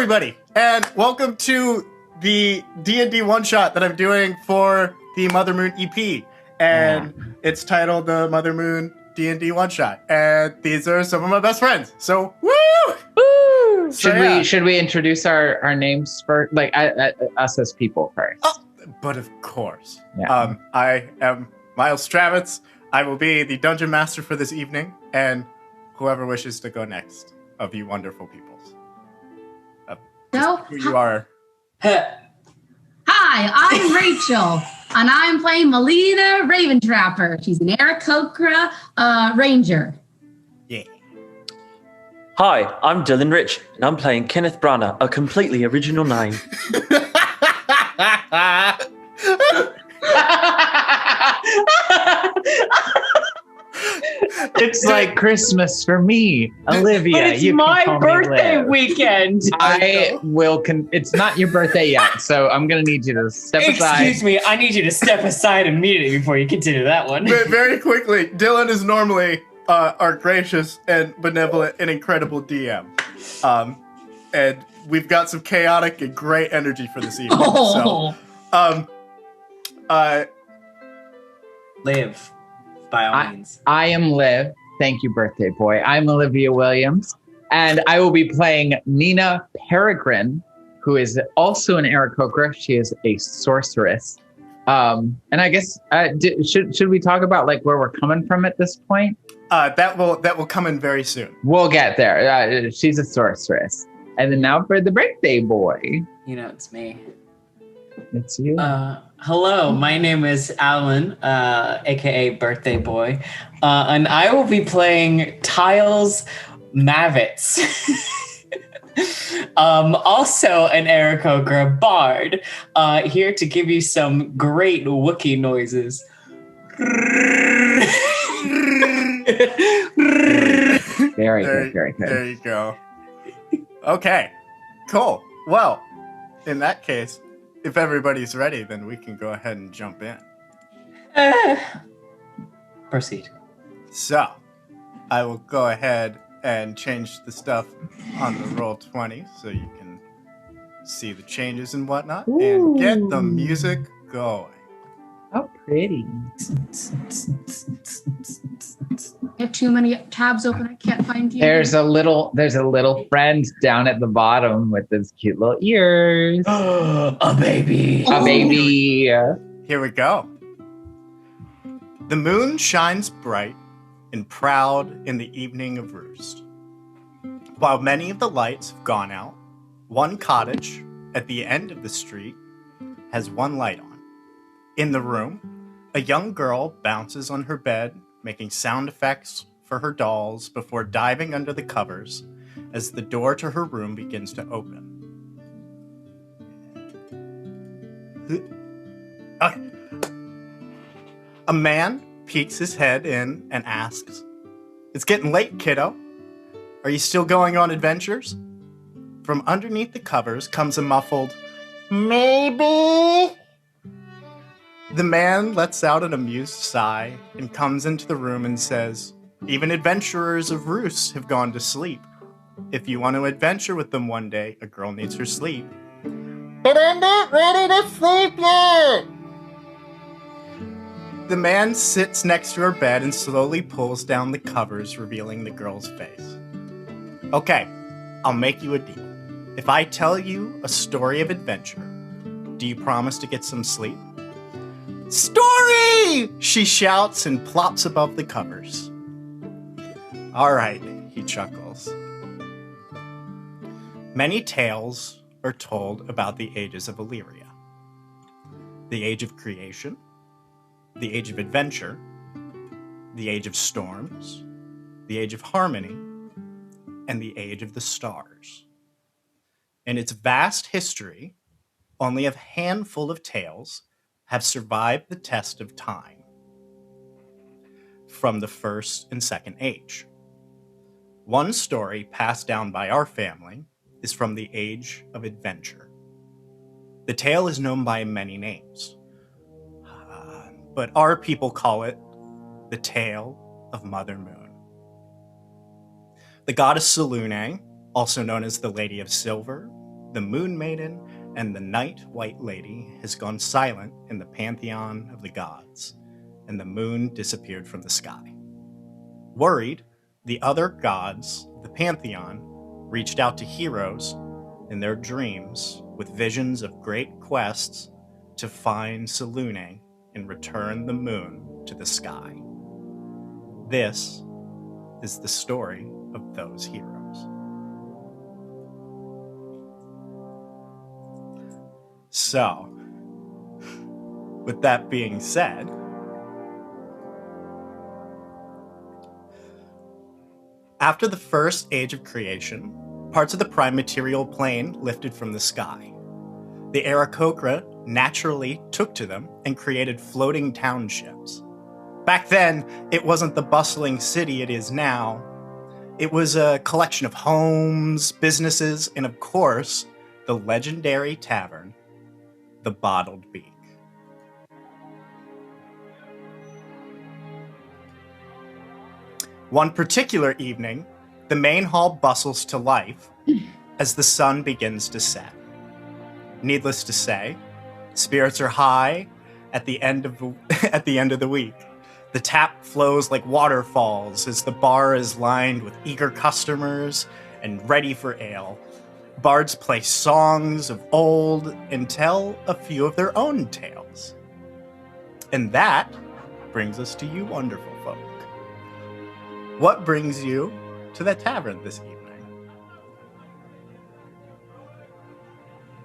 everybody, and welcome to the D&D one-shot that I'm doing for the Mother Moon EP, and it's titled the Mother Moon D&D one-shot, and these are some of my best friends, so woo! Woo! So, should we introduce our names first, like us as people first? Oh, but of course. Yeah. I am Myles Travitz. I will be the dungeon master for this evening, and whoever wishes to go next of you wonderful peoples. Who you are. Hi, I'm Rachel, and I'm playing Melina Raventrapper. She's an Aarakocra ranger. Yeah. Hi, I'm Dylan Rich, and I'm playing Kenneth Branagh, a completely original name. It's like Christmas for me, Olivia. But it's my birthday weekend. I will. It's not your birthday yet, so I'm gonna need you to step aside. Excuse me, I need you to step aside immediately before you continue that one. Very quickly, Dylan is normally our gracious and benevolent and incredible DM. And we've got some chaotic and great energy for this evening. Oh. Live, by all means. I am Liv. Thank you, birthday boy. I'm Olivia Williams, and I will be playing Nina Peregrine, who is also an Aarakocra. She is a sorceress. And I guess should we talk about like where we're coming from at this point? That will come in very soon. We'll get there. She's a sorceress. And then now for the birthday boy. You know, it's me. It's you. Hello, my name is Alan, aka Birthday Boy, and I will be playing Tiles Mavitz. Also an Aarakocra bard, here to give you some great Wookiee noises. Very good. There you go. Okay, cool. Well, in that case, if everybody's ready, then we can go ahead and jump in. Proceed. So, I will go ahead and change the stuff on the Roll20 so you can see the changes and whatnot, and get the music going. How pretty. I have too many tabs open. I can't find you. There's a little friend down at the bottom with those cute little ears. A baby. A baby. Here we go. The moon shines bright and proud in the evening of roost. While many of the lights have gone out, one cottage at the end of the street has one light on. In the room, a young girl bounces on her bed, making sound effects for her dolls before diving under the covers as the door to her room begins to open. A man peeks his head in and asks, "It's getting late, kiddo. Are you still going on adventures?" From underneath the covers comes a muffled, "Maybe." The man lets out an amused sigh and comes into the room and says, "Even adventurers of roost have gone to sleep. If you want to adventure with them one day, a girl needs her sleep." "But I'm not ready to sleep yet." The man sits next to her bed and slowly pulls down the covers, revealing the girl's face. "Okay, I'll make you a deal. If I tell you a story of adventure, do you promise to get some sleep?" "Story!" she shouts and plops above the covers. "All right," he chuckles. Many tales are told about the ages of Illyria. The age of creation, the age of adventure, the age of storms, the age of harmony, and the age of the stars. In its vast history, only a handful of tales have survived the test of time from the first and second age. One story passed down by our family is from the age of adventure. The tale is known by many names, but our people call it the Tale of Mother Moon. The goddess Selune, also known as the Lady of Silver, the Moon Maiden and the Night White Lady has gone silent in the pantheon of the gods, and the moon disappeared from the sky. Worried, the other gods of the pantheon reached out to heroes in their dreams with visions of great quests to find Selûne and return the moon to the sky. This is the story of those heroes. So, with that being said, after the first age of creation, parts of the prime material plane lifted from the sky. The Aarakocra naturally took to them and created floating townships. Back then, it wasn't the bustling city it is now. It was a collection of homes, businesses, and of course, the legendary tavern, the Bottled Beak. One particular evening, the main hall bustles to life as the sun begins to set. Needless to say, spirits are high at the end of the week. The tap flows like waterfalls as the bar is lined with eager customers and ready for ale. Bards play songs of old and tell a few of their own tales. And that brings us to you wonderful folk. What brings you to the tavern this evening?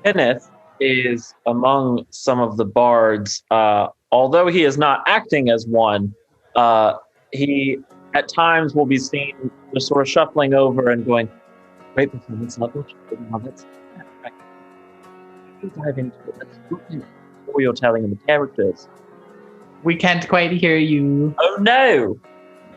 Kenneth is among some of the bards. Although he is not acting as one, he at times will be seen just sort of shuffling over and going, "Great performance, love it. Right. You dive into it. Let's look at the story you're telling and the characters." We can't quite hear you. Oh no!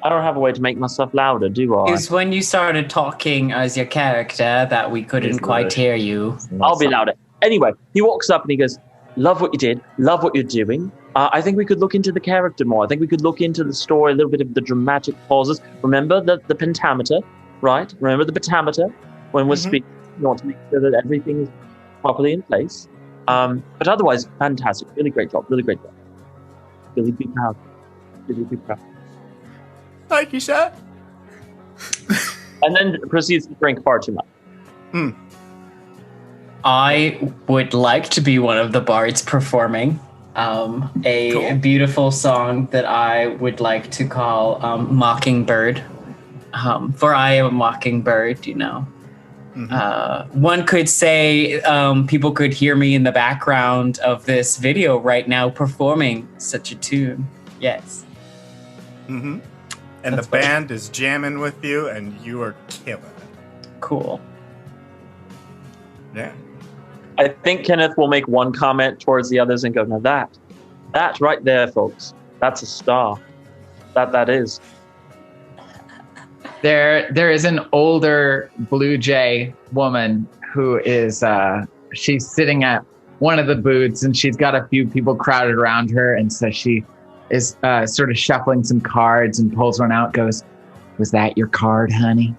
I don't have a way to make myself louder, do I? It's when you started talking as your character that we couldn't quite hear you. I'll be louder. Anyway, he walks up and he goes, "Love what you did. Love what you're doing. I think we could look into the character more. I think we could look into the story, a little bit of the dramatic pauses. Remember the pentameter, right? Remember the pentameter when we're speaking. You want to make sure that everything is properly in place. But otherwise, fantastic. Really great job. Really great job. Really be proud. Really be proud." Thank you, sir. And then proceeds to drink far too much. I would like to be one of the bards performing a beautiful song that I would like to call Mockingbird. For I am a mockingbird, you know. One could say people could hear me in the background of this video right now performing such a tune. Yes. Mm-hmm. And the band is jamming with you, and you are killing it. Cool. Yeah. I think Kenneth will make one comment towards the others and go, "Now that right there, folks, that's a star. That is." There is an older Blue Jay woman who is she's sitting at one of the booths, and she's got a few people crowded around her, and so she is sort of shuffling some cards and pulls one out, goes, "Was that your card, honey?"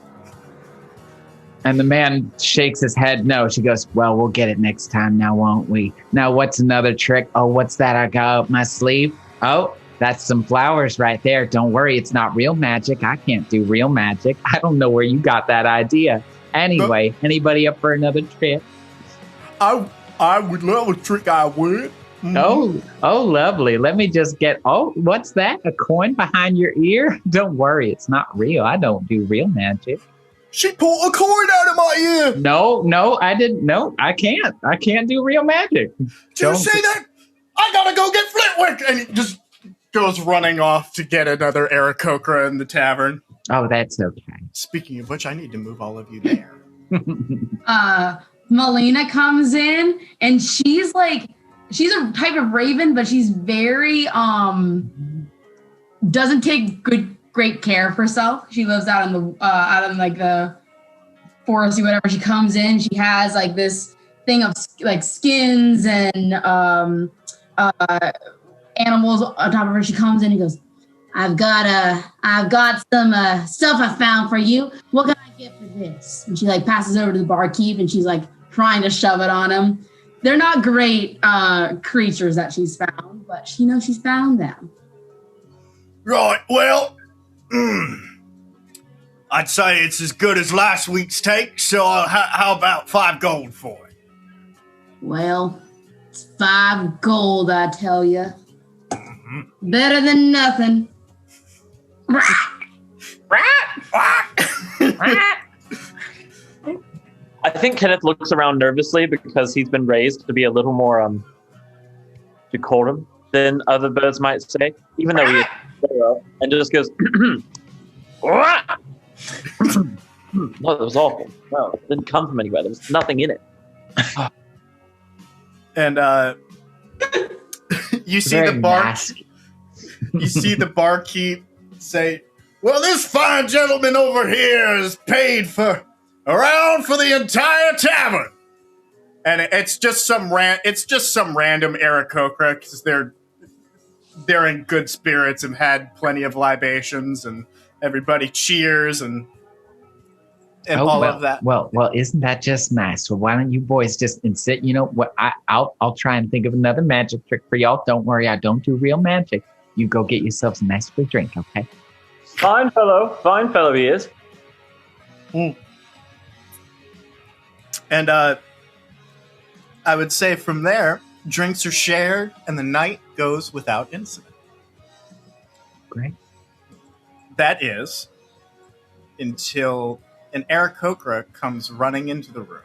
And the man shakes his head no. She goes, "Well, we'll get it next time now, won't we? Now, what's another trick? Oh, what's that I got up my sleeve? Oh, that's some flowers right there. Don't worry, it's not real magic. I can't do real magic. I don't know where you got that idea. Anyway, anybody up for another trick?" I would love a trick, I would. Oh, lovely. Let me just get, what's that? A coin behind your ear? Don't worry, it's not real. I don't do real magic. She pulled a coin out of my ear. No, I didn't. No, I can't. I can't do real magic. Did you say that? I gotta go get Flitwick. And he just goes running off to get another Aarakocra in the tavern. Oh, that's okay. Speaking of which, I need to move all of you there. Melina comes in, and she's a type of raven, but she's very doesn't take great care of herself. She lives out in the foresty, whatever. She comes in, she has like this thing of like skins and animals on top of her. She comes in and goes, I've got some stuff I found for you. What can I get for this?" And she like passes over to the barkeep, and she's like trying to shove it on him. They're not great creatures that she's found, but she knows she's found them. Right, well, I'd say it's as good as last week's take, so how about 5 gold for it? Well, it's 5 gold, I tell you. Better than nothing. I think Kenneth looks around nervously because he's been raised to be a little more decorum than other birds might say, even though he is thorough, and just goes, "Oh, that was awful. No, it didn't come from anywhere. There was nothing in it." And you see the barkeep say, "Well, this fine gentleman over here is paid for the entire tavern," and it's just some random Aarakocra because they're in good spirits and had plenty of libations, and everybody cheers and of that. Well, isn't that just nice? Well, why don't you boys just sit? You know what? I'll try and think of another magic trick for y'all. Don't worry, I don't do real magic. You go get yourselves a nice free drink, okay? Fine fellow he is. And I would say from there, drinks are shared and the night goes without incident. Great. That is until an Aarakocra comes running into the room.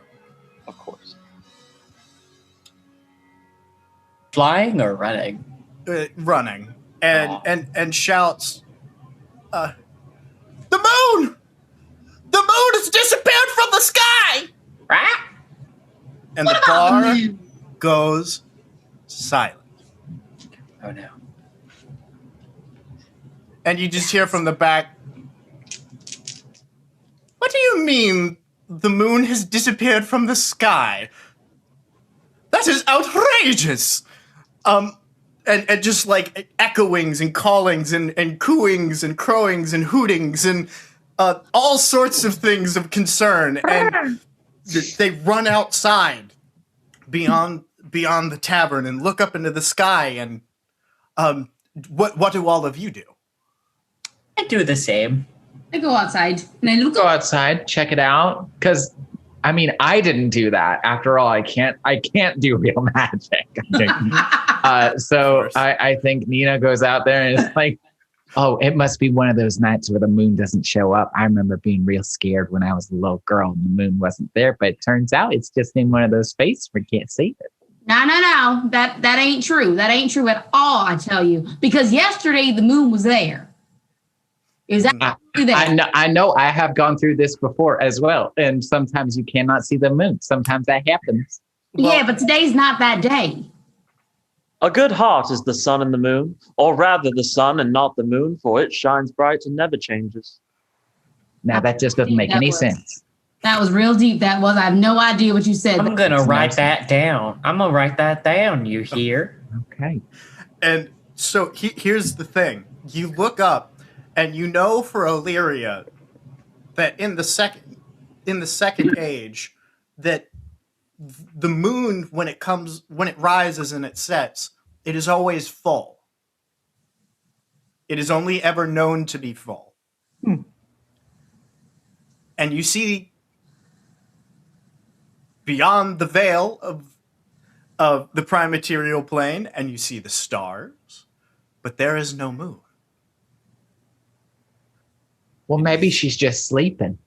Of course. Flying or running? Running. And shouts, "The moon! The moon has disappeared from the sky!" And the bar goes silent. Oh no. And you just hear from the back, "What do you mean the moon has disappeared from the sky? That is outrageous!" And just like echoings and callings and cooings and crowings and hootings and all sorts of things of concern. And they run outside beyond the tavern and look up into the sky. And what do all of you do? I do the same. I go outside and I look. Go outside, check it out, because I mean, I didn't do that. After all, I can't do real magic. So I think Nina goes out there and is like, "Oh, it must be one of those nights where the moon doesn't show up. I remember being real scared when I was a little girl and the moon wasn't there, but it turns out it's just in one of those spaces where you can't see it." No. That ain't true. That ain't true at all, I tell you. Because yesterday the moon was there. Is that there? I know. I have gone through this before as well. And sometimes you cannot see the moon. Sometimes that happens. Yeah, but today's not that day. A good heart is the sun and the moon, or rather the sun and not the moon, for it shines bright and never changes. Now that just doesn't make any sense. That was real deep. That was. I have no idea what you said. I'm going to write that down. I'm going to write that down, you hear? Okay. And so here's the thing. You look up and you know for Illyria that in the second age that the moon, when it rises and it sets, it is always full. It is only ever known to be full. And you see beyond the veil of the prime material plane, and you see the stars, but there is no moon. Well, maybe she's just sleeping.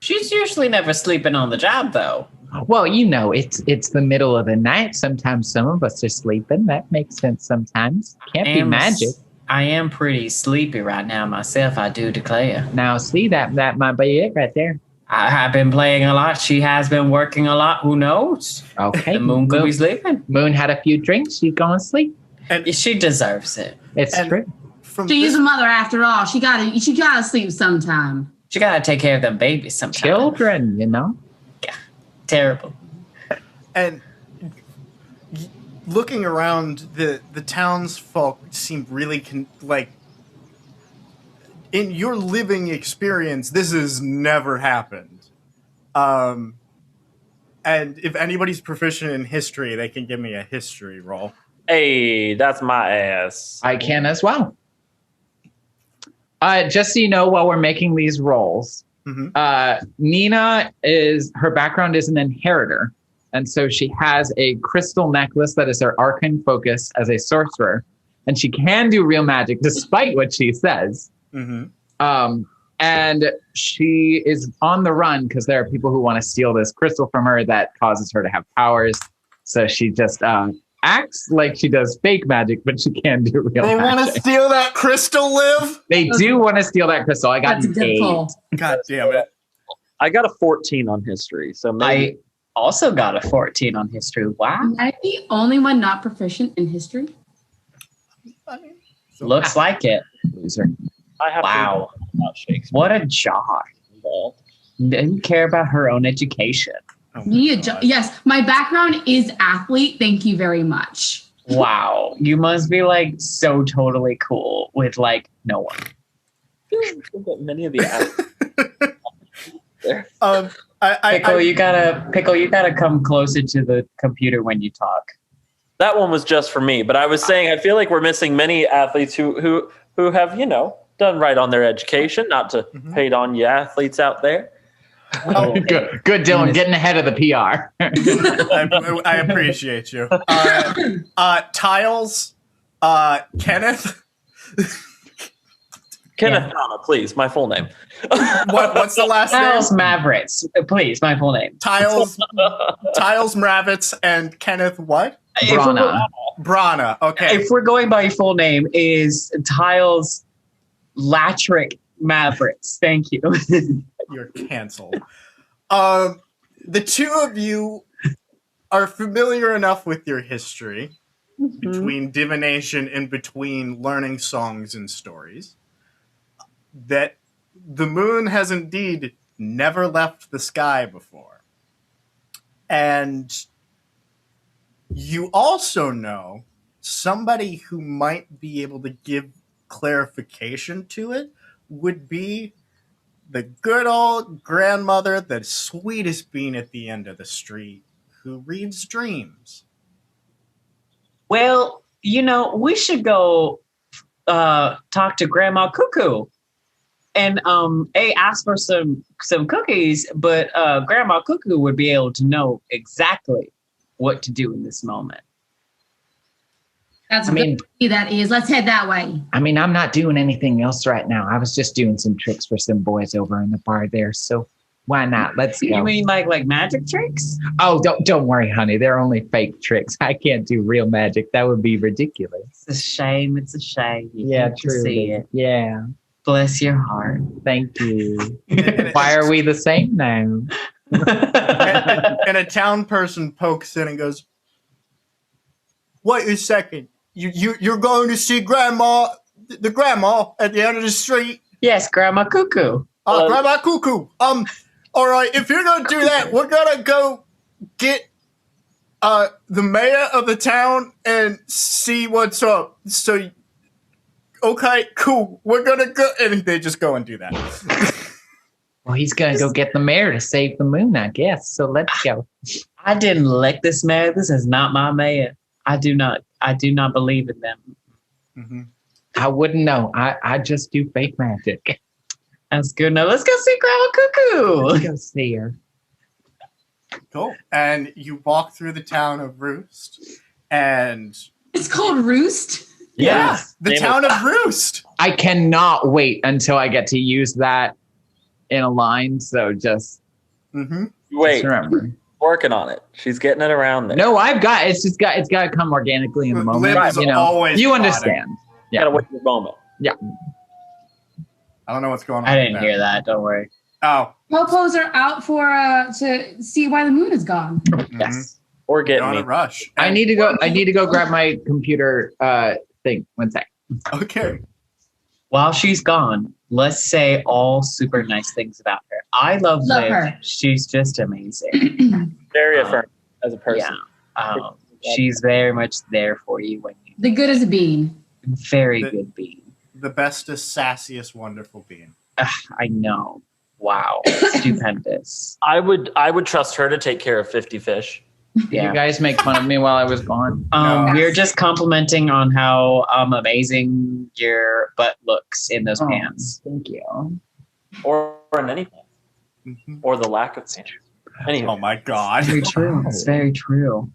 She's usually never sleeping on the job, though. Well, you know, it's the middle of the night. Sometimes some of us are sleeping. That makes sense sometimes. Can't be magic. I am pretty sleepy right now myself, I do declare. Now, see, that might be it right there. I have been playing a lot. She has been working a lot. Who knows? Okay. The moon could be sleeping. Moon had a few drinks. She's going to sleep. And she deserves it. It's true. She's a mother after all. She gotta sleep sometime. She gotta take care of them babies sometimes. Children, you know? Yeah. Terrible. And looking around, the townsfolk seem really in your living experience, this has never happened And if anybody's proficient in history, they can give me a history roll. Hey, that's my ass. I can as well. Just so you know, while we're making these rolls, Nina her background is an inheritor. And so she has a crystal necklace that is her arcane focus as a sorcerer. And she can do real magic despite what she says. And she is on the run because there are people who want to steal this crystal from her that causes her to have powers. So she just acts like she does fake magic, but she can do real magic. They want to steal that crystal, Liv? They do want to steal that crystal. I got That's a good pull. God damn it. I got a 14 on history, so maybe. I also got a 14 on history. Wow. Am I the only one not proficient in history? I mean, Looks like it. Loser. I have Wow. to about Shakespeare. What a jock. Didn't care about her own education. Oh Yes, my background is athlete. Thank you very much. Wow. You must be like so totally cool with like no one. Many of the athletes there. Pickle, you gotta come closer to the computer when you talk. That one was just for me, but I was saying I feel like we're missing many athletes who have, done right on their education, not to hate on you athletes out there. Good, Dylan, getting ahead of the PR. I appreciate you. Tiles, Kenneth. Kenneth Donna, please, my full name. What's the last Myles name? Mavericks, please, my full name. Tiles Mravitz, and Kenneth what? Brana. Okay. If we're going by full name, is Tiles Latrick Mavericks. Thank you. You're canceled. The two of you are familiar enough with your history between divination and between learning songs and stories that the moon has indeed never left the sky before. And you also know somebody who might be able to give clarification to it would be the good old grandmother, the sweetest bean at the end of the street, who reads dreams. Well, we should go talk to Grandma Cuckoo and ask for some cookies, but Grandma Cuckoo would be able to know exactly what to do in this moment. That is. Let's head that way. I mean, I'm not doing anything else right now. I was just doing some tricks for some boys over in the bar there. So why not? Let's go. You mean like magic tricks? Oh, don't worry, honey. They're only fake tricks. I can't do real magic. That would be ridiculous. It's a shame. It's a shame. Yeah, to true. see it. Yeah. Bless your heart. Thank you. Why are we the same now? And a town person pokes in and goes, "Wait a second. You're going to see the grandma at the end of the street?" Yes, Grandma Cuckoo. Grandma Cuckoo. All right, if you're going to do that, we're going to go get the mayor of the town and see what's up. So, okay, cool. We're going to go. And they just go and do that. Well, he's going to go get the mayor to save the moon, I guess. So let's go. I didn't elect this mayor. This is not my mayor. I do not believe in them. Mm-hmm. I wouldn't know. I just do fake magic. That's good. Now let's go see Grandma Cuckoo. Let's go see her. Cool. And you walk through the town of Roost, and It's called Roost. the town of Roost. I cannot wait until I get to use that in a line. So just Wait, remember. working on it. She's getting it around there. No, it's got to come organically in the moment. Liv is always you plotting. understand. You gotta wait for the moment. Yeah. I don't know what's going on. I didn't hear that. Don't worry. Oh. Popos are out for to see why the moon is gone. Yes. Or You're get on me. a rush. I need to go grab my computer thing. One sec. Okay. While she's gone, let's say all super nice things about her. I love Liv. her. She's just amazing. Very affirming as a person. Yeah. She's very much there for you when you The good as a bean. very good being. The bestest, sassiest, wonderful being. I know. Wow, stupendous. I would trust her to take care of 50 fish. Yeah. You guys make fun of me while I was gone. No. We're just complimenting on how amazing your butt looks in those pants. Thank you. Or in any pants. Mhm. Or the lack of pants. Anyway. Oh my god. Very true. It's very true.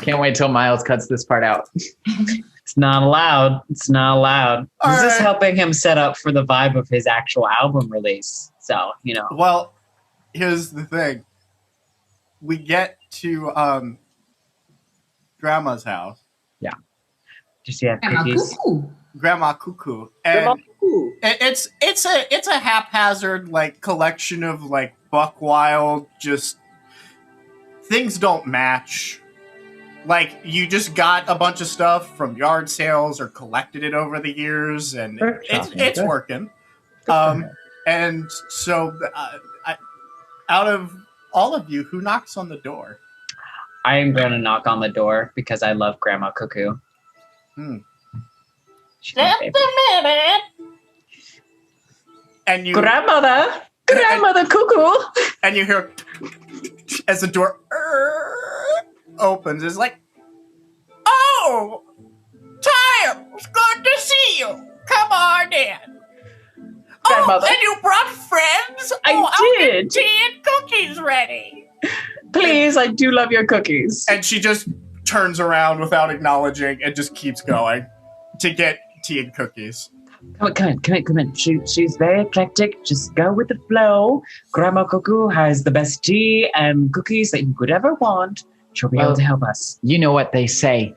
Can't wait till Myles cuts this part out. It's not allowed. It's not allowed. All This is right. helping him set up for the vibe of his actual album release. So, Well, here's the thing. We get to Grandma's house, just yeah, And a cookies. cuckoo. Grandma Cuckoo, and it's a haphazard like collection of like buck wild, just things don't match. Like you just got a bunch of stuff from yard sales or collected it over the years, and Thrift it's shopping, it's good. working. And so out of all of you, who knocks on the door? I am going to knock on the door because I love Grandma Cuckoo. Hmm. She's my favorite. And you Grandmother Cuckoo. and you hear as the door opens. It's like, oh, Time, it's good to see you. Come on in. Grandmother. Oh, and you brought friends? I I'll did. get tea and cookies ready. Please, I do love your cookies. And she just turns around without acknowledging and just keeps going to get tea and cookies. Come in. She's very eclectic. Just go with the flow. Grandma Cuckoo has the best tea and cookies that you could ever want. She'll be able to help us. You know what they say,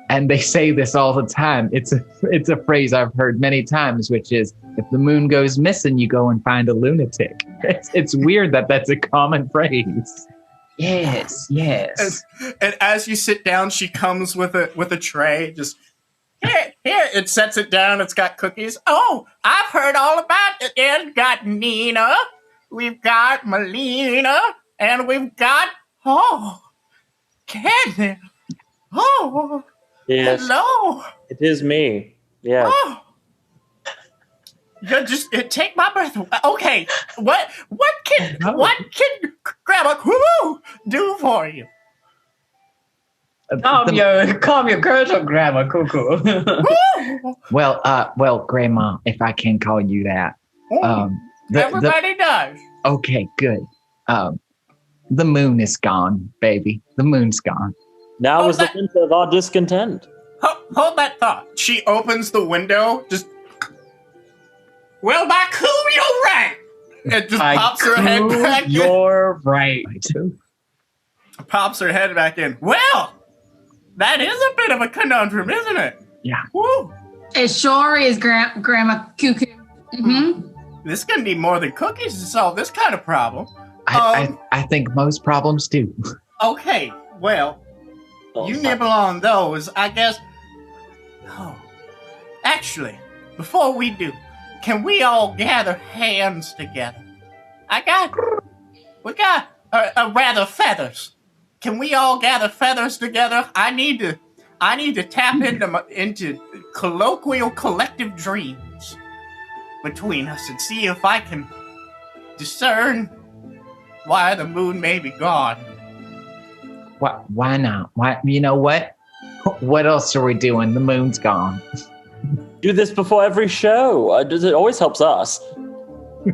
and they say this all the time. It's a phrase I've heard many times, which is, if the moon goes missing, you go and find a lunatic. It's weird that that's a common phrase. Yes. And as you sit down, she comes with a tray. Just here. It sets it down. It's got cookies. Oh, I've heard all about it. It's got Nina. We've got Melina, and we've got Candy. Oh, Yes, hello. it is me. Yeah. Oh. You just take my breath away. Okay, what can Grandma Cuckoo do for you? Calm your girdle, Grandma Cuckoo. Woo! Well, Grandma, if I can call you that. Everybody does. Okay, good. The moon is gone, baby. The moon's gone. Now is the winter of our discontent. Hold that thought. She opens the window. Just well, by who you're right. It just pops her head back in. You're right. I too. Pops her head back in. Well, that is a bit of a conundrum, isn't it? Yeah. Woo! It sure is, Grandma Cuckoo. Mm-hmm. This gonna need more than cookies to solve this kind of problem. I think most problems do. Okay, well, you nibble on those, I guess. Oh, actually, before we do, can we all gather hands together? We got rather feathers. Can we all gather feathers together? I need to tap into colloquial collective dreams between us and see if I can discern why the moon may be gone. Why not? Why? You know what? What else are we doing? The moon's gone. Do this before every show. It always helps us. I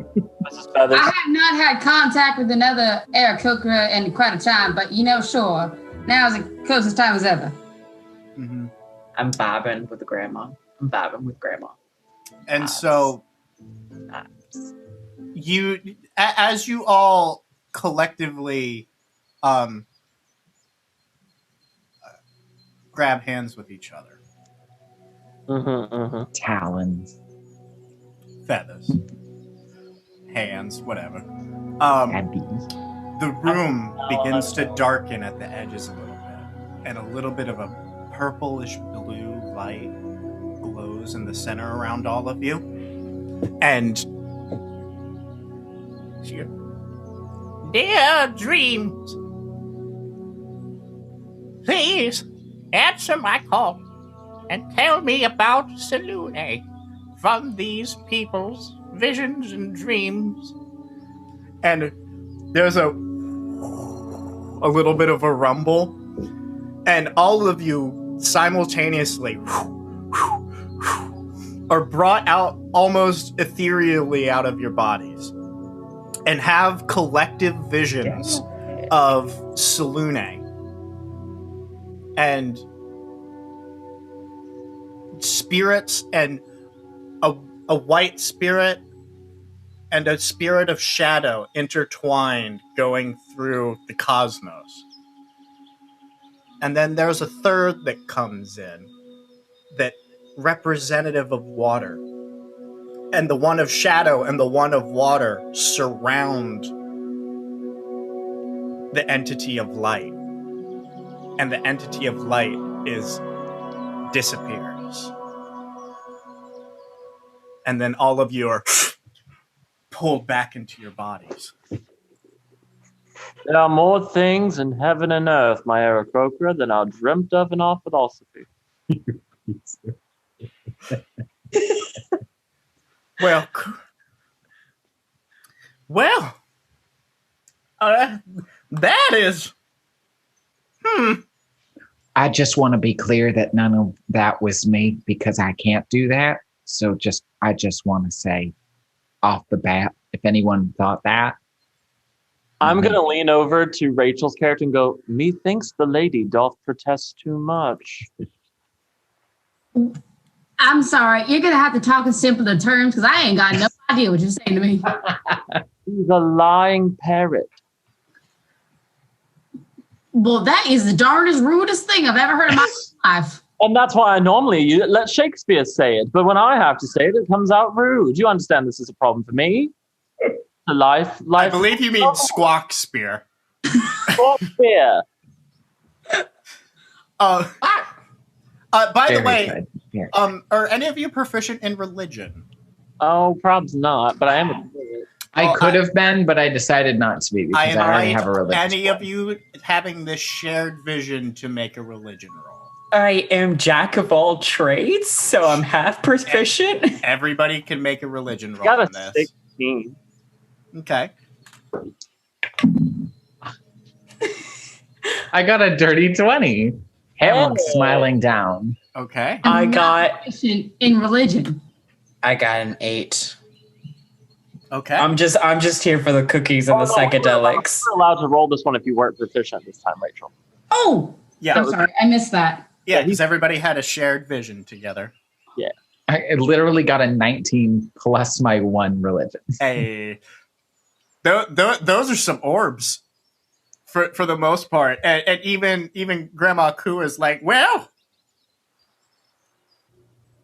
have not had contact with another Aarakocra in quite a time, but sure, now is the closest time as ever. Mm-hmm. I'm vibing with Grandma. And so, as you all collectively grab hands with each other, Talons. feathers, hands, whatever. Abby. The room begins to darken at the edges a little bit, and a little bit of a purplish blue light glows in the center around all of you. And dear dreams, please answer my call and tell me about Selune from these people's visions and dreams. and there's a little bit of a rumble, and all of you simultaneously are brought out almost ethereally out of your bodies and have collective visions of Selune and spirits, and a white spirit and a spirit of shadow intertwined going through the cosmos. And then there's a third that comes in, that representative of water. And the one of shadow and the one of water surround the entity of light. And the entity of light disappears. And then all of you are pulled back into your bodies. There are more things in heaven and earth, my Aarakocra, than I dreamt of in our philosophy. Well, that is, I just want to be clear that none of that was me, because I can't do that. So I just want to say off the bat, if anyone thought that. I'm going to lean over to Rachel's character and go, methinks the lady doth protest too much. I'm sorry. You're going to have to talk in simpler terms because I ain't got no idea what you're saying to me. He's a lying parrot. Well, that is the darndest, rudest thing I've ever heard in my life. And that's why I normally let Shakespeare say it. But when I have to say it, it comes out rude. You understand this is a problem for me? Life. I believe you mean squawk spear. Shakespeare. By the way, good. are any of you proficient in religion? Oh, probably not, but I am a parrot. I could have been, but I decided not to be because I already have a religion. Any of you having this shared vision to make a religion roll? I am jack of all trades, so I'm half proficient. Everybody can make a religion roll. Got on a this. 16. Okay. I got a dirty 20. Hamlin's smiling down. Okay. I I'm not got proficient in religion. an 8. Okay. I'm just here for the cookies and the psychedelics. You're allowed to roll this one if you weren't proficient this time, Rachel. Oh, yeah. I'm sorry. I missed that. Yeah, because everybody had a shared vision together. I literally got a 19 plus my 1 religion. Hey, those are some orbs, for the most part, and even Grandma Koo is like, well,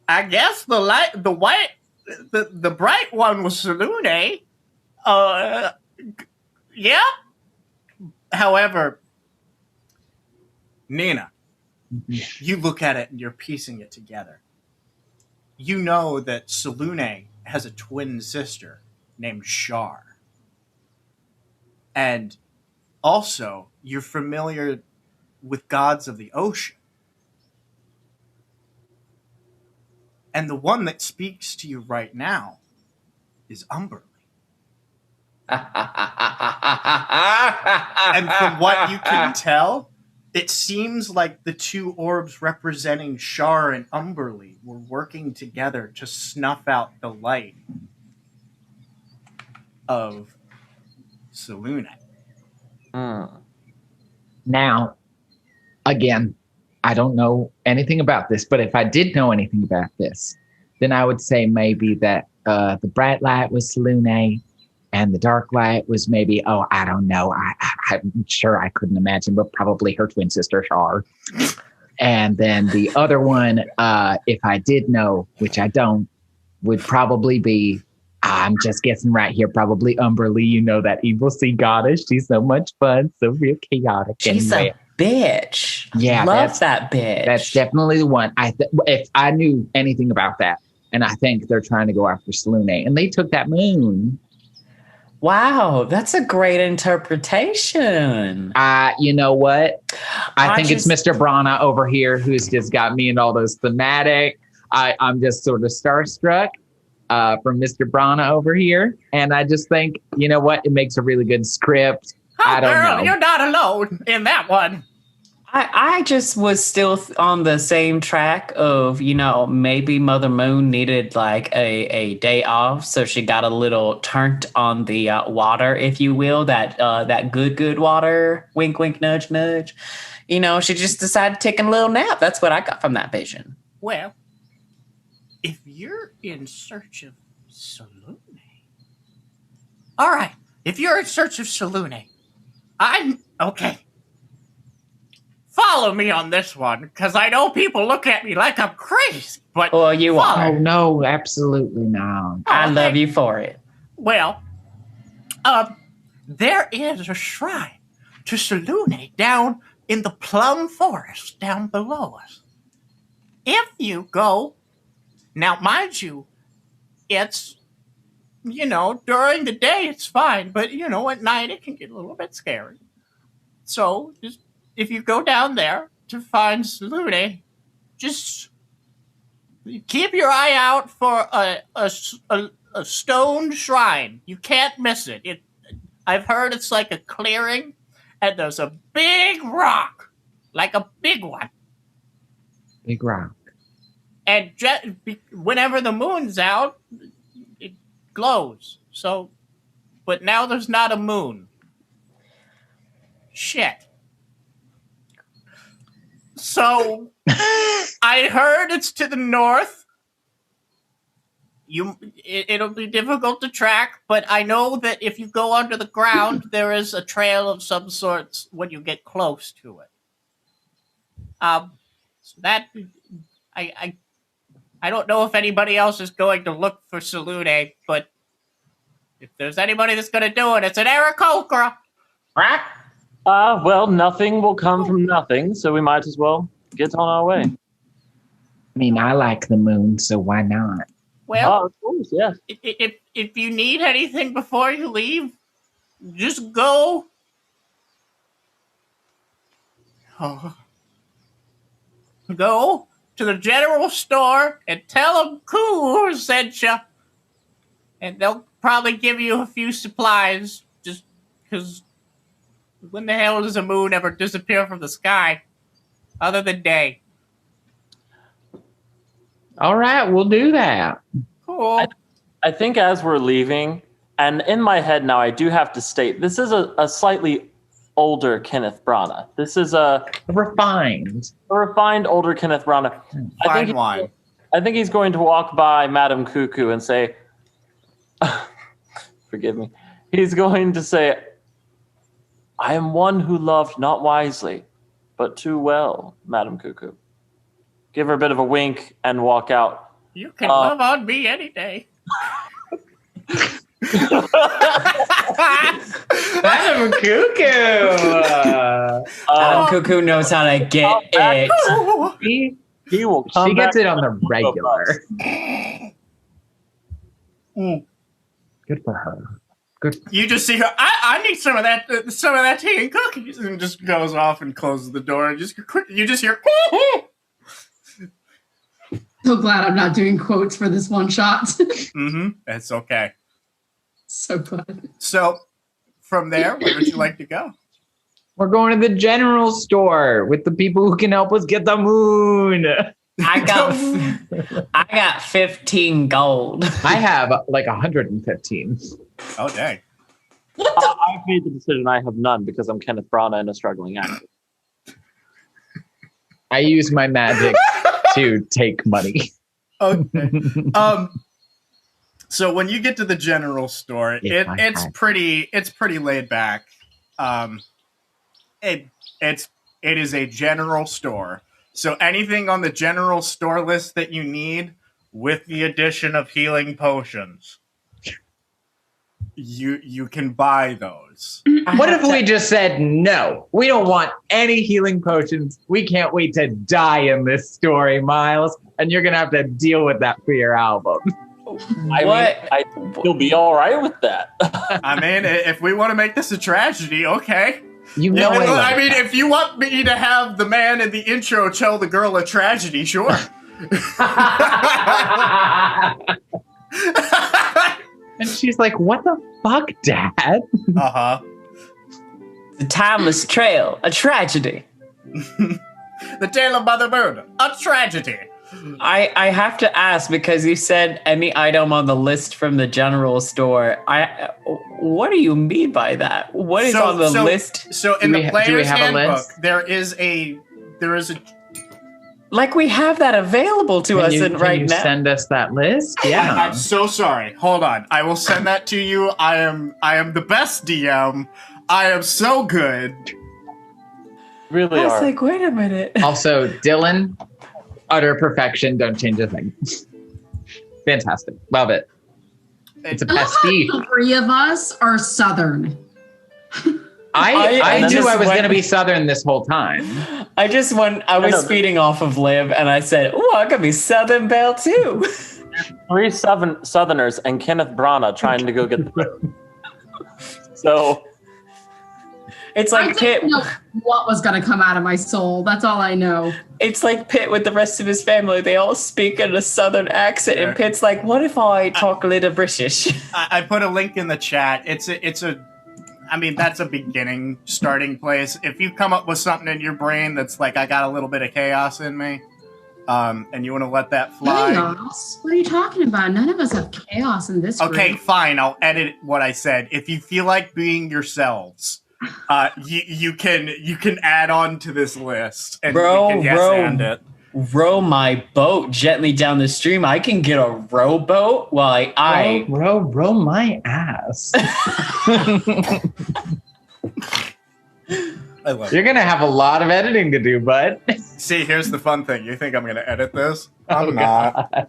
I guess the bright one was Selune. Yeah. However, Nina, you look at it and you're piecing it together. You know that Selune has a twin sister named Shar. And also, you're familiar with gods of the ocean. And the one that speaks to you right now is Umberly. And from what you can tell, it seems like the two orbs representing Shar and Umberly were working together to snuff out the light of Selune. Now, again, I don't know anything about this, but if I did know anything about this, then I would say maybe that the bright light was Selune and the dark light was maybe, I don't know. I'm sure I couldn't imagine, but probably her twin sister, Shar. And then the other one, if I did know, which I don't, would probably be, I'm just guessing right here, probably Umberly. You know, that evil sea goddess. She's so much fun, so real chaotic. She's anyway. a bitch. Yeah, love that bitch. That's definitely the one. If I knew anything about that, and I think they're trying to go after Selune, and they took that moon. Wow, that's a great interpretation. You know what? I think it's Mr. Brana over here who's just got me in all those thematic. I'm just sort of starstruck. from Mr. Brana over here. And I just think, you know what? It makes a really good script. I don't know. You're not alone in that one. I just was still on the same track of, maybe Mother Moon needed like a day off. So she got a little turnt on the water, if you will, that good water. Wink, wink, nudge, nudge. She just decided to take a little nap. That's what I got from that vision. Well, if you're in search of Salune. All right. If you're in search of Salune, I'm okay. Follow me on this one, because I know people look at me like I'm crazy. But you are. Oh, no, absolutely not. I love you for it. Well, there is a shrine to Salune down in the plum forest down below us. If you go, now mind you, it's, during the day it's fine, but at night it can get a little bit scary. So just if you go down there to find Salune, just keep your eye out for a stone shrine. You can't miss it. I've heard it's like a clearing, and there's a big rock, like a big one. Big rock. And whenever the moon's out, it glows. So, but now there's not a moon. Shit. So, I heard it's to the north. It'll be difficult to track, but I know that if you go under the ground, there is a trail of some sorts when you get close to it. So that I don't know if anybody else is going to look for Salune, but if there's anybody that's going to do it, it's an Aarakocra. Well, nothing will come from nothing, so we might as well get on our way. I mean, I like the moon, so why not? Well, of course, yes. If you need anything before you leave, just go. Go to the general store and tell them Koo sent you. And they'll probably give you a few supplies, just because when the hell does a moon ever disappear from the sky? Other than day. All right, we'll do that. Cool. I think as we're leaving, and in my head now, I do have to state, this is a slightly older Kenneth Branagh. This is a refined older Kenneth Branagh. Fine wine. I think he's going to walk by Madame Cuckoo and say, forgive me. He's going to say, I am one who loved not wisely, but too well, Madame Cuckoo. Give her a bit of a wink and walk out. You can love on me any day. Madame Cuckoo! Madame Cuckoo knows how to get it. He will come She gets back it on the regular. Good for her. Good. You just see her. I need some of that tea and cookies, and just goes off and closes the door. And you just hear. So glad I'm not doing quotes for this one shot. It's okay. So glad. So, from there, where would you like to go? We're going to the general store with the people who can help us get the moon. I got 15 gold. I have like 115. Oh, dang. I've made the decision I have none because I'm Kenneth Branagh and a struggling actor. I use my magic to take money. Okay. So when you get to the general store, it's pretty laid back. It is a general store. So anything on the general store list that you need, with the addition of healing potions, you can buy those. What if we just said no? We don't want any healing potions. We can't wait to die in this story, Myles. And you're gonna have to deal with that for your album. I think you'll be all right with that. I mean, if we want to make this a tragedy, okay. I mean, if you want me to have the man in the intro tell the girl a tragedy, sure. And she's like, what the fuck, Dad? Uh-huh. The timeless trail, a tragedy. The Tale of Mother Bird, a tragedy. I have to ask, because you said any item on the list from the general store. What do you mean by that? What is on the list? So in Do the we player's have a handbook, list? there is a Like we have that available to us Can right you now. send us that list? Yeah. I'm so sorry. Hold on. I will send that to you. I am the best DM. I am so good. Really I was are. like, wait a minute. Also, Dylan, utter perfection. Don't change a thing. Fantastic. Love it. It's a I love how pastiche. the three of us are Southern. I knew just I was went- going to be Southern this whole time. I was feeding off of Liv, and I said, "Oh, I could be Southern Belle too." 3 Southerners and Kenneth Branagh trying to go get the food. So It's I like Pitt. didn't know what was going to come out of my soul. That's all I know. It's like Pitt with the rest of his family. They all speak in a Southern accent, and Pitt's like, "What if I talk a little British?" I put a link in the chat. I mean, that's a beginning starting place. If you come up with something in your brain that's like, I got a little bit of chaos in me, and you want to let that fly. Chaos? What are you talking about? None of us have chaos in this Okay, group. fine. I'll edit what I said. If you feel like being yourselves, you can add on to this list and we can yes-and it. Row my boat gently down the stream. I can get a rowboat while I Row my ass. I love You're it. going to have a lot of editing to do, bud. See, here's the fun thing. You think I'm going to edit this? Oh, I'm not. God.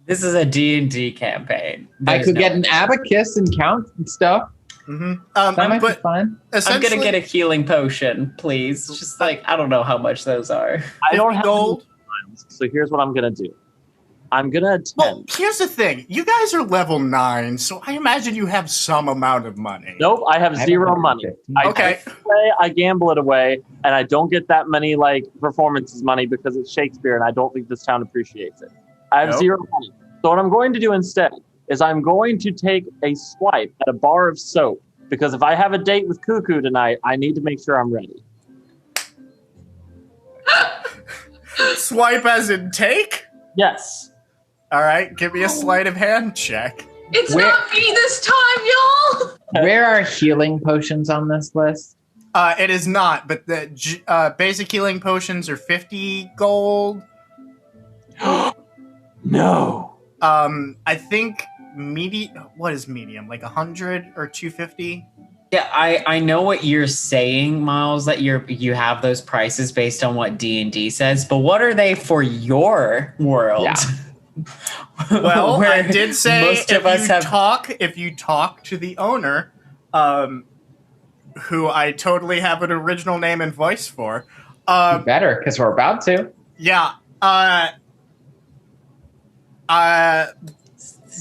This is a D&D campaign. I There's could no- get an abacus and count and stuff. Mm-hmm. That might be But fun. I'm essentially, gonna get a healing potion, please. Just like I don't know how much those are. I don't 50 have gold. times. So here's what I'm gonna do. I'm gonna attempt. Well, here's the thing. You guys are level 9, so I imagine you have some amount of money. Nope, I have I zero haven't money. heard I Okay. I gamble it away, and I don't get that many like performances money because it's Shakespeare, and I don't think this town appreciates it. I have Nope. zero money. So what I'm going to do instead is I'm going to take a swipe at a bar of soap, because if I have a date with Cuckoo tonight, I need to make sure I'm ready. Swipe as in take? Yes. All right, give me a sleight of hand check. It's Where- not me this time, y'all. Where are healing potions on this list? It is not, but the basic healing potions are 50 gold. No. I think what is medium? Like 100 or 250? Yeah, I know what you're saying, Miles. That you have those prices based on what D&D says, but what are they for your world? Yeah. Well, Where I did say most of us have. if you talk to the owner, who I totally have an original name and voice for. Better, because we're about to. Yeah.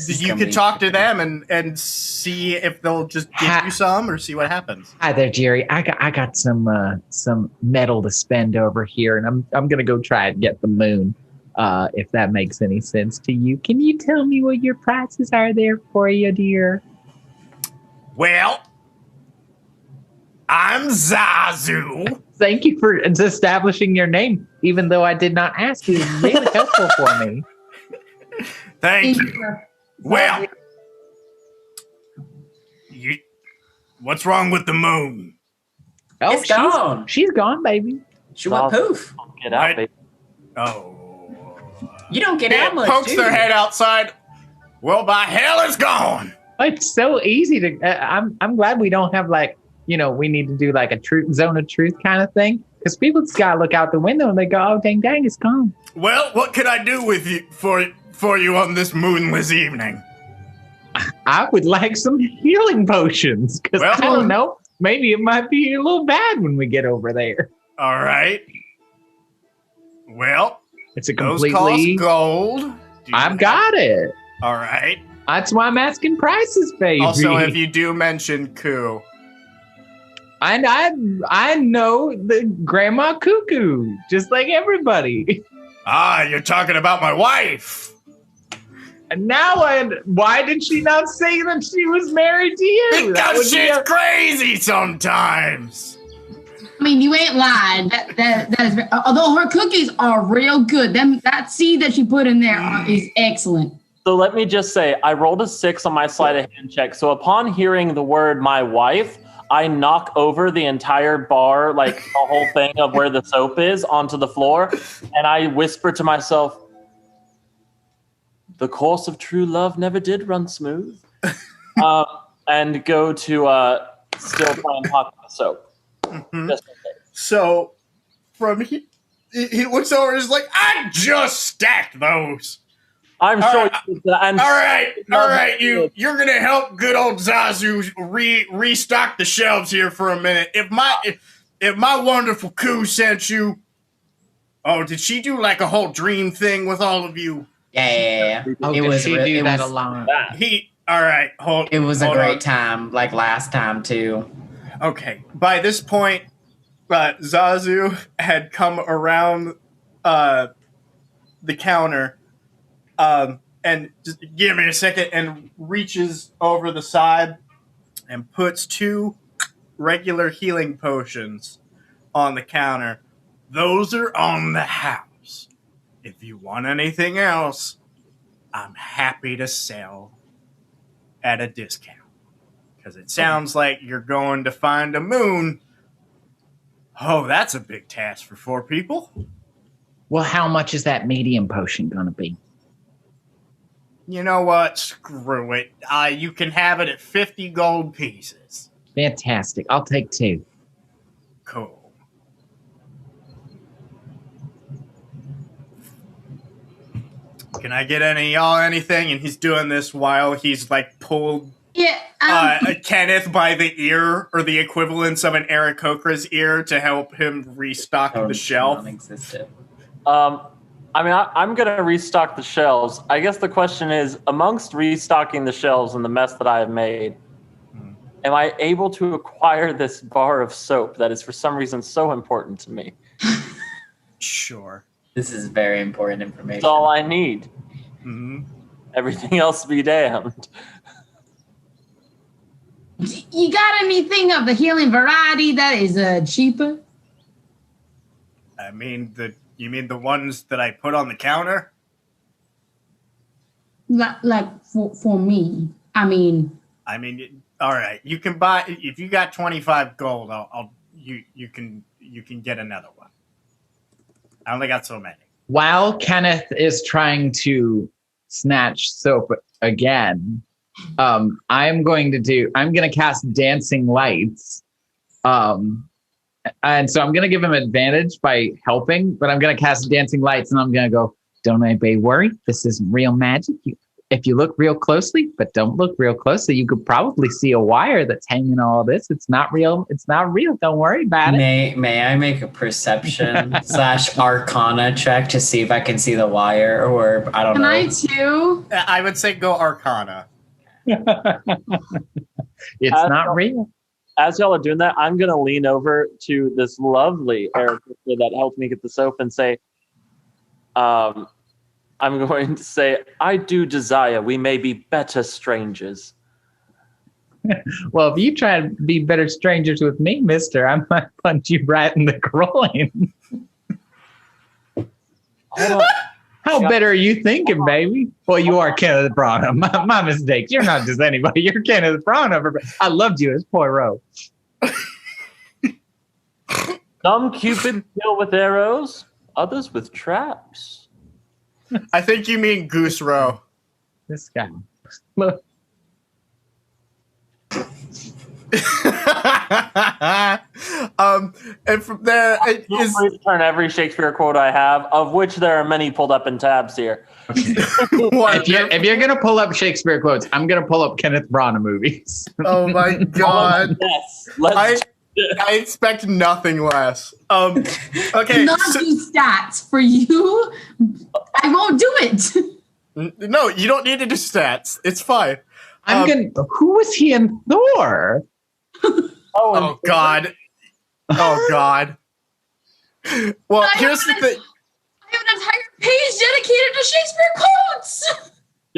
You could talk to them and see if they'll just give you some or see what happens. Hi there, Jerry. I got some metal to spend over here, and I'm gonna go try and get the moon. If that makes any sense to you, can you tell me what your prices are there for you, dear? Well, I'm Zazu. Thank you for establishing your name, even though I did not ask you. It's really helpful for me. Thank you. Well, what's wrong with the moon? Oh, It's gone. She's gone, baby. She went poof. Get out, baby. Oh. You don't get It that much, pokes do their you? head outside. Well, by hell, it's gone. It's so easy to. I'm glad we don't have we need to do like a zone of truth kind of thing, because people just gotta look out the window and they go, oh dang, it's gone. Well, what can I do with you for you on this moonless evening? I would like some healing potions, because Well- I don't know, maybe it might be a little bad when we get over there. All right. Well, It's a those completely. cost gold. Do you I've have- got it. All right. That's why I'm asking prices, baby. Also, if you do mention Koo, And I know the Grandma Cuckoo, just like everybody. you're talking about my wife. Why did she not say that she was married to you? Because she's crazy sometimes. I mean, you ain't lying. That is. Although her cookies are real good, that seed that she put in there is excellent. So let me just say, I rolled a 6 on my sleight of hand check. So upon hearing the word "my wife," I knock over the entire bar, like the whole thing of where the soap is, onto the floor, and I whisper to myself, "The course of true love never did run smooth," and go to still playing hot with the soap. Mm-hmm. So from he looks over and is like, I just stacked those. I'm sure. All right. You're gonna help good old Zazu restock the shelves here for a minute. If my wonderful Koo sent you, did she do like a whole dream thing with all of you? Yeah. Oh, it was. She do that alone. All right. It was a great time, like last time too. Okay. By this point, Zazu had come around the counter, and just give me a second, and reaches over the side and puts 2 regular healing potions on the counter. Those are on the house. If you want anything else, I'm happy to sell at a discount. Because it sounds like you're going to find a moon. Oh, that's a big task for 4 people. Well, how much is that medium potion going to be? You know what? Screw it. You can have it at 50 gold pieces. Fantastic. I'll take 2. Cool. Can I get anything? And he's doing this while he's like pulled Kenneth by the ear, or the equivalence of an Aarakocra's ear, to help him restock the shelf. Non-existent. I'm going to restock the shelves. I guess the question is, amongst restocking the shelves and the mess that I have made, am I able to acquire this bar of soap that is for some reason so important to me? Sure. This is very important information. That's all I need. Mm-hmm. Everything else be damned. You got anything of the healing variety that is cheaper? I mean, you mean the ones that I put on the counter? Like for me. I mean, all right. You can buy, if you got 25 gold. You can get another one. I only got so many. While Kenneth is trying to snatch soap again, I'm going to cast dancing lights. And so I'm going to give him advantage by helping, but I'm going to cast dancing lights and I'm going to go, don't anybody worry. This isn't real magic. If you look real closely, but don't look real closely, you could probably see a wire that's hanging all this. It's not real. It's not real. Don't worry about it. May I make a perception / arcana check to see if I can see the wire, or I don't know. Can I too? I would say go Arcana. It's not real. As y'all are doing that, I'm going to lean over to this lovely Eric that helped me get the soap and say, I'm going to say, I do desire we may be better strangers. Well, if you try to be better strangers with me, mister, I might punch you right in the groin. How better are you thinking, baby? Well, you are Kenneth Branagh. My mistake. You're not just anybody. You're Kenneth Branagh. I loved you as Poirot. Some Cupid kill with arrows, others with traps. I think you mean Goose Row. This guy. Look. And from there, Feel free to turn every Shakespeare quote I have, of which there are many pulled up in tabs here. Okay. if you're gonna pull up Shakespeare quotes, I'm gonna pull up Kenneth Branagh movies. Oh my god! Yes, I expect nothing less. Okay, not do stats for you. I won't do it. No, you don't need to do stats. It's fine. Who was he in Thor? Oh god. Oh god. Well, here's the thing. I have an entire page dedicated to Shakespeare quotes.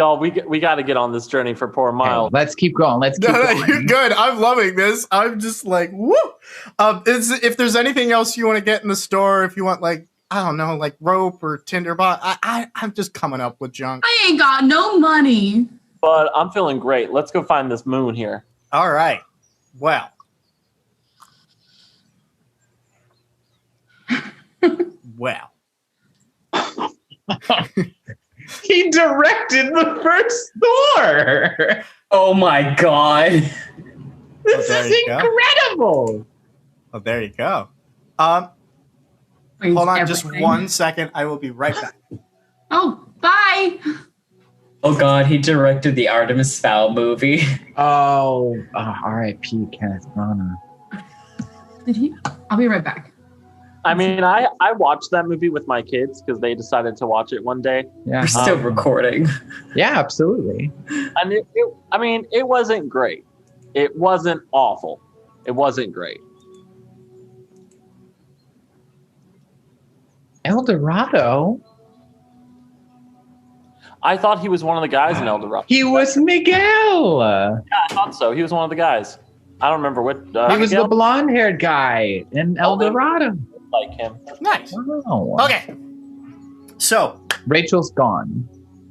Y'all, we got to get on this journey for poor Myles. Okay, let's keep going. Let's keep going. You're good. I'm loving this. I'm just like, woo. If there's anything else you want to get in the store, if you want like, I don't know, like rope or tinderbot, I'm just coming up with junk. I ain't got no money. But I'm feeling great. Let's go find this moon here. All right. Well. Well. He directed the first store. Oh my god. This there is you go. incredible. Oh, there you go. Brings Hold on just everything. 1 second. I will be right back. Oh, bye. Oh god, he directed the Artemis Fowl movie. Oh, R.I.P. Kenneth Branagh. Did he? I'll be right back. I mean, I watched that movie with my kids because they decided to watch it one day. Yeah, We're still recording. yeah, absolutely. And it wasn't great. It wasn't awful. It wasn't great. El Dorado. I thought he was one of the guys in El Dorado. He was Miguel. Yeah, I thought so. He was one of the guys. I don't remember what. He was the blonde-haired guy in El Dorado. Like him. Nice. Wow. Okay. So, Rachel's gone.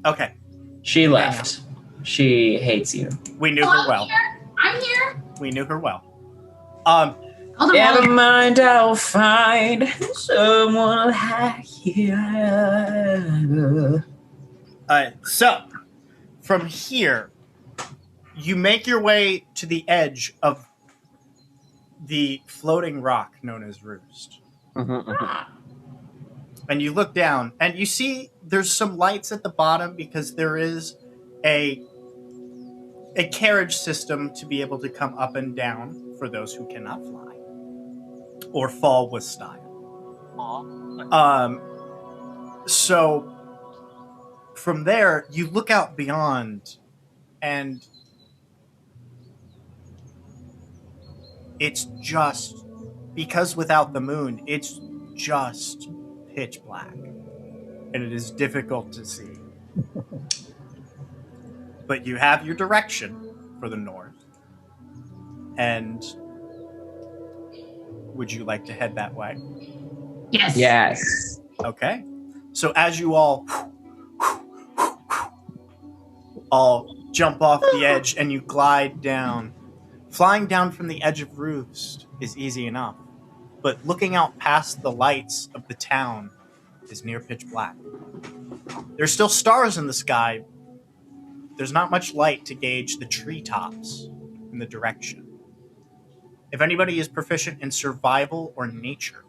okay. She left. She hates you. We knew her well. I'm here. We knew her well. Never mind, I'll find someone like you. So, from here, you make your way to the edge of the floating rock known as Roost. And you look down, and you see there's some lights at the bottom because there is a carriage system to be able to come up and down for those who cannot fly or fall with style. So from there, you look out beyond, and it's just, because without the moon, it's just pitch black. And it is difficult to see. But you have your direction for the north. And would you like to head that way? Yes. Yes. Okay. So as you all jump off the edge and you glide down, flying down from the edge of Roost is easy enough. But looking out past the lights of the town is near pitch black. There's still stars in the sky. There's not much light to gauge the treetops in the direction. If anybody is proficient in survival or nature,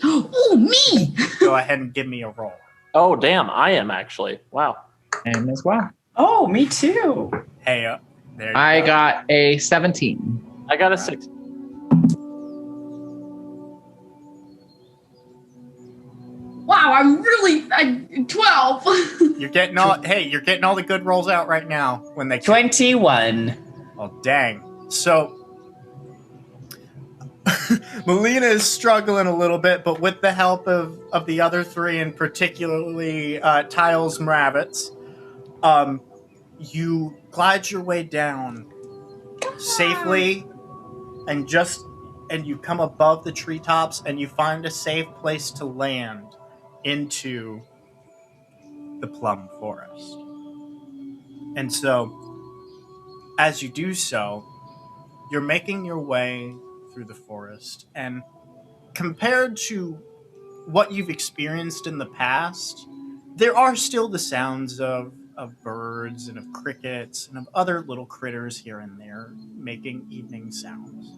Oh, me. go ahead and give me a roll. Oh, damn. I am actually. Wow. And as well. Oh, me too. Hey, there you I go. got a 17. I got a 6. Wow, I'm 12. You're getting all the good rolls out right now when they 21. Oh, dang. So Melina is struggling a little bit, but with the help of the other three, and particularly Tiles Mravitz, you glide your way down safely, and you come above the treetops, and you find a safe place to land into the plum forest. And so, as you do so, you're making your way through the forest, and compared to what you've experienced in the past, there are still the sounds of birds and of crickets and of other little critters here and there making evening sounds.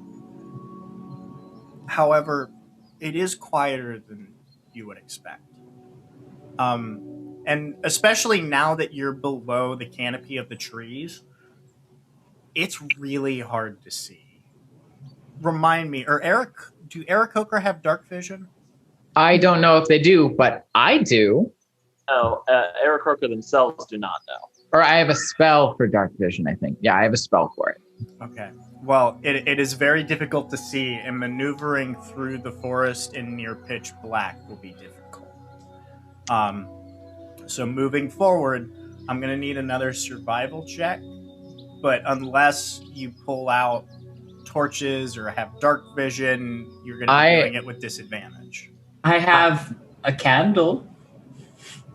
However, it is quieter than you would expect. And especially now that you're below the canopy of the trees, it's really hard to see. Remind me, do Aarakocra have dark vision? I don't know if they do, but I do. No, Aarakocra themselves do not know. Or I have a spell for dark vision, I think. Yeah, I have a spell for it. Okay. Well, it is very difficult to see, and maneuvering through the forest in near pitch black will be difficult. So moving forward, I'm gonna need another survival check. But unless you pull out torches or have dark vision, you're gonna be doing it with disadvantage. I have a candle.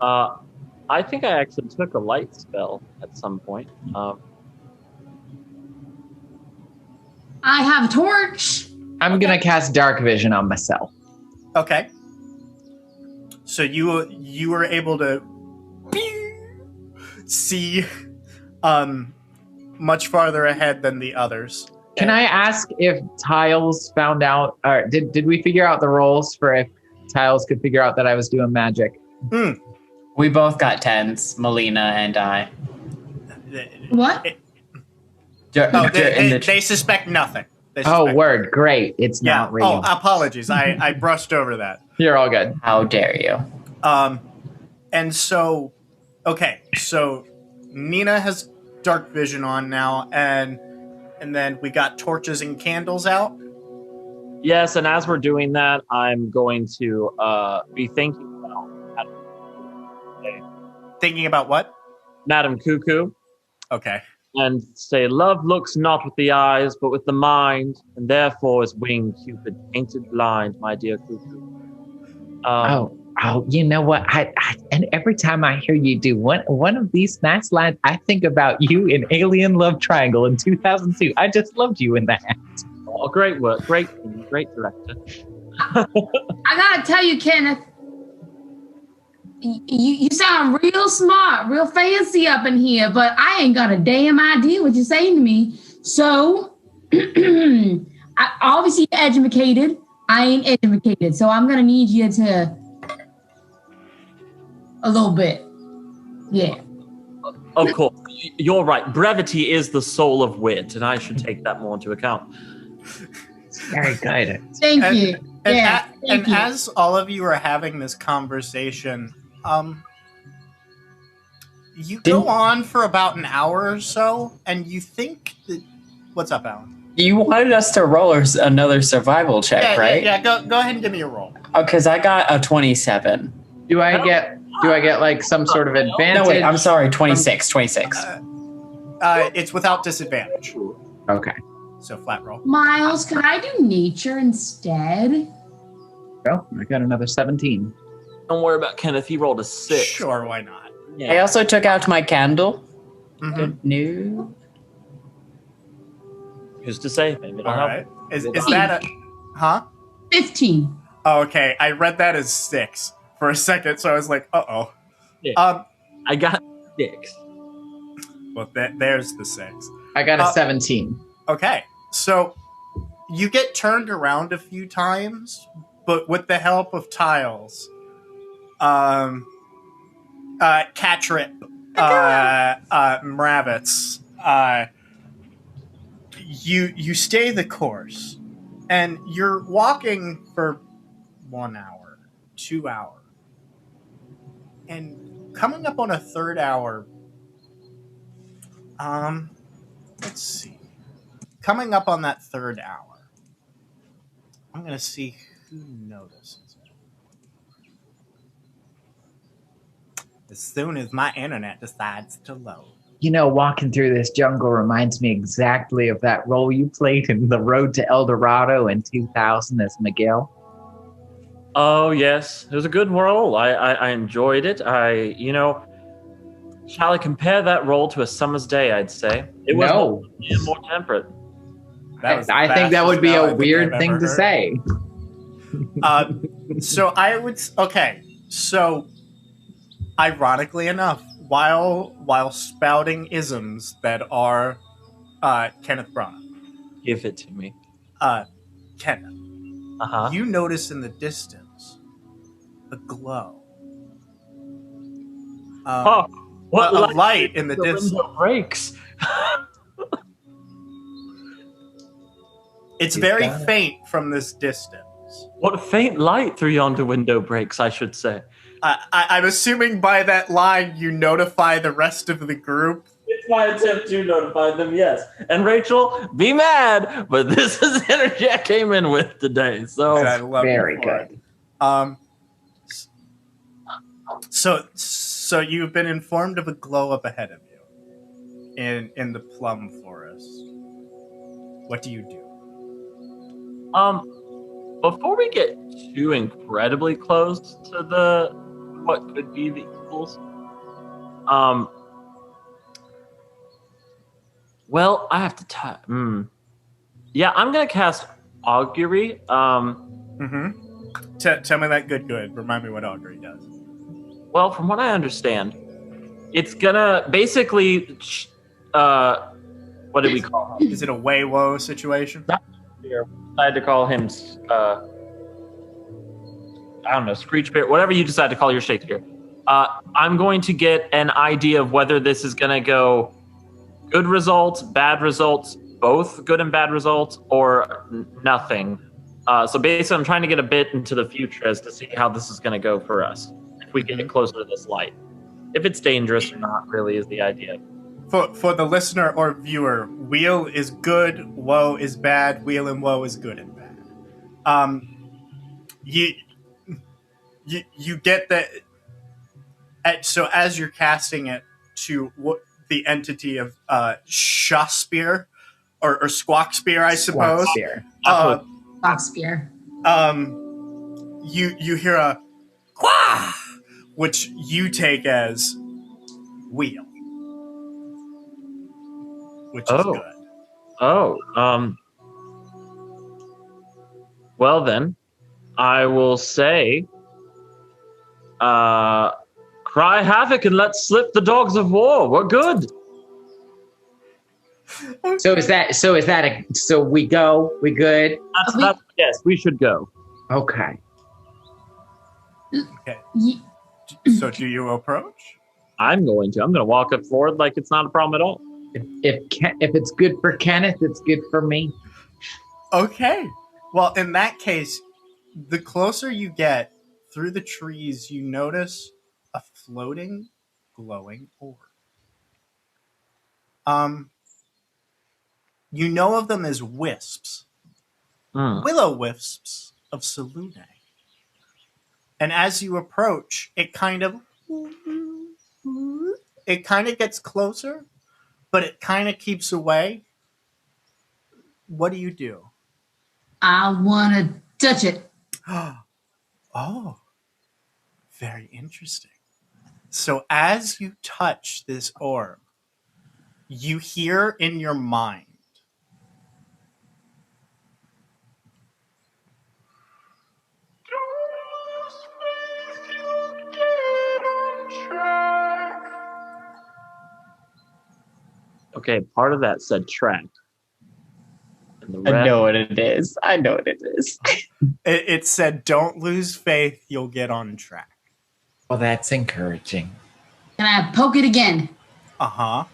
I think I actually took a light spell at some point. I have a torch. I'm gonna cast dark vision on myself. Okay. So you were able to see much farther ahead than the others. Can I ask if Tiles found out, or did we figure out the roles for if Tiles could figure out that I was doing magic? We both got 10s, Melina and I. What? They suspect nothing. Word. Great. It's not real. Oh, apologies. I brushed over that. You're all good. How dare you? And so, okay, so Nina has dark vision on now, and then we got torches and candles out. Yes, and as we're doing that, I'm going to be thinking about Thinking about what? Madame Cuckoo. Okay. And say, love looks not with the eyes, but with the mind, and therefore is winged Cupid painted blind, my dear Cuckoo. You know what? And every time I hear you do one of these nice lines, I think about you in Alien Love Triangle in 2002. I just loved you in that. Oh, great work. Great director. I gotta tell you, Kenneth, you sound real smart, real fancy up in here, but I ain't got a damn idea what you're saying to me. So, obviously you're educated. I ain't educated, so I'm gonna need you to a little bit. Yeah. Of course. You're right. Brevity is the soul of wit, and I should take that more into account. Very good. Thank you. And as all of you are having this conversation, you go on for about an hour or so, and you think that... What's up, Alan? You wanted us to roll another survival check, right? Yeah, go ahead and give me a roll. Oh, because I got a 27. Do I get like some sort of advantage? No, wait, I'm sorry, 26. It's without disadvantage. Okay. So flat roll. Myles, could I do nature instead? Well, I got another 17. Don't worry about Kenneth. He rolled a 6. Sure, why not? Yeah. I also took out my candle. Mm-hmm. Good news. Who's to say? Maybe it'll All help. right. Is that a... Huh? 15. Oh, okay. I read that as 6 for a second, so I was like, uh-oh. Yeah. I got 6. Well, there's the 6. I got a 17. Okay. So you get turned around a few times, but with the help of Tiles, Catrip, Mravitz, you stay the course, and you're walking for 1 hour, 2 hours, and coming up on a third hour. Let's see. Coming up on that third hour, I'm gonna see who notices it. As soon as my internet decides to load. You know, walking through this jungle reminds me exactly of that role you played in The Road to El Dorado in 2000 as Miguel. Oh, yes. It was a good role. I enjoyed it. Shall I compare that role to A Summer's Day, I'd say? It was more temperate. I think that would be a weird thing to say. So I would... Okay, so ironically enough, while spouting isms that are Kenneth Branagh. Give it to me. Kenneth, Uh-huh. you notice in the distance a glow. What a light in the distance. Window breaks. It's very faint from this distance. What a faint light through yonder window breaks, I should say. I'm assuming by that line you notify the rest of the group. It's my attempt to notify them, yes. And Rachel, be mad, but this is the energy I came in with today. So And I love very you for good. it. So you've been informed of a glow up ahead of you in the plum forest. What do you do? Before we get too incredibly close to the what could be the equals, well, I have to yeah, I'm gonna cast augury. Tell me that good. Remind me what augury does. Well, from what I understand, it's gonna basically, what did we call him? Is it a way-wo situation? I had to call him, I don't know, Screech Bear, whatever you decide to call your Shakespeare. I'm going to get an idea of whether this is going to go good results, bad results, both good and bad results, or nothing. So basically, I'm trying to get a bit into the future as to see how this is going to go for us if we get closer to this light. If it's dangerous or not, really, is the idea. For the listener or viewer, wheel is good, woe is bad. Wheel and woe is good and bad. You get that. So as you're casting it to the entity of Shawspeare or Squawk Spear, I suppose. Fox spear. You hear a quah, which you take as wheel, which is good. Well then, I will say, cry havoc and let's slip the dogs of war. We're good. So we good? Yes, we should go. Okay. Okay. So do you approach? I'm going to walk up forward like it's not a problem at all. If it's good for Kenneth, it's good for me. Okay. Well, in that case, the closer you get through the trees, you notice a floating, glowing orb. You know of them as wisps. Willow wisps of Selune. And as you approach, it kind of gets closer, but it kind of keeps away. What do you do? I want to touch it. Oh, very interesting. So as you touch this orb, you hear in your mind, Okay, part of that said track. I know what it is. it said, don't lose faith, you'll get on track. Well, that's encouraging. Can I poke it again? Uh-huh.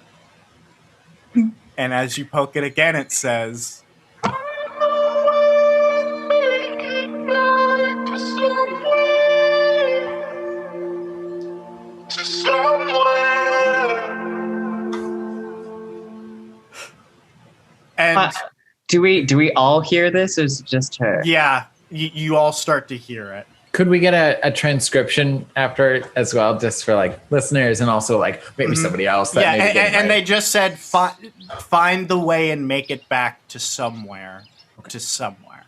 And as you poke it again, it says, and do we all hear this, or is it just her? yeah, you all start to hear it. Could we get a transcription after as well, just for like listeners and also like maybe somebody else that maybe didn't and write they it? just said find the way and make it back to somewhere. To somewhere.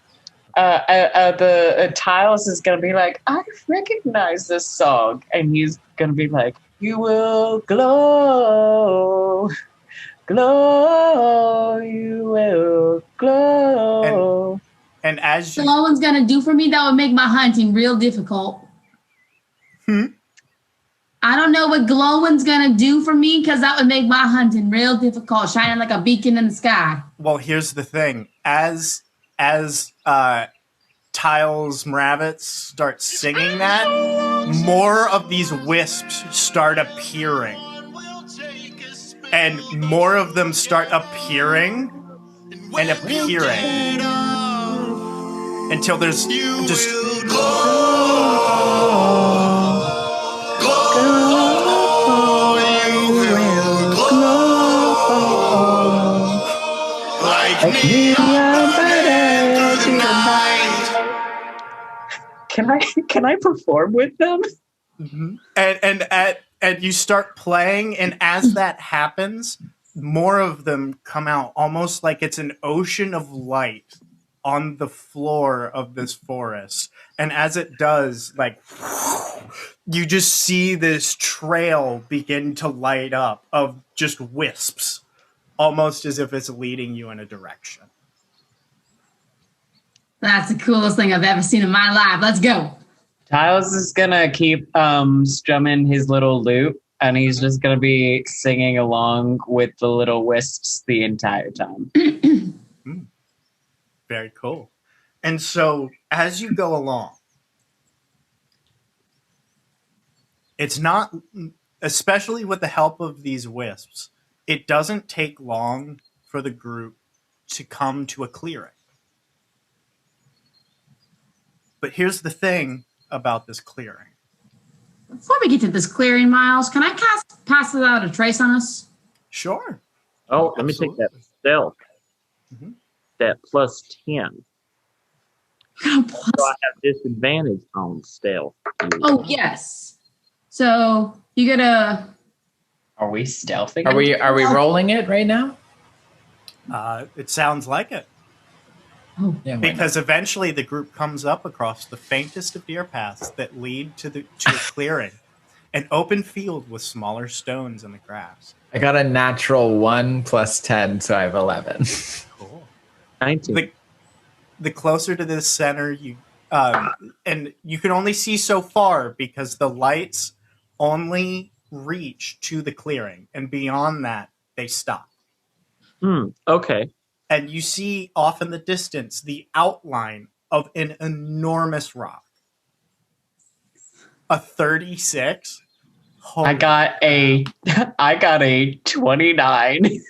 The Tiles is gonna be like, I recognize this song, and he's gonna be like, you will glow, glow, you will glow. And as you So no one's gonna do for me, that would make my hunting real difficult. I don't know what glowing's gonna do for me, because that would make my hunting real difficult, shining like a beacon in the sky. well, here's the thing. As Tiles Mravitz starts singing that, more of these wisps start appearing. And more of them start appearing and appearing until there's just Can I perform with them? and And you start playing, and as that happens, more of them come out, almost like it's an ocean of light on the floor of this forest. And as it does, like, you just see this trail begin to light up of just wisps, almost as if it's leading you in a direction. That's the coolest thing I've ever seen in my life. Let's go. Tiles is gonna keep strumming his little lute, and he's just gonna be singing along with the little wisps the entire time. Very cool. And so as you go along, it's not, especially with the help of these wisps, it doesn't take long for the group to come to a clearing. But here's the thing about this clearing. Before we get to this clearing, Myles, can I pass without a trace on us? Sure. Oh, let me take that stealth. Mhm. That plus 10. So I have disadvantage on stealth. Oh, yes. So you get a... Are we stealthing? Are we rolling it right now? It sounds like it. Oh, Yeah. Because eventually the group comes up across the faintest of deer paths that lead to a clearing. An open field with smaller stones in the grass. I got a natural 1 plus 10, so I have 11. Cool. 19. The closer to the center, you and you can only see so far because the lights only reach to the clearing, and beyond that, they stop. Okay. And you see off in the distance the outline of an enormous rock. A 36. I got a 29.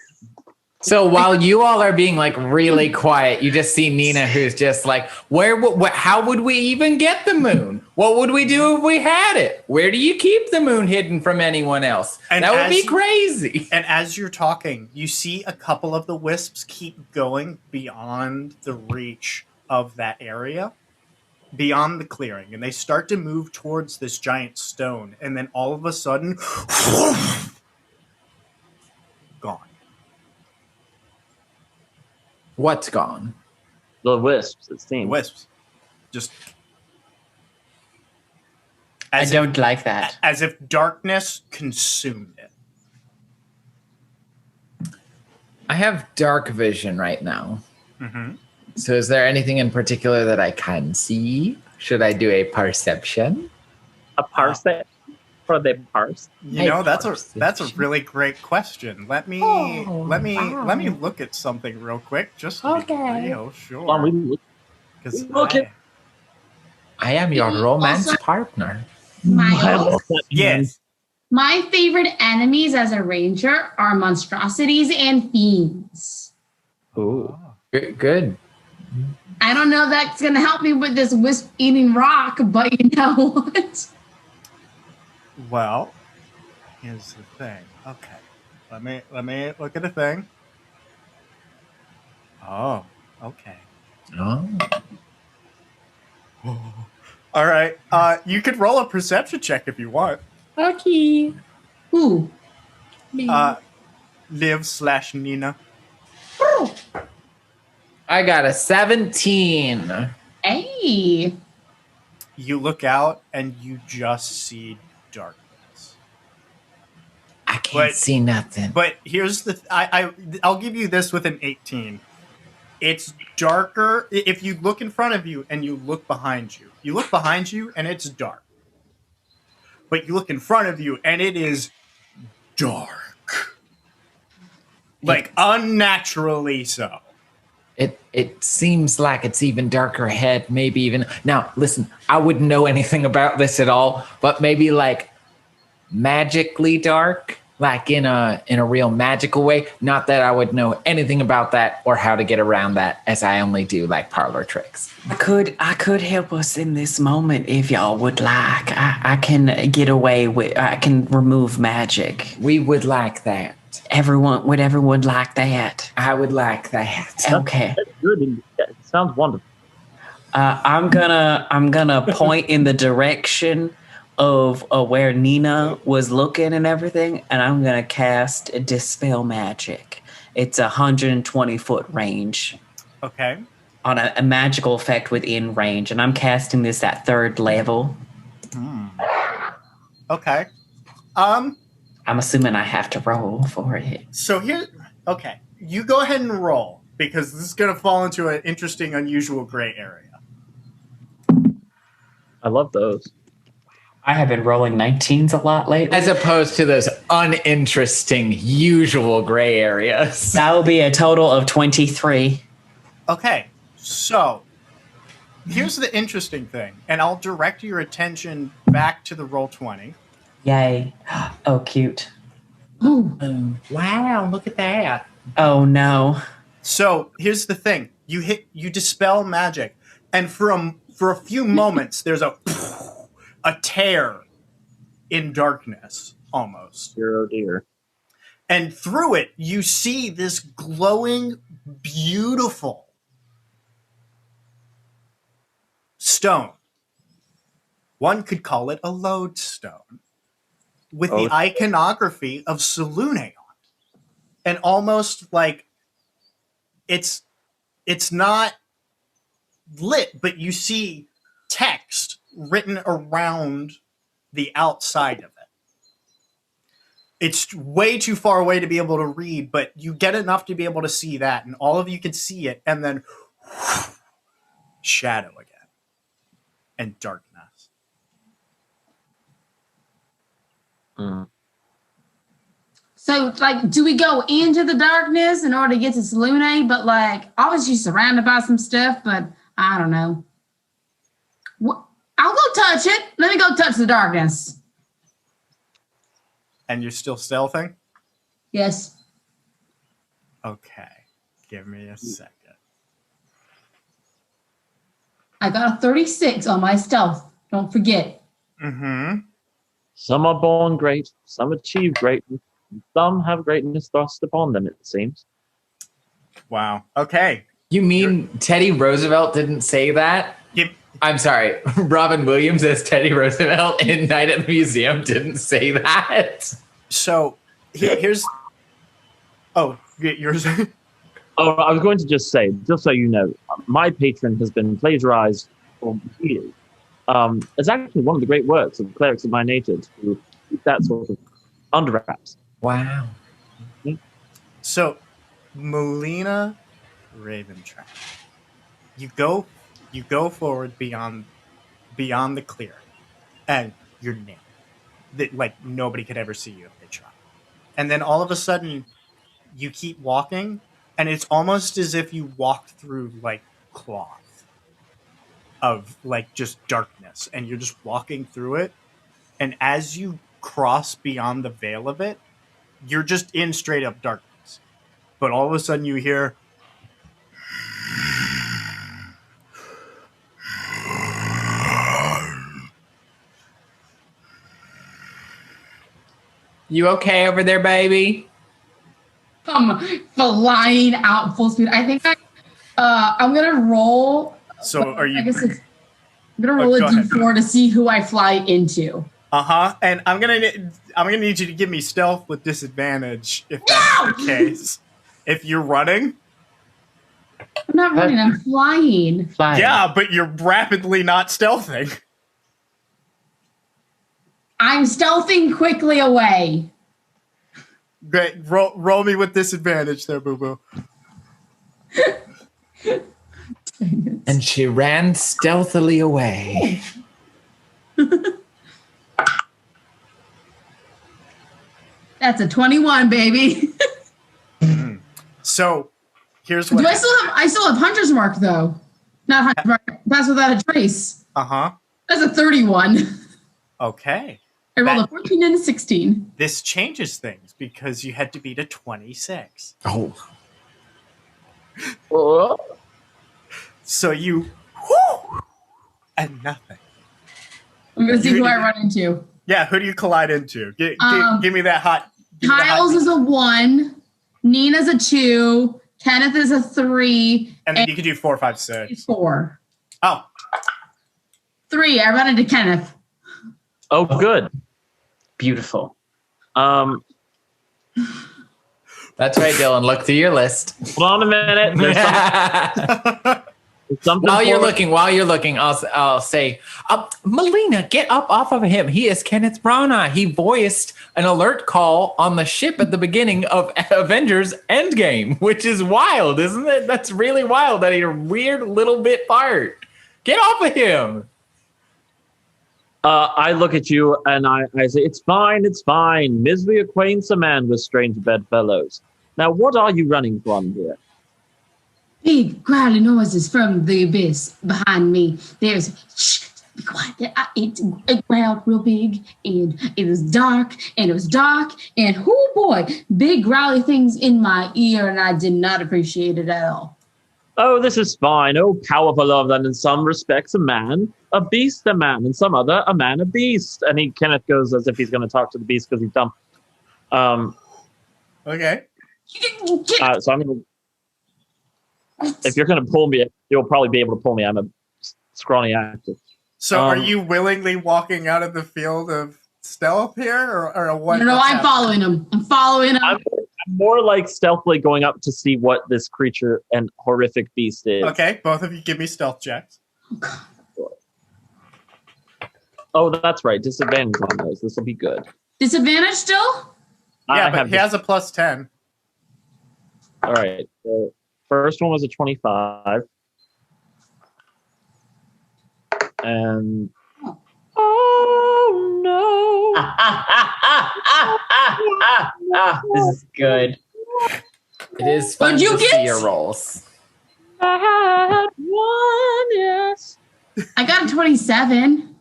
So while you all are being like really quiet, you just see Nina, who's just like, how would we even get the moon? What would we do if we had it? Where do you keep the moon hidden from anyone else? And that would be crazy. And as you're talking, you see a couple of the wisps keep going beyond the reach of that area, beyond the clearing, and they start to move towards this giant stone, and then all of a sudden, gone. What's gone? The wisps, it seems. Wisps. Just I don't like that. as if darkness consumed it. I have dark vision right now. Mm-hmm. So is there anything in particular that I can see? Should I do a perception? A parse? For the parse? You know, that's a really great question. Let me look at something real quick, just to be real sure. Well, Because I am your romance Also- partner. Myles, yes, my favorite enemies as a ranger are monstrosities and fiends. Ooh, good. I don't know if that's going to help me with this wisp-eating rock, but you know what? well, here's the thing. Okay, let me look at the thing. Oh, okay. Oh. All right. You could roll a perception check if you want. Okay. Ooh. Liv/Nina. I got a 17. Hey. You look out and you just see darkness. I can't see nothing. But here's the I'll give you this with an 18. It's darker if you look in front of you and you look behind you. You look behind you and it's dark. But you look in front of you and it is dark. Like unnaturally so. It seems like it's even darker ahead, maybe even. Now, listen, I wouldn't know anything about this at all, but maybe like magically dark, like in a real magical way. Not that I would know anything about that or how to get around that, as I only do like parlor tricks. I could help us in this moment if y'all would like. I can get away with. I can remove magic. We would like that. Would everyone like that? I would like that. Okay. That's good. It sounds wonderful. I'm gonna point in the direction of where Nina was looking and everything, and I'm gonna cast Dispel Magic. It's 120-foot range Okay. on a magical effect within range, and I'm casting this at 3rd level. Okay. I'm assuming I have to roll for it. So here, okay, you go ahead and roll because this is going to fall into an interesting, unusual gray area. I love those. I have been rolling 19s a lot lately. As opposed to those uninteresting, usual gray areas. That will be a total of 23. Okay, so here's the interesting thing, and I'll direct your attention back to the roll 20. Yay. Oh, cute. Ooh. Wow, look at that. Oh, no. So here's the thing: you dispel magic, and for a few moments there's a tear in darkness almost. Oh dear. And through it, you see this glowing, beautiful stone. One could call it a lodestone, with the iconography of Selune on it. And almost like it's not lit, but you see text written around the outside of it. It's way too far away to be able to read, but you get enough to be able to see that, and all of you can see it, and then shadow again, and darkness. So, like, do we go into the darkness in order to get to Selune? But, like, obviously surrounded by some stuff, but I don't know. I'll go touch it. Let me go touch the darkness. And you're still stealthing? Yes. Okay. Give me a second. I got a 36 on my stealth. Don't forget. Mm-hmm. Some are born great, some achieve greatness, and some have greatness thrust upon them, it seems. Wow. Okay. You mean Teddy Roosevelt didn't say that? I'm sorry. Robin Williams as Teddy Roosevelt in Night at the Museum didn't say that. So here's. Oh, yours. Oh, I was going to just say, just so you know, my patron has been plagiarized for years. It's actually one of the great works of clerics of my nature to keep that sort of under wraps. Wow. So, Melina Raventrap, you go forward beyond the clear, and you're nailed. That like nobody could ever see you if they tried. And then all of a sudden, you keep walking, and it's almost as if you walked through like cloth of like just darkness, and you're just walking through it. And as you cross beyond the veil of it, you're just in straight up darkness. But all of a sudden, you hear. You okay over there, baby? Come flying out full speed. I think I'm gonna roll. So are you? I guess I'm gonna roll a d4 to see who I fly into. And I'm gonna need you to give me stealth with disadvantage if that's the case. If you're running. I'm not running. I'm flying. Yeah, but you're rapidly not stealthing. I'm stealthing quickly away. Great. Roll me with disadvantage there, boo-boo. And she ran stealthily away. That's a 21, baby. So, here's what. I still have Hunter's Mark though. Not Hunter's Mark. Pass without a trace. That's a 31. Okay. I rolled a 14 and a 16. This changes things because you had to beat a 26. Oh. So you, and nothing. I'm gonna see who I run into. Yeah, who do you collide into? Give me that hot. Kyle's is a 1. Nina's a 2. Kenneth is a 3. And then you can do 4, 5, 6. 4. Oh. 3. I run into Kenneth. Oh, good. Beautiful. That's right, Dylan. Look through your list. Hold on a minute. There's something While you're looking, I'll say, Melina, get up off of him. He is Kenneth Branagh. He voiced an alert call on the ship at the beginning of Avengers Endgame, which is wild, isn't it? That's really wild. That a weird little bit part. Get off of him. I look at you and I say, it's fine. Misery acquaints a man with strange bedfellows. Now, what are you running from here? Big growly noises from the abyss behind me. There's shh, be quiet. It growled real big, and it was dark, and oh boy, big growly things in my ear, and I did not appreciate it at all. Oh, this is fine. Oh, powerful of that in some respects a man, a beast a man, in some other a man a beast. And Kenneth goes as if he's going to talk to the beast because he's dumb. Okay. So I'm going to. If you're going to pull me, you'll probably be able to pull me. I'm a scrawny actor. So are you willingly walking out of the field of stealth here, or what? No, I'm following him. I'm more like stealthily going up to see what this creature and horrific beast is. Okay, both of you give me stealth checks. Oh, that's right. Disadvantage on those. This will be good. Disadvantage still? Yeah, but he has a plus 10. All right. So first one was a 25. And oh no. This is good. It is fun What'd you to get? see your rolls. I had one, yes. I got a 27.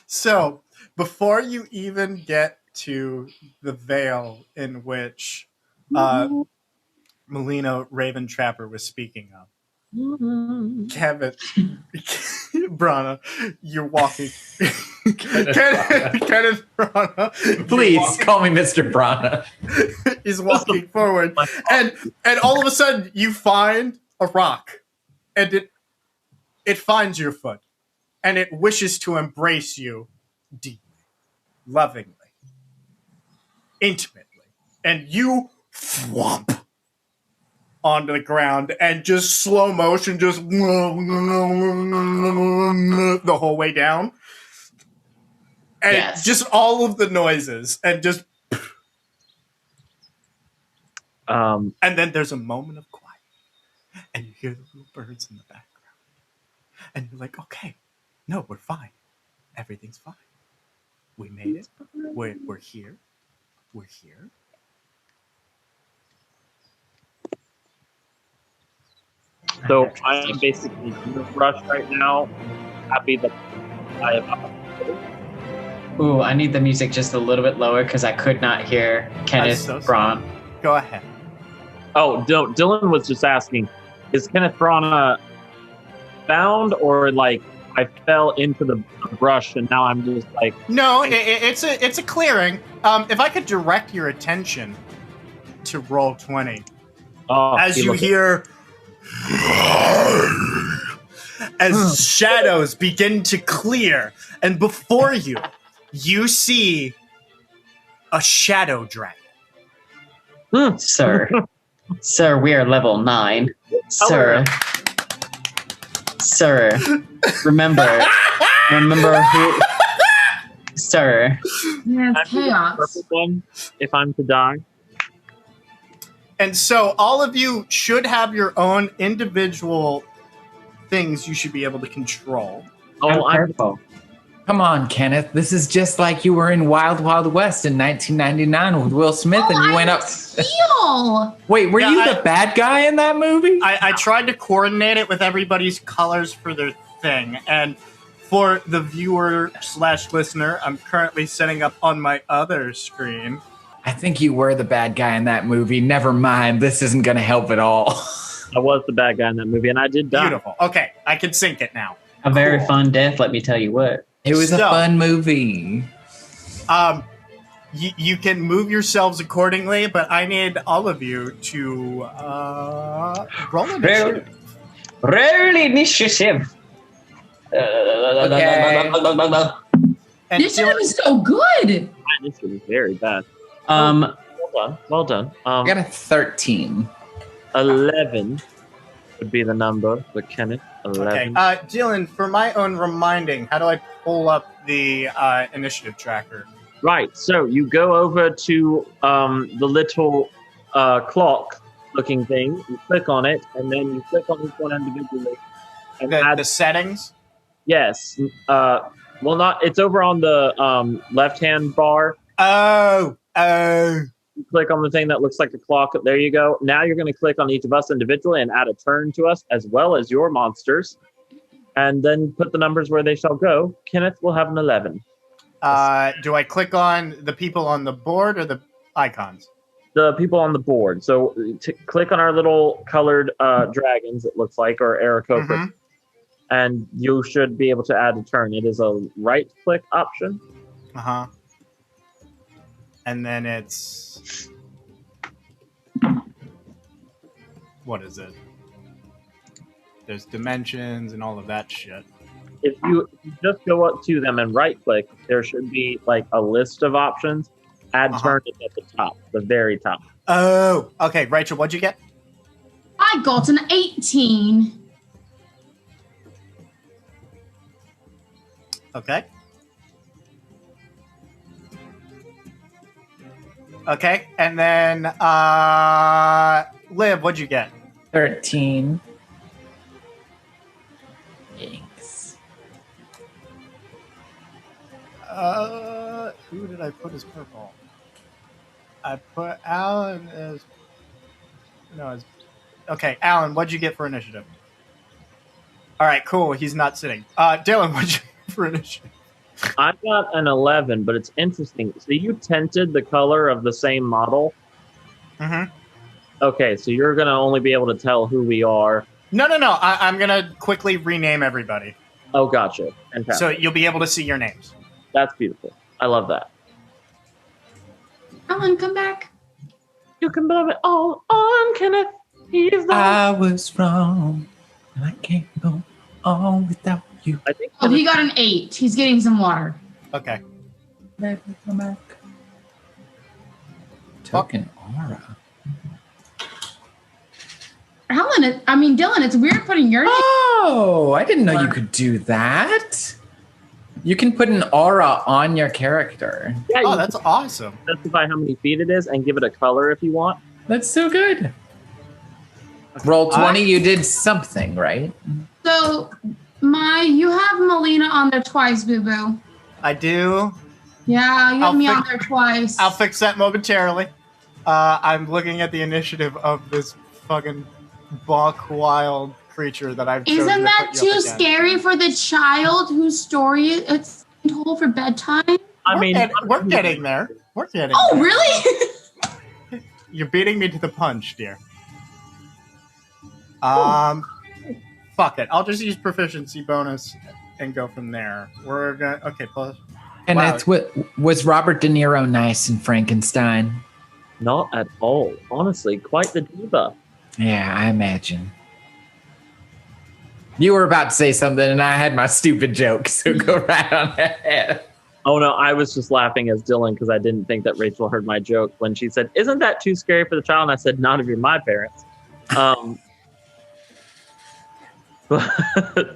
So, before you even get to the veil in which Melina Raven Trapper was speaking of, Kevin, Brana, you're walking. Kenneth Brana. Please call me Mr. Brana. He's walking forward, and all of a sudden you find a rock, and it finds your foot, and it wishes to embrace you deeply, lovingly, intimately, and you thwomp onto the ground and just slow motion, just the whole way down, and just all of the noises, and just and then there's a moment of quiet, and you hear the little birds in the background, and you're like, okay, no, we're fine, everything's fine, we made it, we're here. So I am basically in a rush right now. Happy that I have. Ooh, I need the music just a little bit lower because I could not hear Kenneth Braun. Go ahead. Oh, Dylan was just asking, is Kenneth Branagh found, or like I fell into the brush and now I'm just like... No, it's a clearing. If I could direct your attention to roll 20. As you hear... as shadows begin to clear, and before you, you see a shadow dragon. Sir. Sir, we are level 9. Sir. Sir. Remember who... Sir. Yeah, it's chaos. Purple one, if I'm to die. And so all of you should have your own individual things you should be able to control. Oh, I'm purple. Come on, Kenneth. This is just like you were in Wild Wild West in 1999 with Will Smith, and you went up. Steel. Wait, were you the bad guy in that movie? I tried to coordinate it with everybody's colors for their thing, and for the viewer/listener, I'm currently setting up on my other screen. I think you were the bad guy in that movie. Never mind. This isn't going to help at all. I was the bad guy in that movie, and I did die. Beautiful. Okay, I can sync it now. A very fun death, let me tell you what. It was a fun movie. You can move yourselves accordingly, but I need all of you to roll initiative. Roll initiative. Okay. And This shit Dylan, is so good. This is very bad. Um, Well done. I got a 13. 11 would be the number for Kenneth. 11. okay. Dylan, for my own reminding, how do I pull up the initiative tracker? Right. So you go over to the little clock-looking thing. You click on it, and then you click on each one individually. And add The settings? yes. Well, not. It's over on the left-hand bar. Oh. You click on the thing that looks like a clock. There you go. Now you're going to click on each of us individually and add a turn to us as well as your monsters. And then put the numbers where they shall go. Kenneth will have an 11. Do I click on the people on the board or the icons? The people on the board. So click on our little colored dragons, it looks like, or Aarakocra, Mhm. and you should be able to add a turn. It is a right-click option. Uh-huh. And then it's... What is it? There's dimensions and all of that shit. If you just go up to them and right-click, there should be like a list of options. Add turn is at the top, the very top. Oh, okay. Rachel, what'd you get? I got an 18. Okay. Okay, and then Liv, what'd you get? 13. Thanks. Who did I put as purple? I put Alan as okay. Alan, what'd you get for initiative? All right, cool. He's not sitting. Dylan, what'd you get for initiative? I got an 11, but it's interesting. So you tinted the color of the same model. Mm-hmm. Okay, so you're gonna only be able to tell who we are. No. I'm gonna quickly rename everybody, Oh, gotcha. Fantastic. so you'll be able to see your names. That's beautiful. I love that. Alan, come back. You can blame it all on Kenneth. He's the I was wrong, and I can't go on without you. I think Oh, he got an 8. He's getting some water. Okay. Let me come back. Token aura. Dylan, it's weird putting your name. Oh, I didn't know you could do that. You can put an aura on your character. yeah, Oh, you that's awesome. can specify how many feet it is and give it a color if you want. That's so good. Roll 20, you did something, right? So, you have Melina on there twice, Boo Boo. I do. Yeah, you I'll have me on fix- there twice. I'll fix that momentarily. I'm looking at the initiative of this fucking buck wild creature that I've chosen Isn't to that put you too up against. scary for the child whose story it's told for bedtime? I mean, We're getting there. We're getting Oh, there. really? You're beating me to the punch, dear. Fuck it. I'll just use proficiency bonus and go from there. We're gonna plus. And Wow. that's what was Robert De Niro nice in Frankenstein? not at all. Honestly, quite the diva. Yeah, I imagine. You were about to say something, and I had my stupid joke, so go right on ahead. Oh no, I was just laughing as Dylan because I didn't think that Rachel heard my joke when she said, "Isn't that too scary for the child?" And I said, "Not if you're my parents."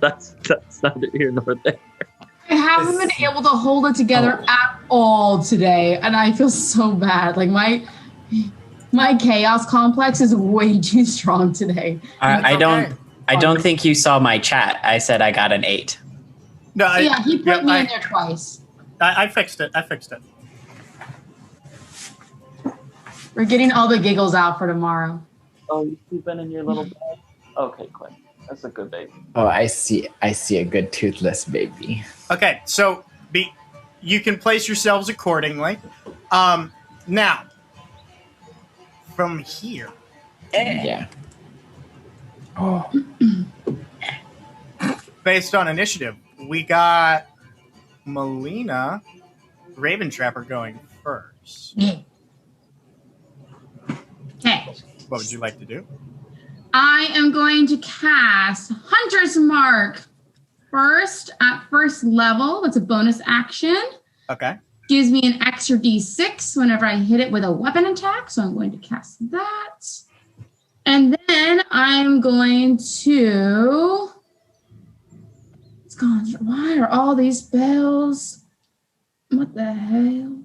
That's neither here nor there. I haven't been able to hold it together at all today, and I feel so bad. Like my chaos complex is way too strong today. I don't think you saw my chat. I said I got an 8. No, He put me in there twice. I fixed it. We're getting all the giggles out for tomorrow. Oh, you sleeping in your little bed? Okay, Quinn. That's a good baby. Oh, I see a good toothless baby. Okay, so you can place yourselves accordingly. Now, from here, Yeah. Oh, based on initiative, we got Melina Raven Trapper going first. Yeah. Okay. What would you like to do? I am going to cast Hunter's Mark first at first level. That's a bonus action. Okay. Gives me an extra d6 whenever I hit it with a weapon attack. So I'm going to cast that. And then I'm going to... It's gone. Why are all these bells? What the hell?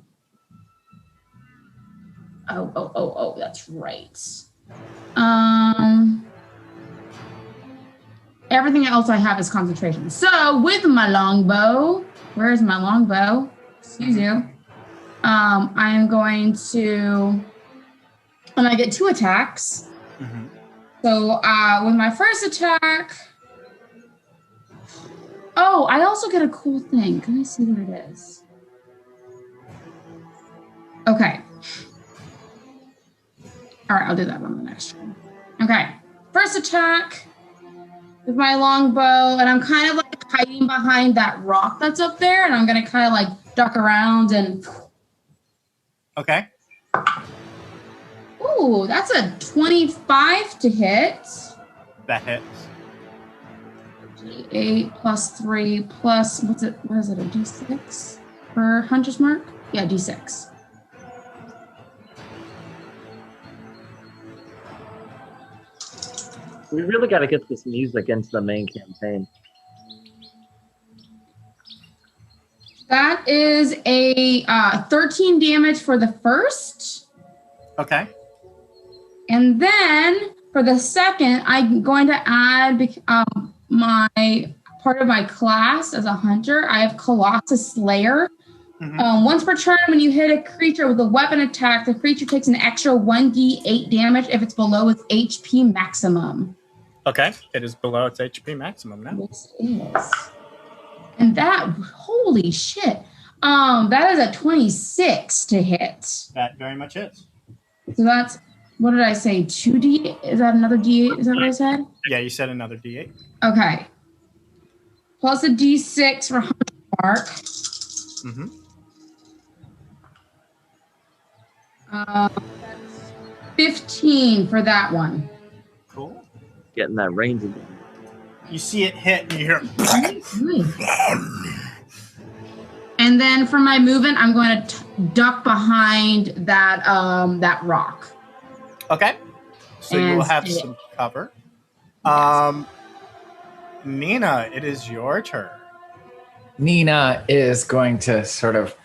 Oh, that's right. Everything else I have is concentration. So with my longbow, where's my longbow? Excuse you. I am going to, and I get 2 attacks. Mm-hmm. So with my first attack, oh, I also get a cool thing. Can I see what it is? Okay. All right, I'll do that on the next one. Okay, first attack with my longbow, and I'm kind of like hiding behind that rock that's up there, and I'm gonna kind of like duck around and. Okay. Ooh, that's a 25 to hit. That hits. D8 plus 3 plus, what is it, a D6 for Hunter's Mark? Yeah, D6. We really got to get this music into the main campaign. That is a 13 damage for the first. Okay. And then for the second, I'm going to add my part of my class as a hunter. I have Colossus Slayer. Mm-hmm. Once per turn, when you hit a creature with a weapon attack, the creature takes an extra 1d8 damage if it's below its HP maximum. Okay. It is below its HP maximum now. This is. And that, holy shit. That is a 26 to hit. That very much is. So that's, what did I say? 2d? Is that another d8? Is that what I said? Yeah, you said another D8. Okay. Plus a d6 for Hunter Mark. Mm-hmm. That's 15 for that one. Cool. Getting that range again. You see it hit, and you hear. And then for my movement, I'm going to duck behind that that rock. Okay. So you will have some cover. Nina, it is your turn. Nina is going to sort of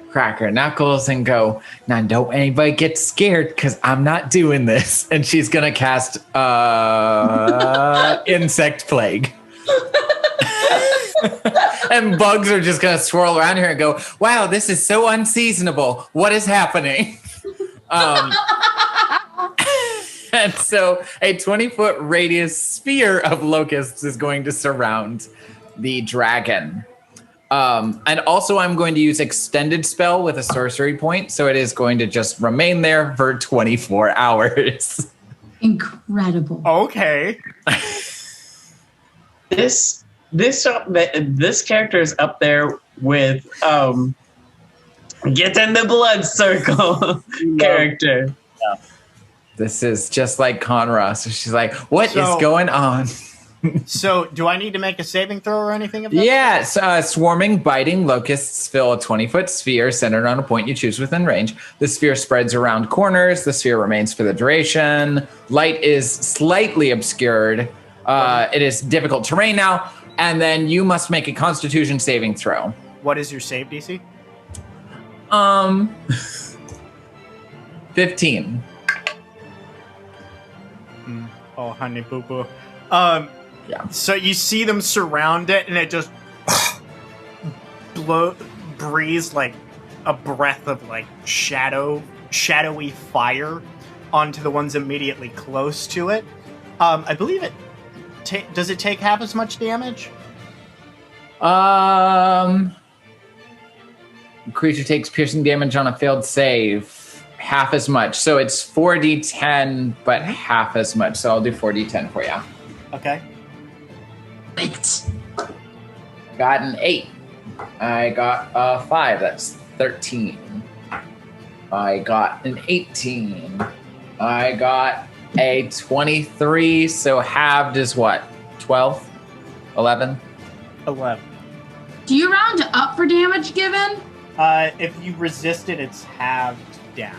crack her knuckles and go, now don't anybody get scared because I'm not doing this. And she's going to cast Insect Plague. And bugs are just going to swirl around here and go, wow, this is so unseasonable. What is happening? And so a 20-foot radius sphere of locusts is going to surround the dragon. And also I'm going to use extended spell with a sorcery point. So it is going to just remain there for 24 hours. Incredible. Okay. This character is up there with get in the blood circle character. Yeah. This is just like Conra. So she's like, what is going on? So do I need to make a saving throw or anything of that? Yes, swarming, biting locusts fill a 20-foot sphere centered on a point you choose within range. The sphere spreads around corners. The sphere remains for the duration. Light is slightly obscured. It is difficult terrain now. And then you must make a Constitution saving throw. What is your save DC? 15. Oh, honey boo boo. Yeah. So you see them surround it, and it just breathes like a breath of like shadowy fire onto the ones immediately close to it. I believe it. Does it take half as much damage? Creature takes piercing damage on a failed save. Half as much. So it's 4d10, but half as much. So I'll do 4d10 for you. Okay. Wait. Got an 8. I got a 5. That's 13. I got an 18. I got a 23, so halved is what? 12? 11? 11. Do you round up for damage given? If you resist it, it's halved down.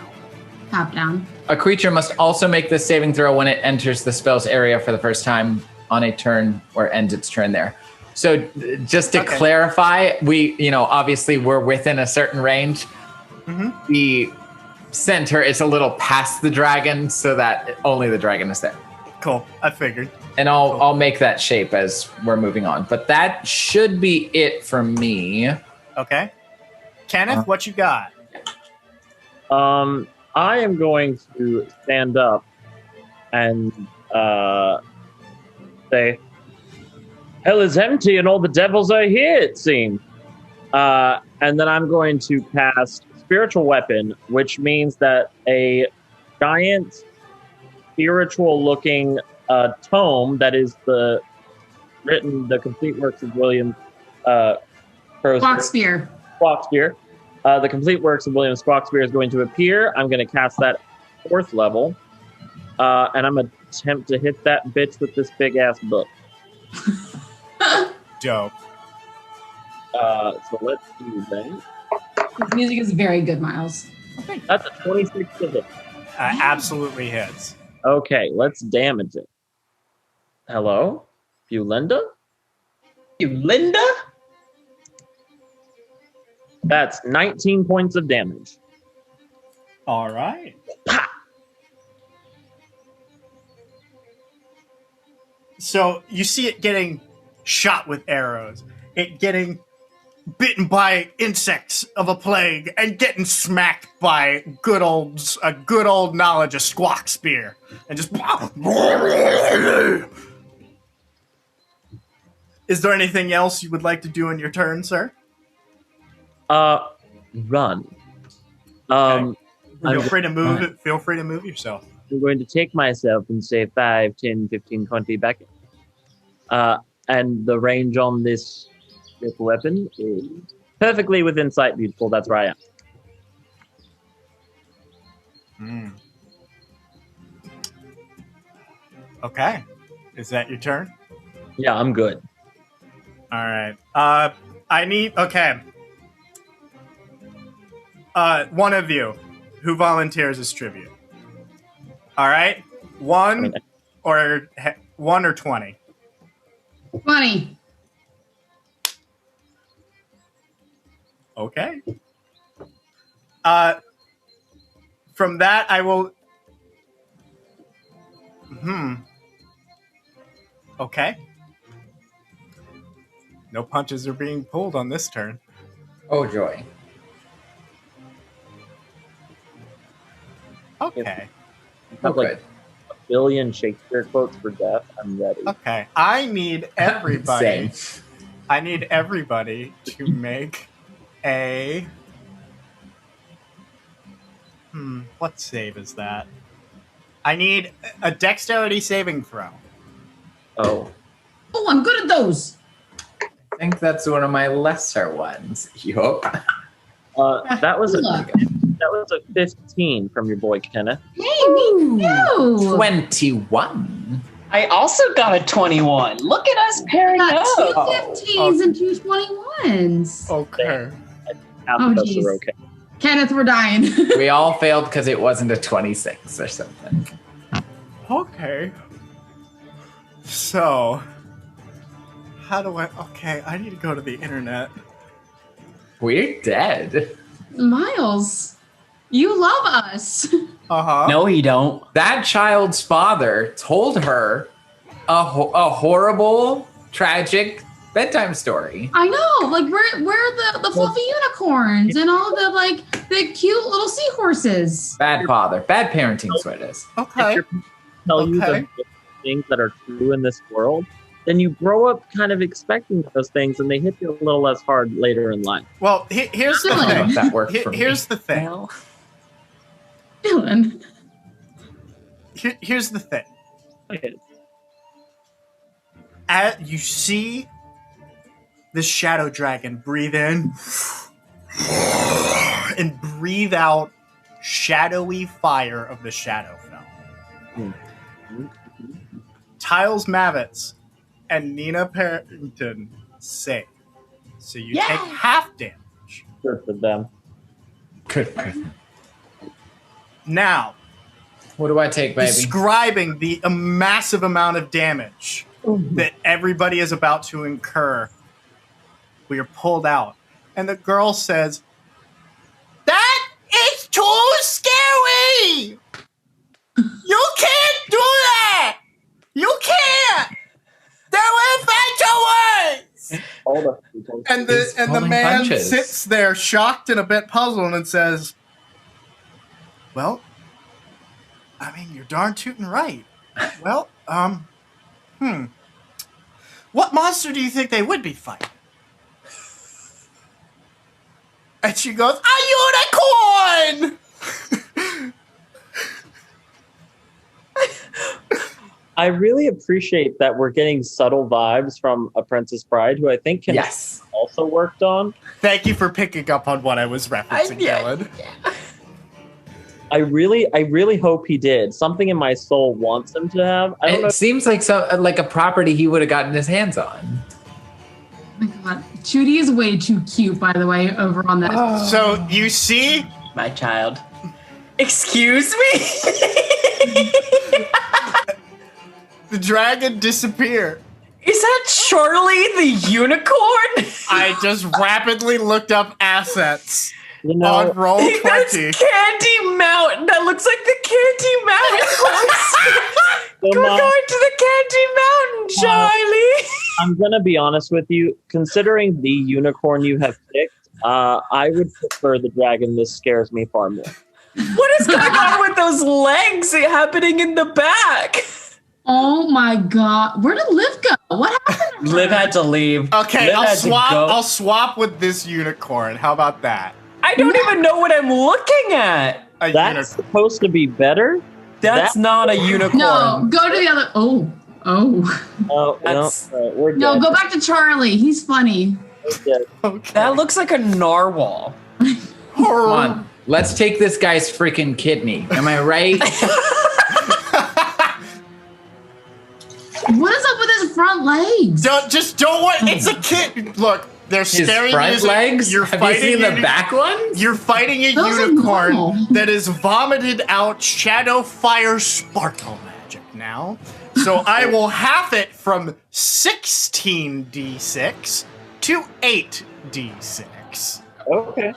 Top down. A creature must also make this saving throw when it enters the spell's area for the first time on a turn or ends its turn there. So just to clarify, we, obviously we're within a certain range. Mm-hmm. The center is a little past the dragon so that only the dragon is there. Cool. I figured. And I'll make that shape as we're moving on. But that should be it from me. Okay. Kenneth, what you got? I am going to stand up and say, "Hell is empty and all the devils are here, it seems." And then I'm going to cast Spiritual Weapon, which means that a giant spiritual-looking tome that is the complete works of William Squawkspear. Squawkspear. The complete works of William Squawkspear is going to appear. I'm going to cast that 4th level, and I'm going to attempt to hit that bitch with this big-ass book. Dope. So let's do that. This music is very good, Myles. That's a 26 to hit. Absolutely hits. Okay, let's damage it. Hello? Linda? Linda? That's 19 points of damage. All right. So you see it getting shot with arrows, it getting bitten by insects of a plague, and getting smacked by a good old knowledge of Squawkspear, and just. Is there anything else you would like to do in your turn, sir? Run. Feel free to move it. Feel free to move yourself. I'm going to take myself and say 5, 10, 15, 20 back. And the range on this weapon is perfectly within sight. Beautiful. That's where I am. Okay. Is that your turn? Yeah, I'm good. All right. Okay. One of you who volunteers as tribute. All right. 1 or 20. 20. Okay. From that, I will. Okay. No punches are being pulled on this turn. Oh, joy. Okay. I have like a billion Shakespeare quotes for death. I'm ready. Okay. I need everybody. Same. I need everybody to make a. What save is that? I need a dexterity saving throw. Oh. Oh, I'm good at those. I think that's one of my lesser ones. Yup. That was Look. a 15 from your boy Kenneth. Hey, me too. 21. I also got a 21. Look at us pairing Got up. 2 15s and 2 21s. Okay. Half Oh, of us geez. are okay. Kenneth, we're dying. We all failed because it wasn't a 26 or something. Okay. So, how do I? Okay, I need to go to the internet. We're dead. Myles, you love us. No, you don't. That child's father told her a horrible, tragic bedtime story. I know, like we're the fluffy unicorns and all the cute little seahorses. Bad father. Bad parenting, is what it is. Okay. Tell you the things that are true in this world, then you grow up kind of expecting those things, and they hit you a little less hard later in life. Well, here's the Dylan. I don't know thing. if that worked for me. Here's the thing. Well, Dylan. Here's the thing. Okay. You see the shadow dragon breathe in and breathe out shadowy fire of the Shadowfell. Tiles Mavitz and Nina Parrington save. So you take half damage. Good for them. Good. Now, What do I take, baby? describing the massive amount of damage that everybody is about to incur, we are pulled out. And the girl says, "That is too scary! You can't do that! You can't! There will better ways!" Hold up. And He's the pulling man punches. sits there shocked and a bit puzzled and says, "Well, I mean, you're darn tootin' right. Well, what monster do you think they would be fighting?" And she goes, "A unicorn!" I really appreciate that we're getting subtle vibes from A Princess Bride, who I think Ken Yes. also worked on. Thank you for picking up on what I was referencing, Dylan. I really hope he did. Something in my soul wants him to have. I don't know. It seems like a property he would have gotten his hands on. Oh my god. Judy is way too cute, by the way, over on that. So you see, My child. Excuse me? the dragon disappear. Is that Charlie the unicorn? I just rapidly looked up assets You know, on roll That's 20. Candy Mountain. That looks like the Candy Mountain horse. so We're Mom, going to the Candy Mountain, Charlie. I'm gonna be honest with you. Considering the unicorn you have picked, I would prefer the dragon. This scares me far more. What is going on with those legs happening in the back? Oh my god. Where did Liv go? What happened? Liv had to leave. Okay, Liv I'll had to swap. go. I'll swap with this unicorn. How about that? I don't even know what I'm looking at. A That's unicorn. supposed to be better. That's not a unicorn. No, go to the other. Oh. Oh, no, That's- we're dead. No, go back to Charlie. He's funny. We're dead. Okay. That looks like a narwhal. Come on. Let's take this guy's freaking kidney. Am I right? What is up with his front legs? Don't worry. It's a kid. Look, there's His scary front music. legs? You're Have you fighting seen the a- back ones? You're fighting a Those are unicorn normal. that has vomited out shadow fire sparkle magic now. So I will half it from 16d6 to 8d6. Okay.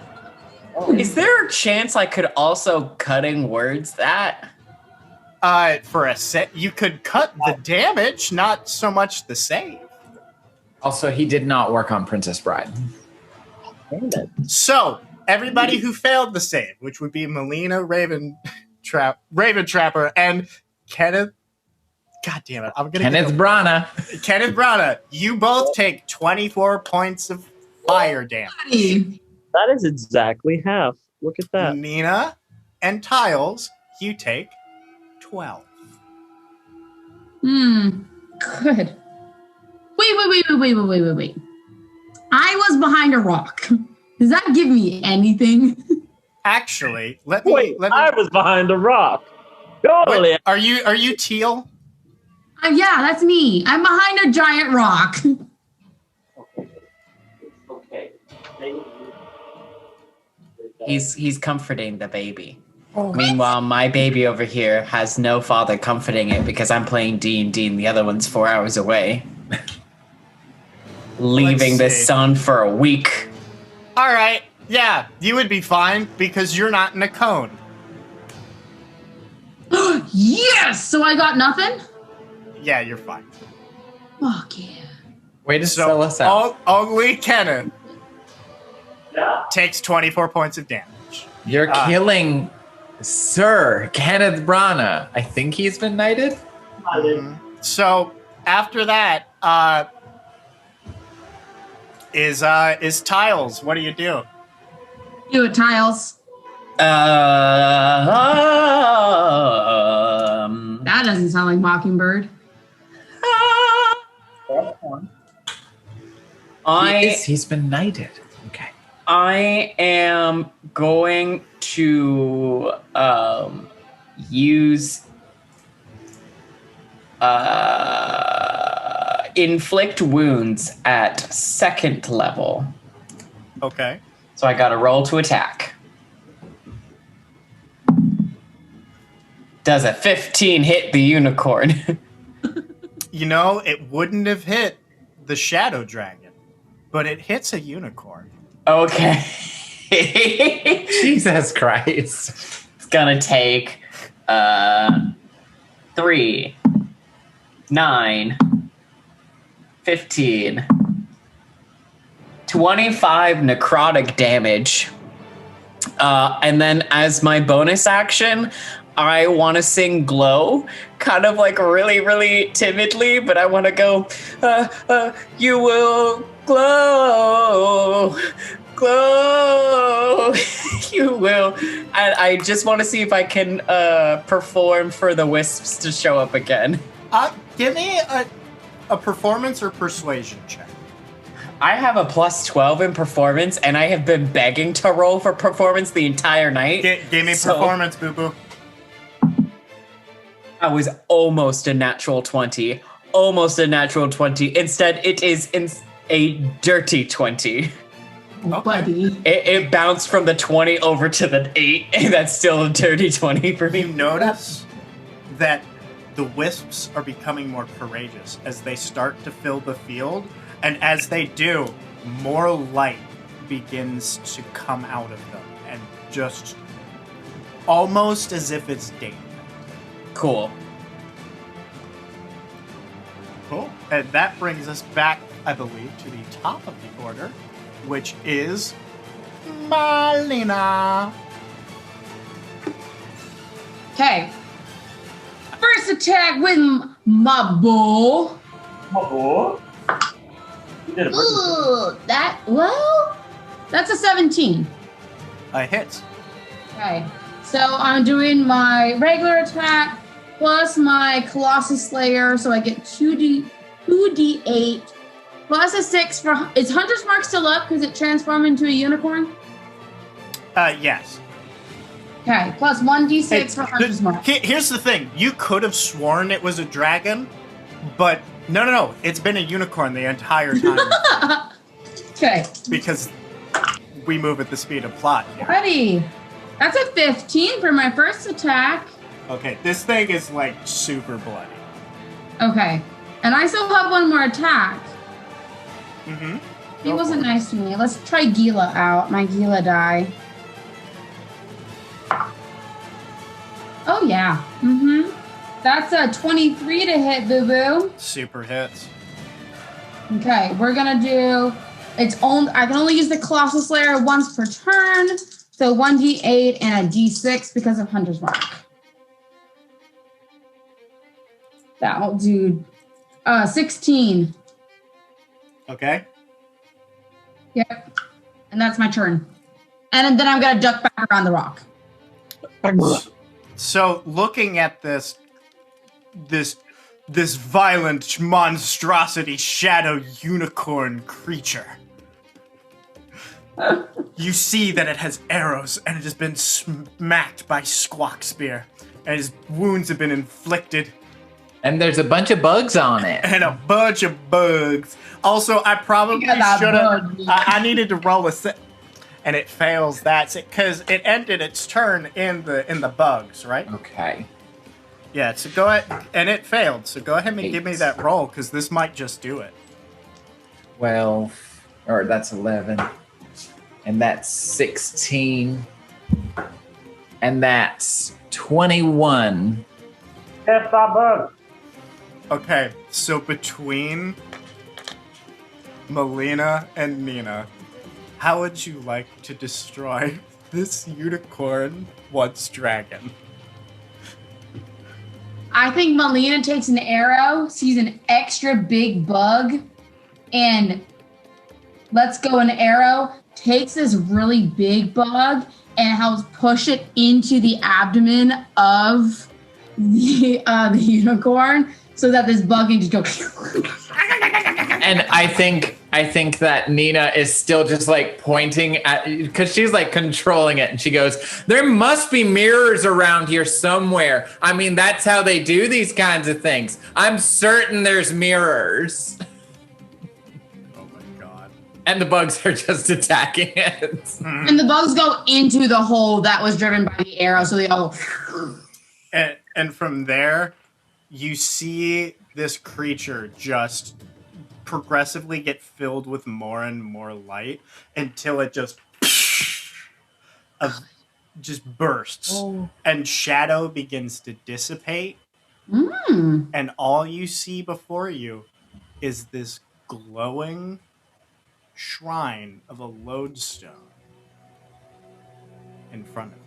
Is there a chance I could also cutting words that? For a set, you could cut the damage, not so much the save. Also, he did not work on Princess Bride. So everybody who failed the save, which would be Melina, Raven Trapper, and Kenneth. God damn it! I'm gonna Kenneth Branagh. Kenneth Branagh. You both take 24 points of fire damage. Buddy. That is exactly half. Look at that. Nina and Tiles, you take 12. Good. Wait. I was behind a rock. Does that give me anything? Actually, let Wait, me. I was behind a rock. Totally. Wait, are you teal? Yeah, that's me. I'm behind a giant rock. Okay. He's comforting the baby. Meanwhile, my baby over here has no father comforting it because I'm playing D&D and the other one's 4 hours away. Leaving the see. sun for a week. All right. Yeah, you would be fine because you're not in a cone. Yes! So I got nothing? Yeah, you're fine. Fuck yeah. Way to sell us out. Only Kenneth takes 24 points of damage. You're killing Sir Kenneth Branagh. I think he's been knighted. So after that, is Tiles. What do you do? Do it, Tiles. That doesn't sound like Mockingbird. He's been knighted. Okay. I am going to use inflict wounds at 2nd level. Okay. So I got to roll to attack. Does a 15 hit the unicorn? You know, it wouldn't have hit the shadow dragon, but it hits a unicorn. Okay. Jesus Christ. It's gonna take 3, 9, 15, 25 necrotic damage. And then as my bonus action, I want to sing Glow, kind of like really, really timidly, but I want to go, you will glow, glow, you will. And I just want to see if I can perform for the wisps to show up again. Give me a performance or persuasion check. I have a +12 in performance, and I have been begging to roll for performance the entire night. Give me performance, boo-boo. I was almost a natural 20. Almost a natural 20. Instead, it is a dirty 20. Oh, buddy. It bounced from the 20 over to the 8, and that's still a dirty 20 for me. You notice that the wisps are becoming more courageous as they start to fill the field, and as they do, more light begins to come out of them, and just almost as if it's daylight. Cool. Cool. And that brings us back, I believe, to the top of the order, which is Malina. Okay. First attack with my bow. Oh, you did a pretty Ooh, that's a 17. A hit. Okay. So I'm doing my regular attack plus my Colossus Slayer, so I get 2d8 plus a 6 for. Is Hunter's Mark still up because it transformed into a unicorn? Yes. Okay, plus 1d6 for Hunter's Mark. Here's the thing. You could have sworn it was a dragon, but no. It's been a unicorn the entire time. Okay. Because we move at the speed of plot here. Ready. That's a 15 for my first attack. Okay, this thing is like super bloody. Okay. And I still have one more attack. Mm-hmm. He wasn't nice to me. Let's try Gila out. My Gila die. Oh, yeah. Mm-hmm. That's a 23 to hit, boo-boo. Super hits. Okay, we're gonna do. I can only use the Colossus Slayer once per turn. So 1d8 and a d6 because of Hunter's Mark. That'll do 16. Okay. Yep. And that's my turn. And then I'm gonna duck back around the rock. So looking at this violent monstrosity shadow unicorn creature, you see that it has arrows and it has been smacked by Squawk Spear, and his wounds have been inflicted. And there's a bunch of bugs on it. And a bunch of bugs. Also, I probably should have. I needed to roll a set, and it fails that because it ended its turn in the bugs, right? Okay. Yeah. So go ahead, and it failed. So go ahead and give me that roll because this might just do it. 12, or that's 11, and that's 16, and that's 21. F that bug. Okay. So between Melina and Nina, how would you like to destroy this unicorn once dragon? I think Melina takes an arrow, sees an extra big bug, and lets go an arrow, takes this really big bug, and helps push it into the abdomen of the unicorn so that this bug can just go. And I think I think that Nina is still just like pointing at, because she's like controlling it, and she goes, there must be mirrors around here somewhere. I mean, that's how they do these kinds of things. I'm certain there's mirrors. Oh my god. And the bugs are just attacking it. And the bugs go into the hole that was driven by the arrow, so they all. And from there, you see this creature just progressively get filled with more and more light until it just bursts, and shadow begins to dissipate, and all you see before you is this glowing shrine of a lodestone in front of you.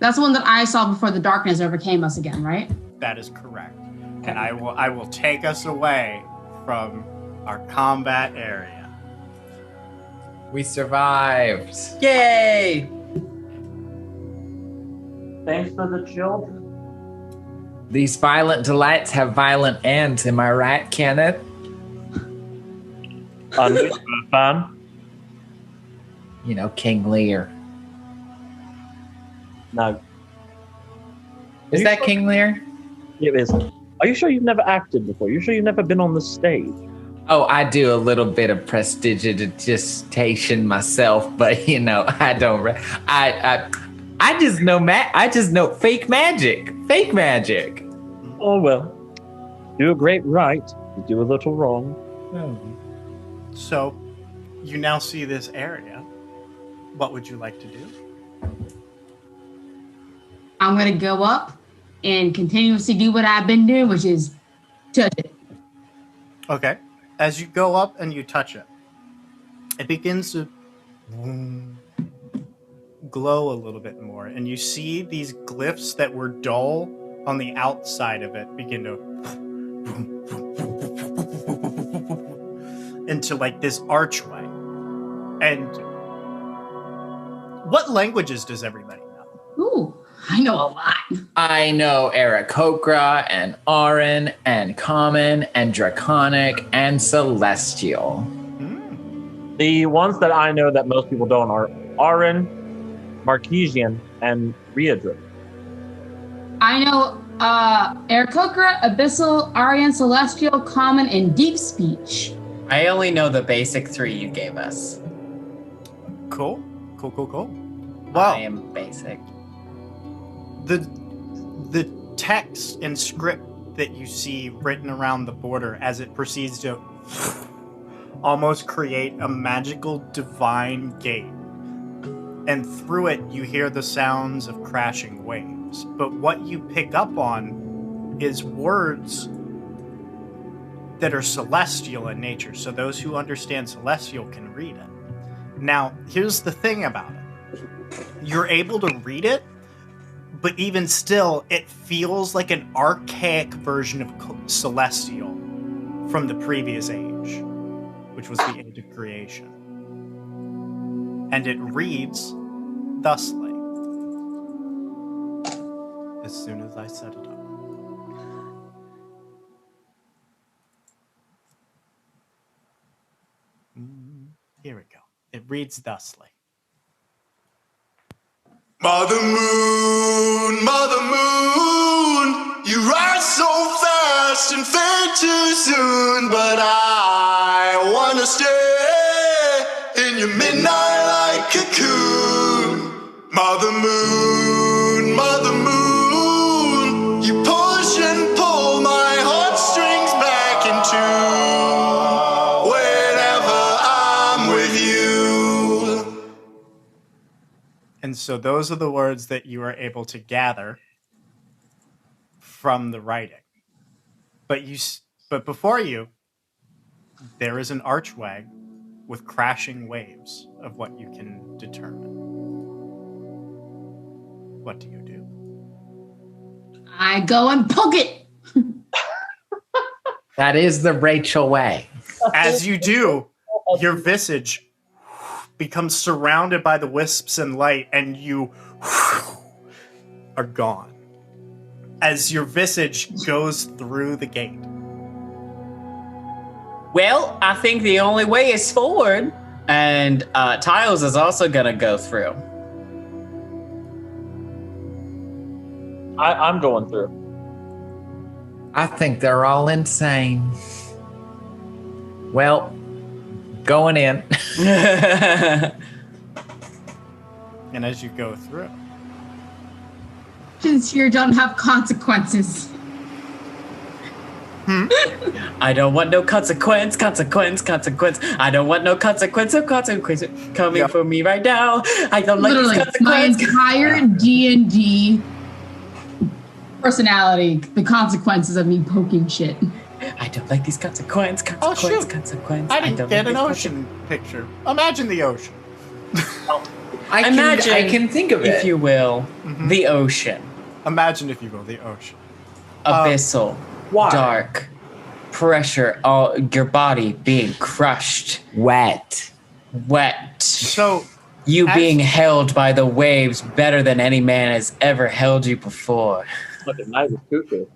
That's the one that I saw before the darkness overcame us again, right? That is correct. And I will take us away from our combat area. We survived. Yay! Thanks for the children. These violent delights have violent ends. Am I right, Kenneth? Fun. You know, King Lear. No. Is that King Lear? It is. Are you sure you've never acted before? You sure you've never been on the stage? Oh, I do a little bit of prestidigitation myself, but you know, I don't. I just know I just know fake magic. Fake magic. Oh well. Do a great right. You do a little wrong. So, you now see this area. What would you like to do? I'm going to go up and continuously do what I've been doing, which is touch it. Okay. As you go up and you touch it, it begins to glow a little bit more, and you see these glyphs that were dull on the outside of it begin to into like this archway. And what languages does everybody know? Ooh, I know a lot. I know Aarakocra and Auran and Common and Draconic and Celestial. The ones that I know that most people don't are Auran, Marquesian, and Riadra. I know Aarakocra, Abyssal, Aryan, Celestial, Common, and Deep Speech. I only know the basic 3 you gave us. Cool. I Wow. am basic. The text and script that you see written around the border as it proceeds to almost create a magical divine gate. And through it, you hear the sounds of crashing waves. But what you pick up on is words that are celestial in nature. So those who understand celestial can read it. Now, here's the thing about it. You're able to read it, but even still, it feels like an archaic version of celestial from the previous age, which was the age of creation. And it reads thusly, as soon as I set it up. Here we go. It reads thusly. Mother Moon, you rise so fast and fade too soon, but I wanna stay in your midnight light cocoon. Mother Moon, you push and pull my heartstrings back into whenever I'm with you. And so those are the words that you are able to gather from the writing. But before you, there is an archway with crashing waves of what you can determine. What do you do? I go and poke it. That is the Rachel way. As you do, your visage becomes surrounded by the wisps and light, and you are gone. As your visage goes through the gate. Well, I think the only way is forward. And Tiles is also going to go through. I'm going through. I think they're all insane. Well, going in. And as you go through, Actions here don't have consequences. I don't want no consequence. I don't want no consequence coming for me right now. I don't like Literally, these my consequences. entire D&D personality, the consequences of me poking shit. I don't like these consequence. Oh, shoot. Consequence. I didn't don't get like an these ocean picture. Imagine the ocean. Imagine, I can think of it. if you will, the ocean. Imagine, if you will, the ocean. Abyssal, Why? dark, pressure, all your body being crushed, Wet. wet. So, You as- being held by the waves better than any man has ever held you before. Look at night with cuckoo.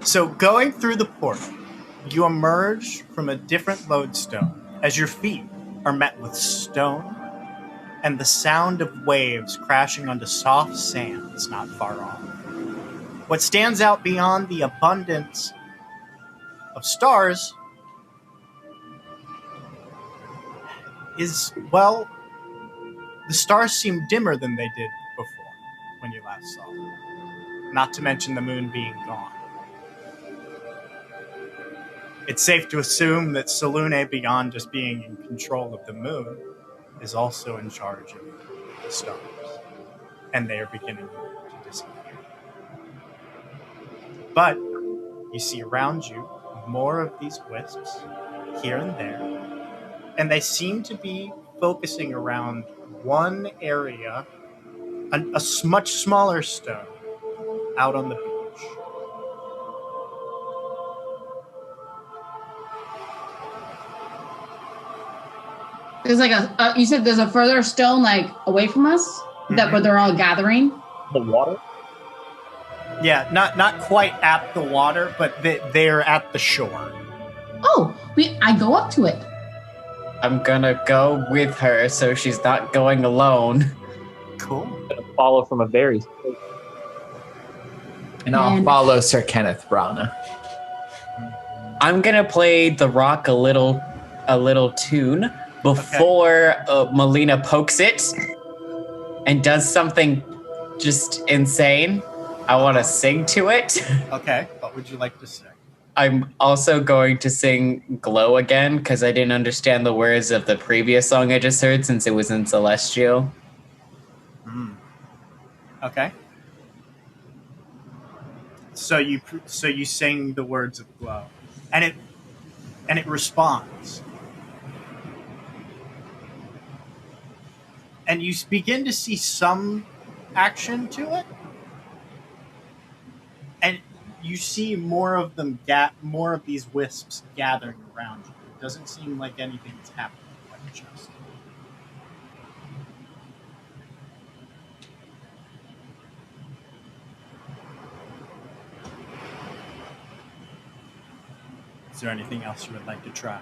So going through the portal, you emerge from a different lodestone as your feet are met with stone and the sound of waves crashing onto soft sands not far off. What stands out beyond the abundance of stars is, well, the stars seem dimmer than they did before when you last saw them. Not to mention the moon being gone. It's safe to assume that Salune, beyond just being in control of the moon, is also in charge of the stars. And they are beginning to disappear. But you see around you more of these wisps here and there, and they seem to be focusing around one area, a much smaller stone, out on the beach. There's like you said there's a further stone like away from us that where they're all gathering. The water? Yeah, not quite at the water, but they're at the shore. Oh, I go up to it. I'm gonna go with her so she's not going alone. Cool. Gonna follow from a very. And I'll And- follow Sir Kenneth Branagh. I'm gonna play the rock a little tune before Melina pokes it and does something just insane. I want to sing to it. Okay, what would you like to say? I'm also going to sing Glow again because I didn't understand the words of the previous song I just heard since it was in Celestial. Okay. So you sing the words of Glow, and it responds, and you begin to see some action to it, and you see more of them more of these wisps gathering around you. It doesn't seem like anything's happening quite just. Is there anything else you would like to try?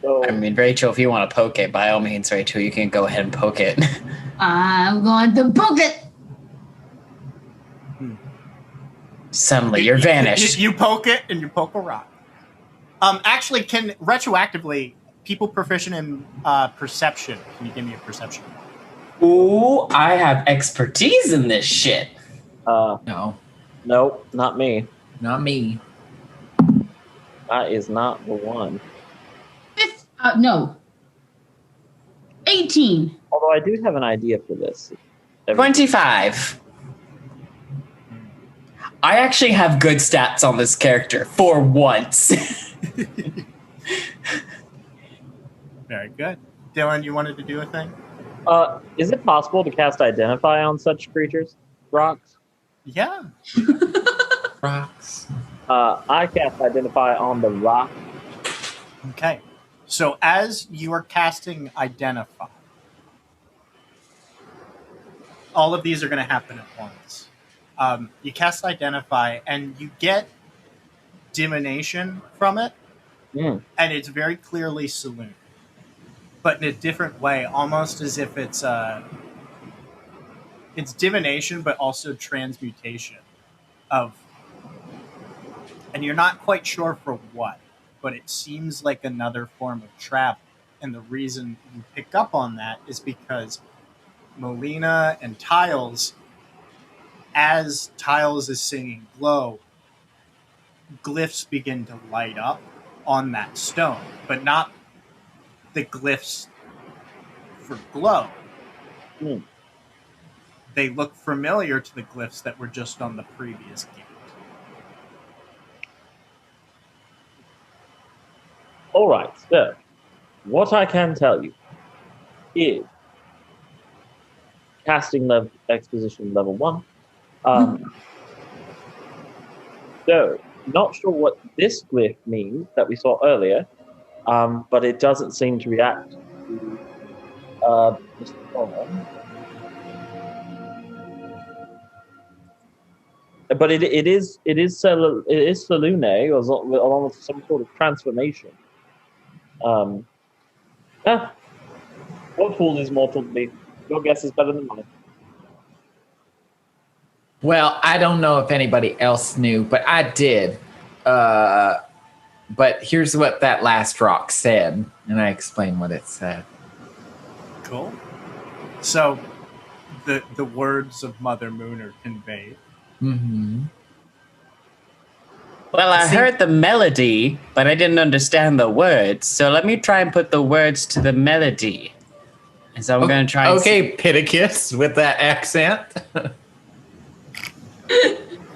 So, I mean, Rachel, if you want to poke it, by all means, Rachel, you can go ahead and poke it. I'm going to poke it. Suddenly, you're vanished. You poke it, and you poke a rock. Actually, can retroactively people proficient in perception? Can you give me a perception? Ooh, I have expertise in this shit. No, nope, not me. not me. That is not the one. No. 18. Although I do have an idea for this. 25. I actually have good stats on this character for once. Very good. Dylan, you wanted to do a thing? Is it possible to cast Identify on such creatures? Rocks? Yeah. Rocks. I cast Identify on the rock. Okay. So as you are casting Identify, all of these are going to happen at once. You cast Identify, and you get divination from it, and it's very clearly saloon, but in a different way, almost as if it's divination, but also transmutation of, and you're not quite sure for what, but it seems like another form of travel. And the reason you pick up on that is because Molina and Tiles, as Tiles is singing Glow, glyphs begin to light up on that stone, but not the glyphs for Glow. They look familiar to the glyphs that were just on the previous gate. All right, so what I can tell you is casting exposition level 1. So, not sure what this glyph means that we saw earlier, but it doesn't seem to react to Mr. Coleman. But it is Salune, along with some sort of transformation. What fool is mortal to me? Your guess is better than mine. Well, I don't know if anybody else knew, but I did. But here's what that last rock said, and I explained what it said. Cool. So, the words of Mother Moon are conveyed. Mm-hmm. Well, I heard the melody, but I didn't understand the words. So let me try and put the words to the melody. And so I'm going to try and Okay, Pittacus with that accent.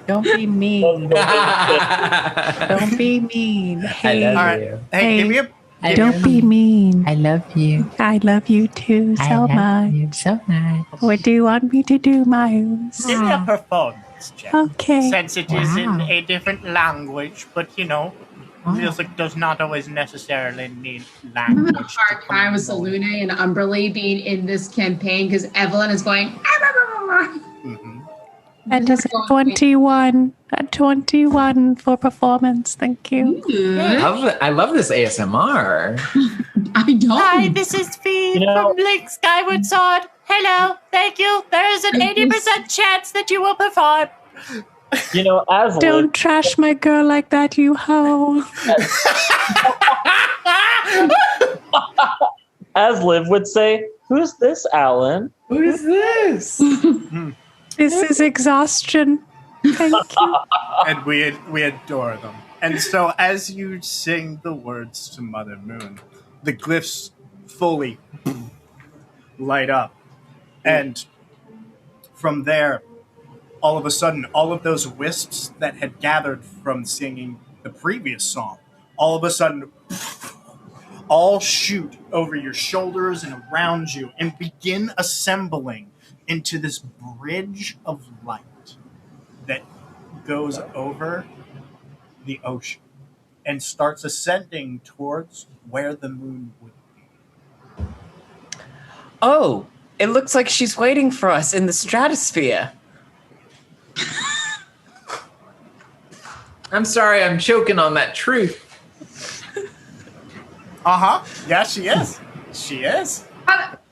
Don't be mean. Don't be mean. Hey, I love All right. you. Hey, give me a... Don't be mean. I love you. I love you too so much. You so much. What do you want me to do, Myles? Give me a performance check. Okay. Since it is in a different language, but music does not always necessarily need I'm having a language. hard time with Salune and Umberly being in this campaign because Evelyn is going. Mm-hmm. That is a 21. A 21 for performance. Thank you. I love this ASMR. I don't. Hi, this is Fee from Link Skyward Sword. Hello, thank you. There is an 80% chance that you will perform. As Don't trash my girl like that, you hoe. as Liv would say, who's this, Alan? Who is this? This is exhaustion. Thank you. And we adore them. And so as you sing the words to Mother Moon, the glyphs fully light up. And from there, all of a sudden, all of those wisps that had gathered from singing the previous song, all of a sudden, all shoot over your shoulders and around you and begin assembling into this bridge of light that goes over the ocean and starts ascending towards where the moon would be. Oh, it looks like she's waiting for us in the stratosphere. I'm sorry, I'm choking on that truth. Uh-huh. Yeah, she is. She is.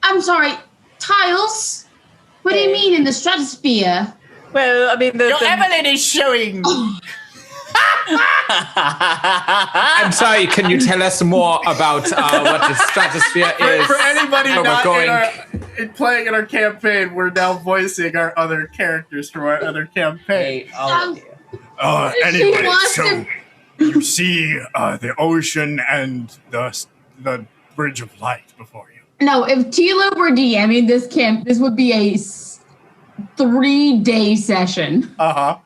I'm sorry, Tiles. What do you mean in the stratosphere? Well, I mean, Evelyn is showing. I'm sorry, can you tell us more about what the stratosphere is? For anybody Where not we're playing in our campaign, we're now voicing our other characters from our other campaign. Hey, all of you. Anyway, wants so to- you see the ocean and the bridge of light before you. No, if Tilo were DMing this camp, this would be a 3-day session. Uh-huh.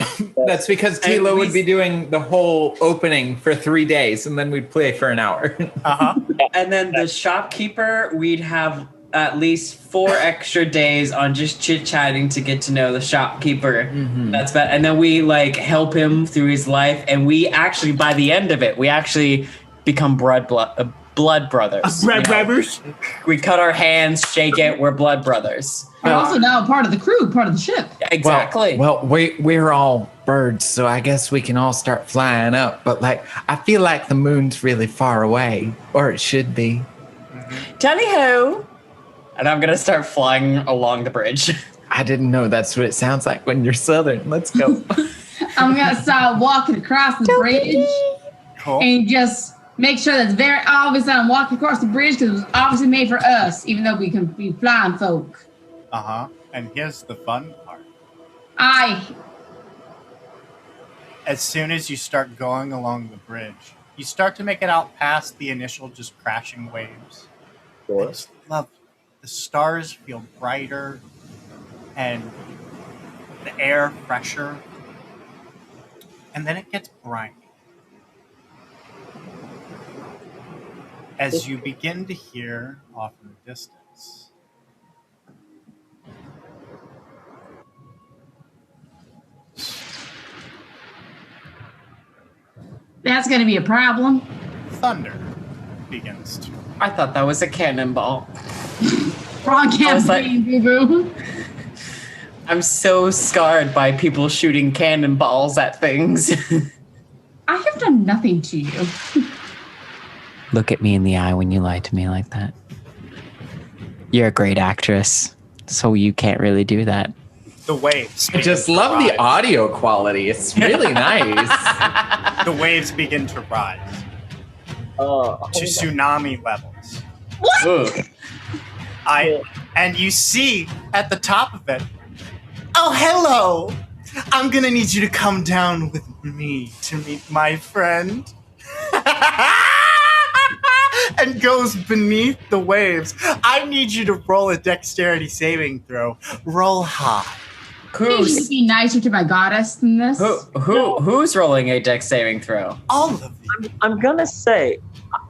That's because Tilo would be doing the whole opening for 3 days, and then we'd play for an hour. Uh-huh. And then the shopkeeper, we'd have at least 4 extra days on just chit-chatting to get to know the shopkeeper. Mm-hmm. That's bad. And then we help him through his life, and we actually, by the end of it, we actually become blood brothers. Blood brothers? We cut our hands, shake it, we're blood brothers. We're also now part of the crew, part of the ship. Exactly. Well, we're all birds, so I guess we can all start flying up. But like, I feel like the moon's really far away, or it should be. Tally ho! And I'm gonna start flying along the bridge. I didn't know that's what it sounds like when you're Southern. Let's go. I'm gonna start walking across the bridge Cool. and just make sure that's very obvious that I'm walking across the bridge because it was obviously made for us, even though we can be flying folk. And here's the fun part. As soon as you start going along the bridge, you start to make it out past the initial just crashing waves. I just love the stars feel brighter and the air fresher. And then it gets briny. As you begin to hear off in the distance, That's gonna be a problem. thunder begins to. I thought that was a cannonball. Wrong was like- campaign, boo-boo. I'm so scarred by people shooting cannonballs at things. I have done nothing to you. Look at me in the eye when you lie to me like that. You're a great actress, so you can't really do that. The waves. I just love the audio quality. It's really nice. The waves begin to rise to tsunami levels. Ugh. And you see at the top of it, oh, hello! I'm gonna need you to come down with me to meet my friend. And goes beneath the waves. I need you to roll a dexterity saving throw. Roll high. You should be nicer to my goddess than this. Who's rolling a dex saving throw? All of you. I'm gonna say,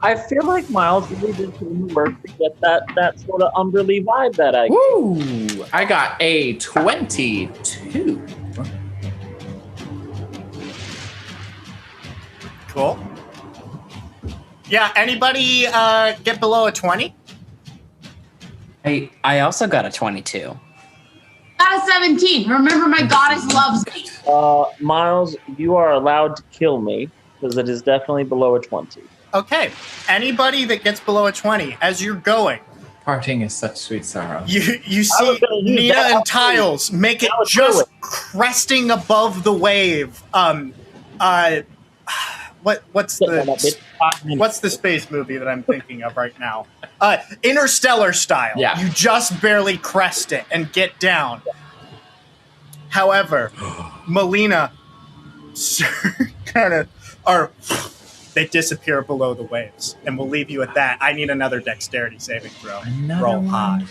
I feel like Myles really did put in the work to get that sort of Umberly vibe that I get. Woo! I got a 22. Cool. Yeah, anybody get below a 20? I also got a 22. Got a 17. Remember, my goddess loves me. Myles, you are allowed to kill me because it is definitely below a 20. Okay. Anybody that gets below a 20, as you're going, Parting is such sweet sorrow. you see Nina and Tiles make it just cresting above the wave. What's the space movie that I'm thinking of right now? Interstellar style. Yeah. You just barely crest it and get down. However, Melina they disappear below the waves, and we'll leave you at that. I need another dexterity saving throw. Roll high.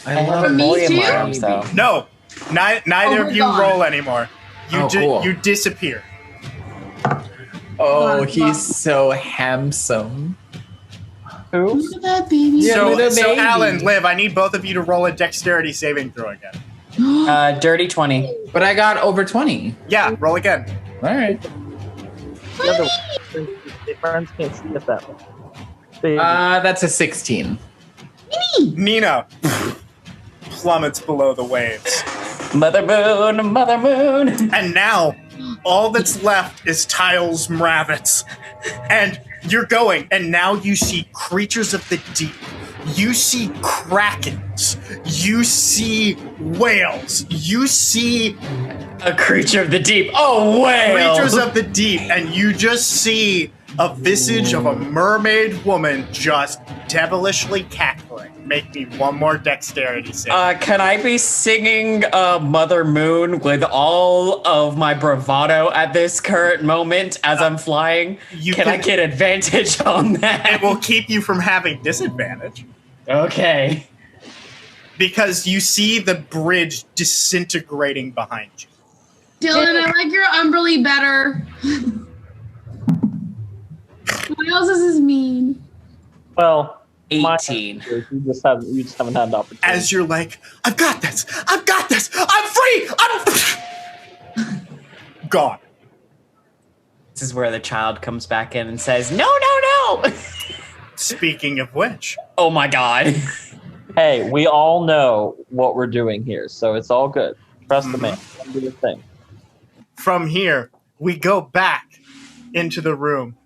I love Me too? arms, though. No, neither of you gone. roll anymore. Cool. You disappear. Oh, he's so handsome. Look at that, baby. Yeah, So little baby. Alan, Liv, I need both of you to roll a dexterity saving throw again. Dirty 20. But I got over 20. Yeah, roll again. All right. The friends can't see us that way. That's a 16. Nina plummets below the waves. Mother moon. And now, all that's left is Tiles Mravitz. And you're going, and now you see creatures of the deep. You see krakens. You see whales. You see A creature of the deep. Oh, whale. creatures of the deep. And you just see a visage of a mermaid woman just devilishly cackling. Make me one more dexterity save. Can I be singing Mother Moon with all of my bravado at this current moment as I'm flying? Can I get advantage on that? It will keep you from having disadvantage. Okay. Because you see the bridge disintegrating behind you. Dylan, I like your Umberly better. Myles, this is mean. Well, 18. You just haven't had the opportunity. As you're like, I've got this, I'm free, I'm gone. This is where the child comes back in and says, no. Speaking of which, Oh my god. Hey, we all know what we're doing here, so it's all good. Trust the man. Do your thing. From here, we go back into the room.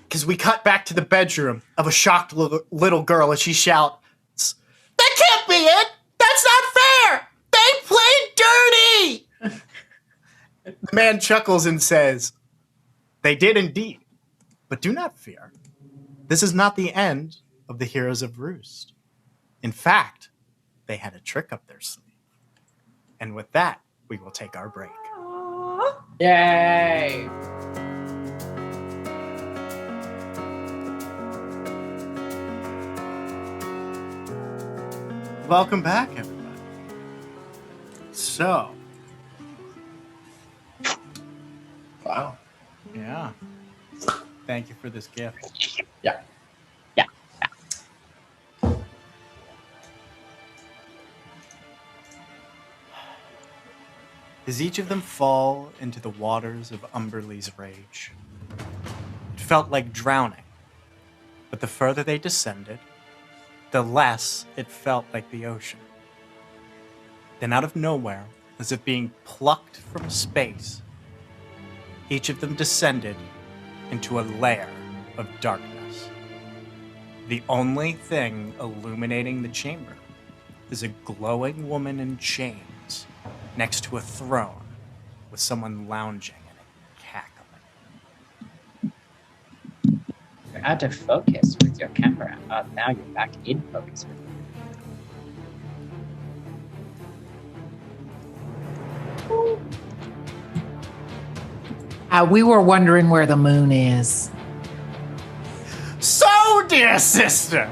Because we cut back to the bedroom of a shocked little girl as she shouts, "That can't be it! That's not fair! They played dirty!" The man chuckles and says, "They did indeed. But do not fear. This is not the end of the Heroes of Roost. In fact, they had a trick up their sleeve." And with that, we will take our break. Yay! Welcome back, everybody. So, Wow. yeah. Thank you for this gift. Yeah. As each of them fall into the waters of Umberlee's rage, it felt like drowning. But the further they descended, the less it felt like the ocean. Then out of nowhere, as if being plucked from space, each of them descended into a lair of darkness. The only thing illuminating the chamber is a glowing woman in chains next to a throne with someone lounging in it, cackling. You're out of focus with your camera. Now you're back in focus. We were wondering where the moon is. So, dear sister,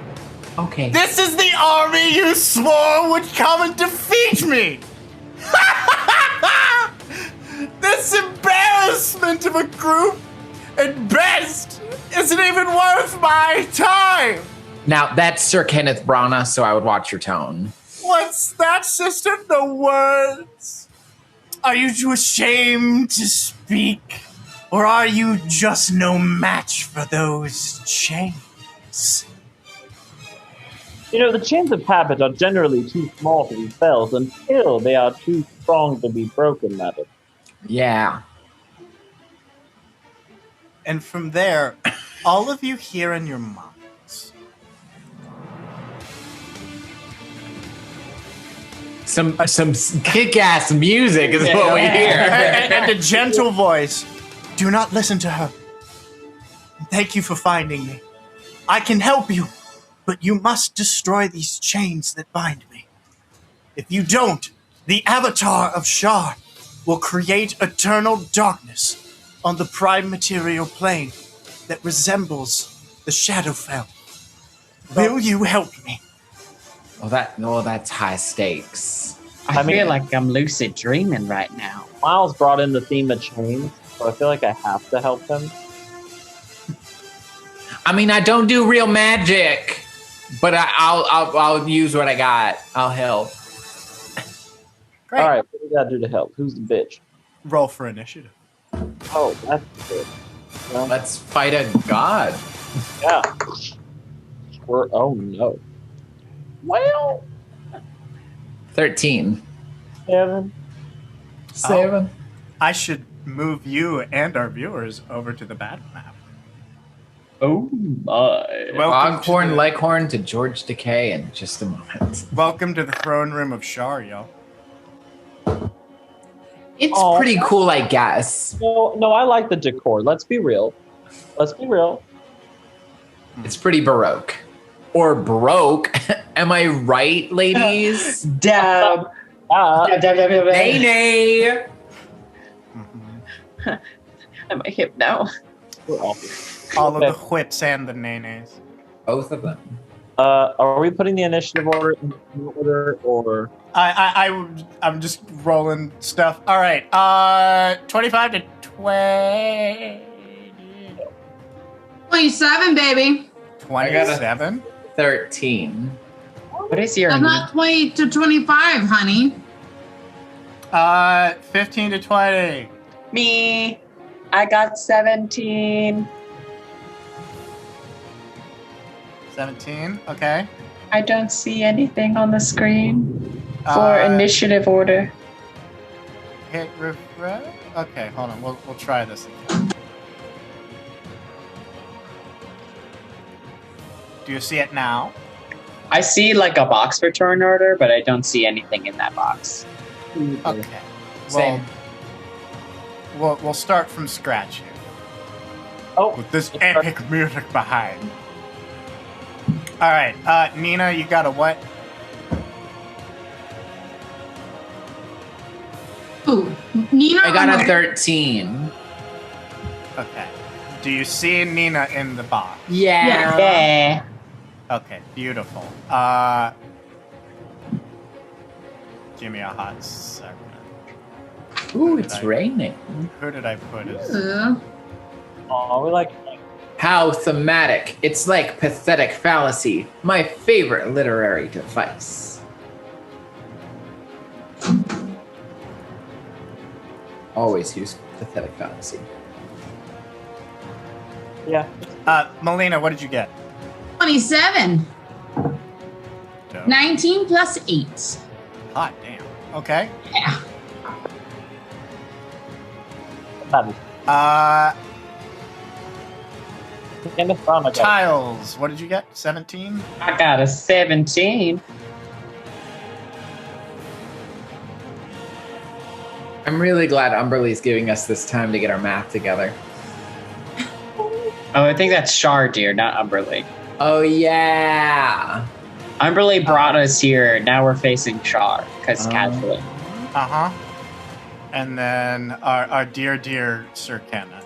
Okay. this is the army you swore would come and defeat me! This embarrassment of a group, at best, isn't even worth my time! Now, that's Sir Kenneth Branagh, so I would watch your tone. What's that, sister? The words? Are you too ashamed to speak? Or are you just no match for those chains? You know, the chains of habit are generally too small to be felt until they are too strong to be broken, madam. Yeah. And from there, all of you hear in your minds. Some kick-ass music is what we hear. And a gentle voice. Do not listen to her. Thank you for finding me. I can help you, but you must destroy these chains that bind me. If you don't, the avatar of Shar will create eternal darkness on the prime material plane that resembles the Shadowfell. Will you help me? That's high stakes. I feel like I'm lucid dreaming right now. Myles brought in the theme of chains, so I feel like I have to help him. I mean, I don't do real magic, but I'll use what I got. I'll help. Great. All right, what do we gotta do to help? Who's the bitch? Roll for initiative. Oh, that's good. Well, Let's fight a god. yeah. Oh no. Well, 13. 7. 7. I should move you and our viewers over to the battle map. Oh my. Foghorn Leghorn to George Decay in just a moment. Welcome to the throne room of Shar, yo. It's pretty cool, I guess. No, I like the decor. Let's be real. It's pretty baroque. Or broke. Am I right, ladies? Dab. Nay, nay. Am I hip now? We're awful. All of the whips and the nays. Both of them. Are we putting the initiative order in order, or I'm just rolling stuff. All right. 25 to 20. 27, baby. 27. 13. What is your I'm not 20 to 25, honey. 15 to 20. me? I got 17. 17. Okay. I don't see anything on the screen for initiative order. Hit refresh. Okay, hold on. We'll try this again. Do you see it now? I see like a box for turn order, but I don't see anything in that box. Okay. Same. Well, we'll start from scratch here. Oh, with this epic music behind. All right, Nina, you got a what? Ooh, Nina. I got a 13. Okay. Do you see Nina in the box? Yeah. Okay, beautiful. Give me a hot second. Ooh, it's raining. Who did I put as? Oh, we like. How thematic. It's like pathetic fallacy. My favorite literary device. Always use pathetic fallacy. Yeah. Melina, what did you get? 27. Dope. 19 plus 8. Hot damn. Okay. Yeah. Tiles, what did you get? 17? I got a 17. I'm really glad Umberly's giving us this time to get our math together. Oh, I think that's Shar, dear, not Umberly. Oh, yeah. Umberly brought us here. Now we're facing Shar, because casually. Uh-huh. And then our dear Sir Kenneth.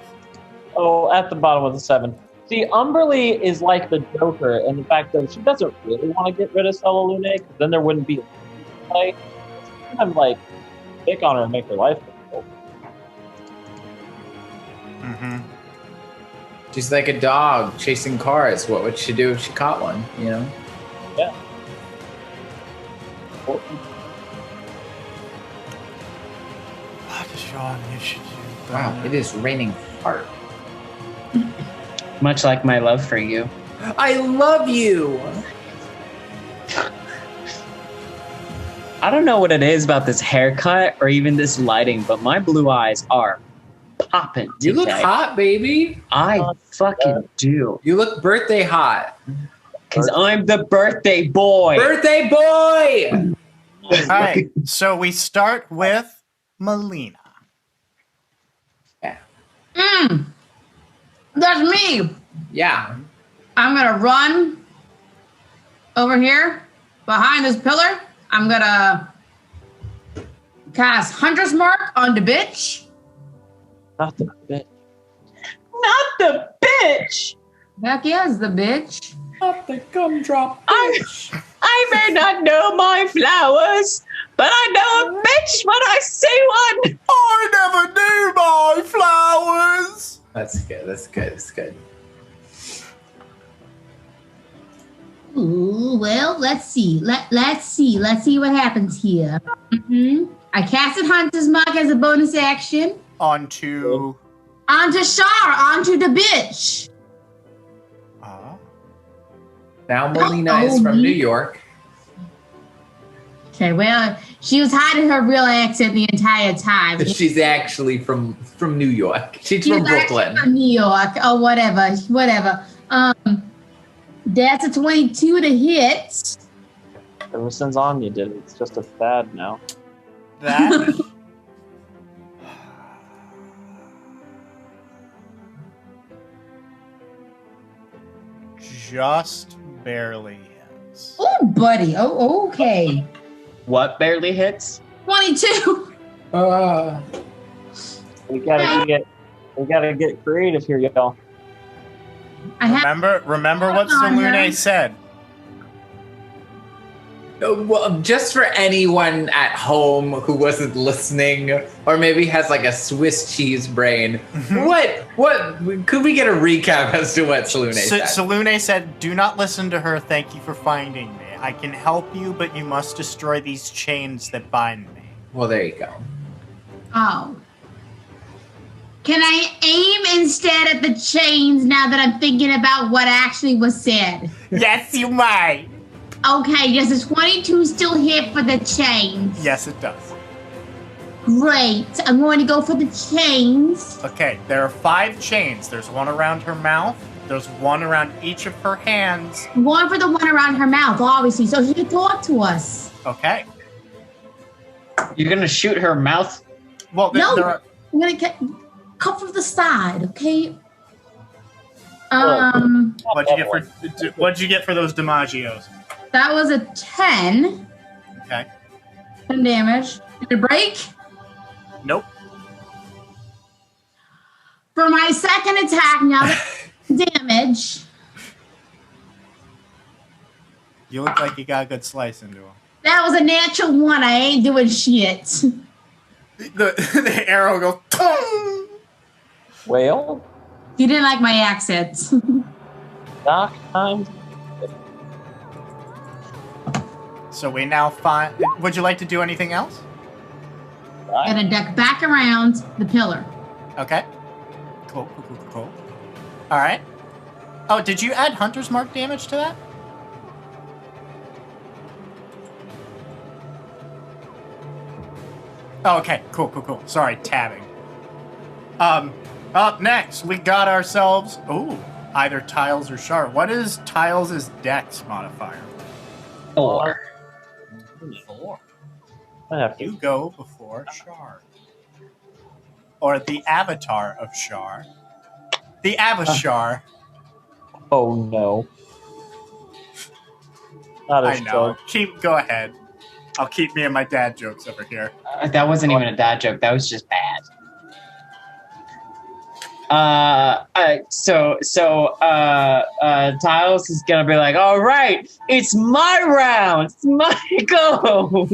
Oh, at the bottom of the 7. See, Umberly is like the Joker in the fact that she doesn't really want to get rid of Stella Lune, because then there wouldn't be a play. I'm like, pick on her and make her life difficult. Mm-hmm. She's like a dog chasing cars. What would she do if she caught one, you know? Yeah. What is your initiative? Wow, it is raining hard. Much like my love for you. I love you! I don't know what it is about this haircut or even this lighting, but my blue eyes are popping. You look hot, baby. I fucking do. You look birthday hot. Because I'm the birthday boy. Birthday boy! All right, so we start with Melina. That's me. Yeah. I'm gonna run over here behind this pillar. I'm gonna cast Hunter's Mark on the bitch. Not the bitch. Not the bitch! Heck yes, the bitch. Not the gumdrop bitch. I may not know my flowers, but I know a bitch when I see one. I never knew my flowers. That's good. That's good. That's good. Ooh, well, let's see. Let's see what happens here. I casted Hunter's Mark as a bonus action. Onto Shar, onto the bitch. Now Melina is from New York. Okay, well, she was hiding her real accent the entire time. She's actually from New York. She's from Brooklyn. From New York. Oh, whatever. That's a 22 to hit. Ever since Anya did it, it's just a fad now. that. Just barely hits. Oh, buddy. Oh, okay. What barely hits? 22. We gotta get creative here, y'all. Remember what Salune said. Well, just for anyone at home who wasn't listening, or maybe has like a Swiss cheese brain, what could we get a recap as to what Salune said? Salune said, "Do not listen to her. Thank you for finding me. I can help you, but you must destroy these chains that bind me." Well, there you go. Oh. Can I aim instead at the chains now that I'm thinking about what actually was said? Yes, you might. Okay, does the 22 still hit for the chains? Yes, it does. Great. I'm going to go for the chains. Okay, there are 5 chains. There's one around her mouth. There's one around each of her hands. One for the one around her mouth, obviously, so she can talk to us. Okay. You're gonna shoot her mouth? Well, No, there are... I'm going to cut from the side, okay? What'd you get for those DiMaggios? That was a 10. Okay. 10 damage. Did it break? Nope. For my second attack, now that damage. You look like you got a good slice into him. That was a natural 1. I ain't doing shit. The arrow goes... Tong! Well, You didn't like my accent. dark times. So we now find... Would you like to do anything else? Gonna duck back around the pillar. Okay. Cool. All right. Oh, did you add Hunter's Mark damage to that? Oh, okay. Cool. Sorry, tabbing. Up next, we got ourselves... Ooh, either Tiles or Shard. What is Tiles' Dex modifier? 4. 4. I have to. You go before Shard. Or the avatar of Shar. The Avashar. Oh no. Not I as know. Go ahead. I'll keep me and my dad jokes over here. That wasn't even a dad joke. That was just bad. Tiles is gonna be like, all right, it's my round, it's my go.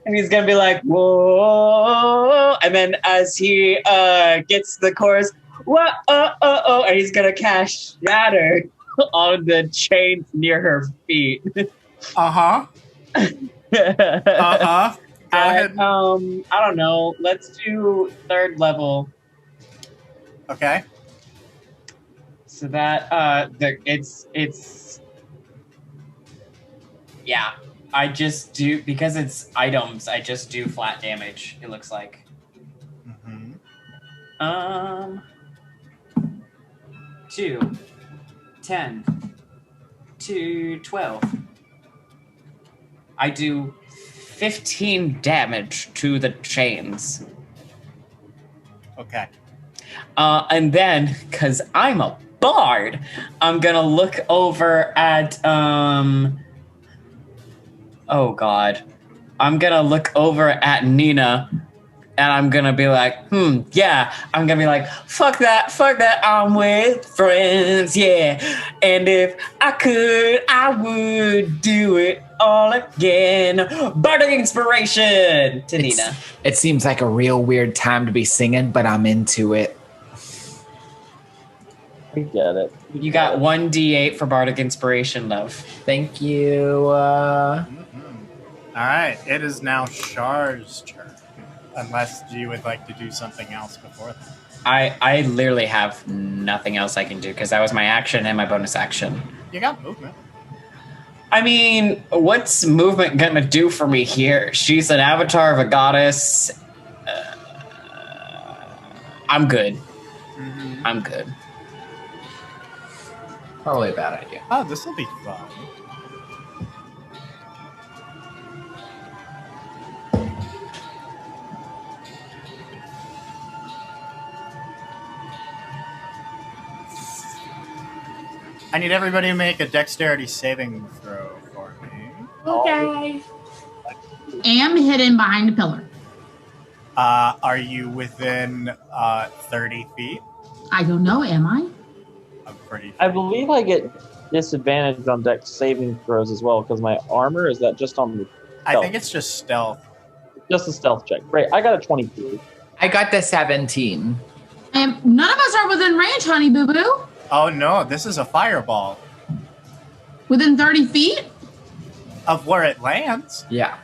And he's gonna be like, whoa, and then as he gets the chorus, whoa, and he's gonna cast Shatter on the chains near her feet. Uh-huh. Uh-huh. Go ahead. I don't know. Let's do 3rd level. Okay. So that it's yeah. I just do because it's items. I just do flat damage. It looks like. Mm-hmm. 2, 10, 2, 12. I do 15 damage to the chains. Okay. And then, because I'm a bard, I'm gonna look over at oh god. I'm gonna look over at Nina and I'm gonna be like, yeah. I'm gonna be like, fuck that, I'm with friends, yeah. And if I could, I would do it all again. Bardic inspiration to Nina. It seems like a real weird time to be singing, but I'm into it. We get it. You got 1d8 for Bardic inspiration, love. Thank you. All right. It is now Shar's turn. Unless you would like to do something else before that. I literally have nothing else I can do because that was my action and my bonus action. You got movement. I mean, what's movement gonna do for me here? She's an avatar of a goddess. I'm good. Mm-hmm. I'm good. Probably a bad idea. Oh, this will be fun. I need everybody to make a dexterity saving throw for me. Okay. Am hidden behind a pillar. Are you within 30 feet? I don't know, am I? I'm pretty. I believe I get disadvantage on dex saving throws as well because my armor is that just on the. I think it's just stealth. Just a stealth check. Great. I got a 22. I got the 17. None of us are within range, honey boo boo. Oh no, this is a fireball. Within 30 feet? Of where it lands. Yeah.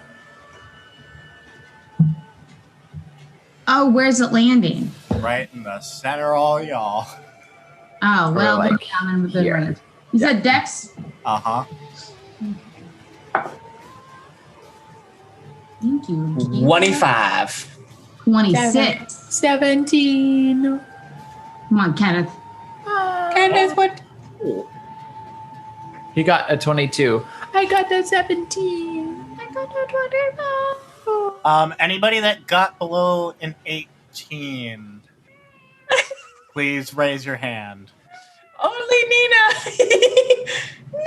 Oh, where's it landing? Right in the center, all y'all. Oh, well, Or, like, I'm within here. range. You said Dex? Uh-huh. Thank you. 25. 26. 17. Come on, Kenneth. Kenneth, what? He got a 22. I got the 17. I got the 25. Anybody that got below an 18, please raise your hand. Only Nina. No.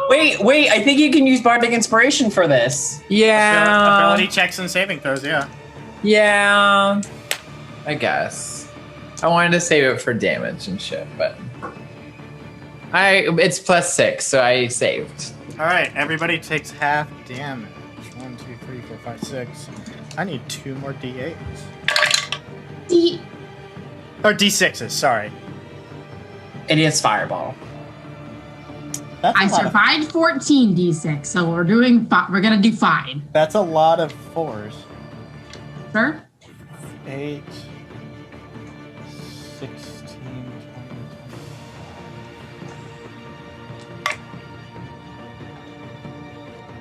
Wait. I think you can use Bardic Inspiration for this. Yeah. Ability checks and saving throws, yeah. Yeah. I guess. I wanted to save it for damage and shit, but it's +6, so I saved. Alright, everybody takes half damage. 1, 2, 3, 4, 5, 6. I need 2 more D8s. Or D6s, sorry. It is Fireball. I survived 14 D6, so we're gonna do fine. That's a lot of 4s. Sir? 8, 16, 20.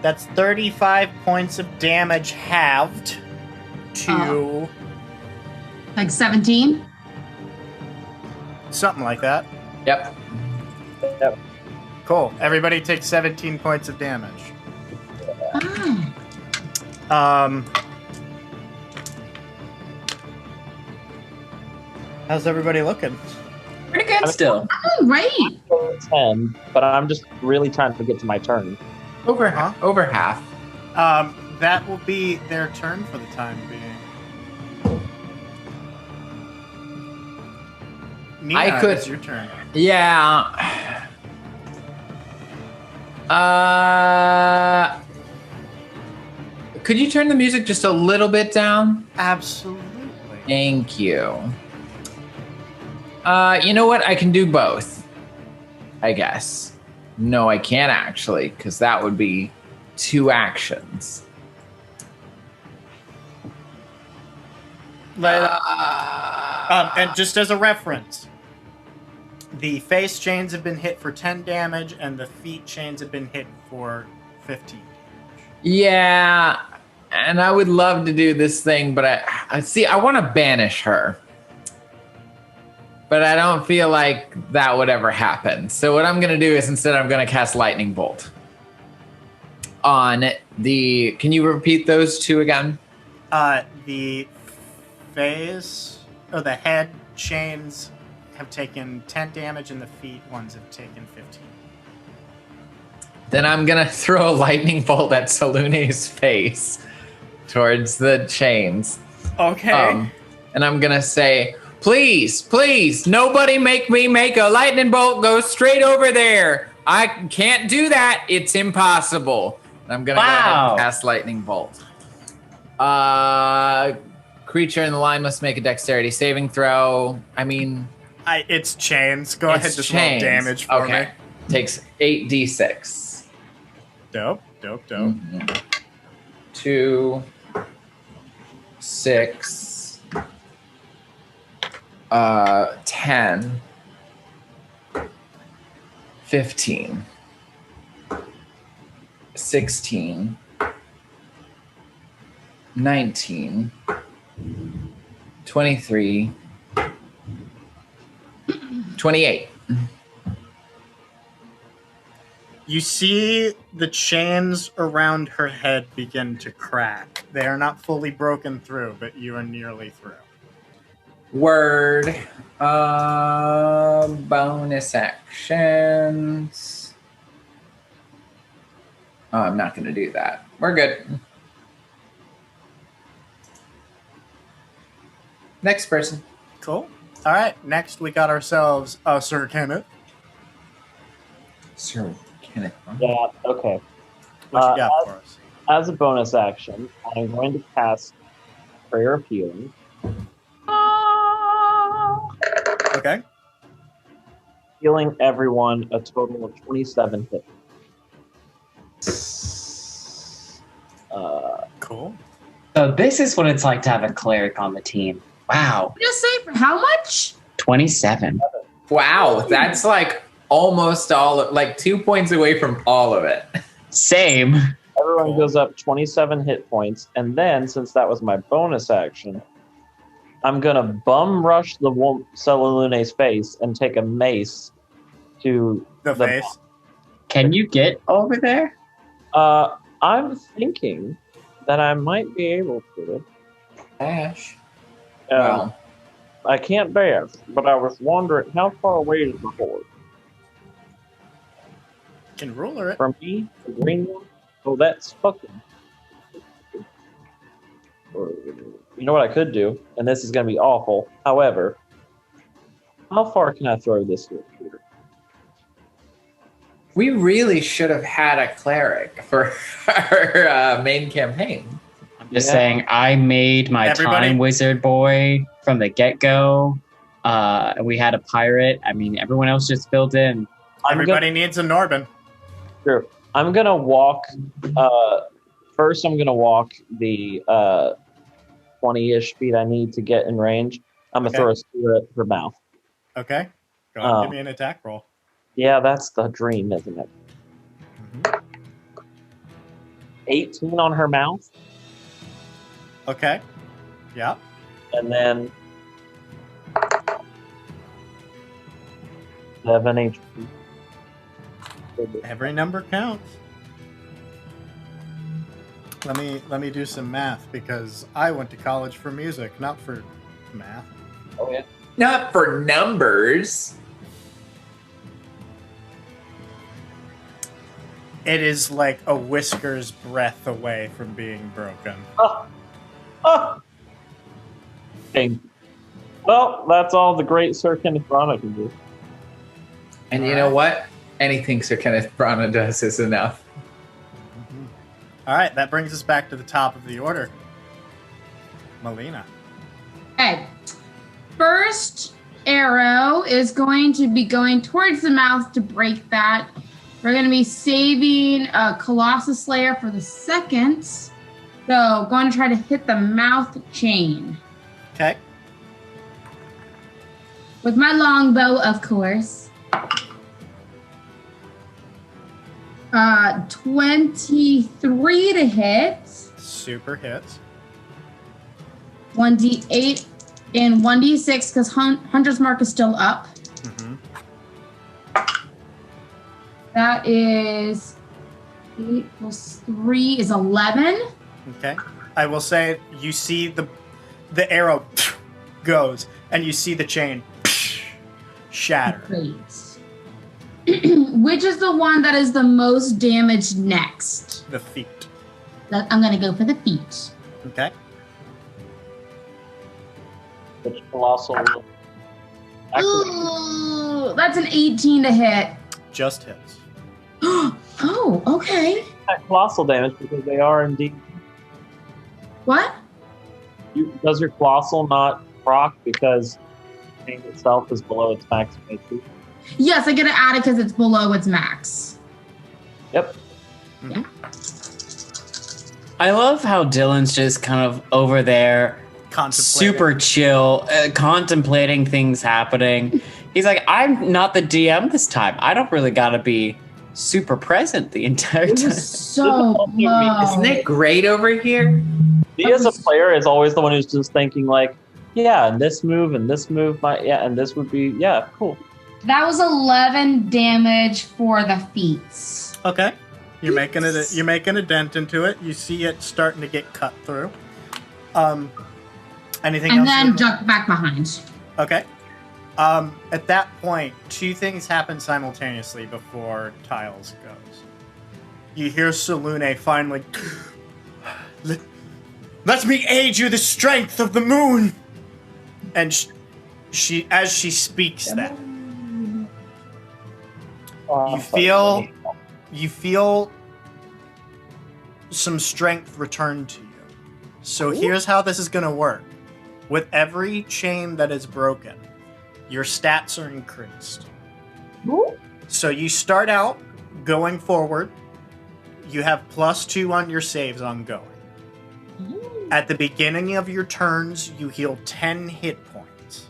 That's 35 points of damage halved to like 17? Something like that. Yep. Cool. Everybody takes 17 points of damage. How's everybody looking? Pretty good still. I'm great. 10, but I'm just really trying to get to my turn. Over half. That will be their turn for the time being. Nina, it's your turn. Yeah. Could you turn the music just a little bit down? Absolutely. Thank you. You know what? I can do both, I guess. No, I can't actually, because that would be 2 actions. And just as a reference, the face chains have been hit for 10 damage, and the feet chains have been hit for 15 damage. Yeah, and I would love to do this thing, but I want to banish her. But I don't feel like that would ever happen. So what I'm going to do is instead I'm going to cast Lightning Bolt on the... Can you repeat those 2 again? The face, or the head chains have taken 10 damage, and the feet ones have taken 15. Then I'm going to throw a Lightning Bolt at Salune's face towards the chains. Okay. And I'm going to say... Please, nobody make me make a lightning bolt go straight over there. I can't do that. It's impossible. And I'm going to go ahead and cast lightning bolt. Creature in the line must make a dexterity saving throw. It's chains. Go ahead, just roll damage for me. Takes 8d6. Dope. 2, 6... 10, 15, 16, 19, 23, 28. You see the chains around her head begin to crack. They are not fully broken through, but you are nearly through. Word. Bonus actions. Oh, I'm not going to do that. We're good. Next person. Cool. All right. Next, we got ourselves Sir Kenneth. Sir Kenneth. Yeah, okay. What you got for us? As a bonus action, I'm going to cast Prayer of Healing. Okay. Healing everyone a total of 27 hits. Cool. So this is what it's like to have a cleric on the team. Wow. Just say for how much? 27. Wow, that's like almost all, like 2 points away from all of it. Same. Everyone goes up 27 hit points, and then since that was my bonus action, I'm gonna bum rush the Celalune's face and take a mace to The face. Can you get over there? I'm thinking that I might be able to. Ash. I can't bash, but I was wondering how far away is the board? Can ruler it. From me, the green one? Oh, that's fucking. You know what I could do? And this is going to be awful. However, how far can I throw this here? We really should have had a cleric for our main campaign. I'm just saying, I made my time wizard boy from the get-go. We had a pirate. I mean, everyone else just filled in. Everybody needs a Norbin. Sure. I'm going to walk. First, I'm going to walk the 20-ish feet I need to get in range. I'm going to throw a spear at her mouth. Okay. Go ahead and give me an attack roll. Yeah, that's the dream, isn't it? Mm-hmm. 18 on her mouth. Okay. Yeah. And then 7 HP. Every number counts. Let me do some math because I went to college for music, not for math. Oh yeah. Not for numbers. It is like a whisker's breadth away from being broken. Okay. Well, that's all the great Sir Kenneth Branagh can do. And you know what? Anything Sir Kenneth Branagh does is enough. All right, that brings us back to the top of the order. Melina. Okay. First arrow is going to be going towards the mouth to break that. We're going to be saving Colossus Slayer for the second. So, going to try to hit the mouth chain. Okay. With my longbow, of course. 23 to hit. Super hits. 1d8 and 1d6 because Hunter's Mark is still up. Mm-hmm. That is 8 plus 3 is 11. Okay. I will say you see the arrow goes and you see the chain shatter. Great. Which is the one that is the most damaged next? The feet. I'm going to go for the feet. Okay. Which colossal? Ooh, that's an 18 to hit. Just hits. Oh, okay. Colossal damage because they are indeed. What? Does your colossal not proc because the chain itself is below its max HP? Yes, I get to add it because it's below its max. Yep. Yeah. I love how Dylan's just kind of over there, super chill, contemplating things happening. He's like, I'm not the DM this time. I don't really got to be super present the entire time. So Isn't it great over here? Me as a player is always the one who's just thinking like, yeah, and this move might, yeah, and this would be, yeah, cool. That was 11 damage for the feet. Okay. You're making a dent into it. You see it starting to get cut through. Anything else? And then duck back behind. Okay. At that point, two things happen simultaneously before Tiles goes. You hear Selune finally, let me aid you the strength of the moon. And she as she speaks that, you feel some strength return to you. So here's how this is going to work. With every chain that is broken, your stats are increased. So you start out going forward. You have +2 on your saves ongoing. At the beginning of your turns, you heal 10 hit points.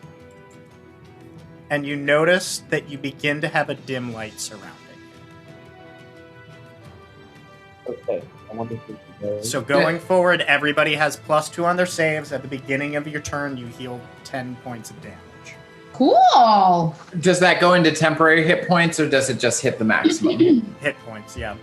and you notice that you begin to have a dim light surrounding you. Okay. I wonder if we can go. So going forward, everybody has +2 on their saves. At the beginning of your turn, you heal 10 points of damage. Cool. Does that go into temporary hit points, or does it just hit the maximum? Hit points, yeah.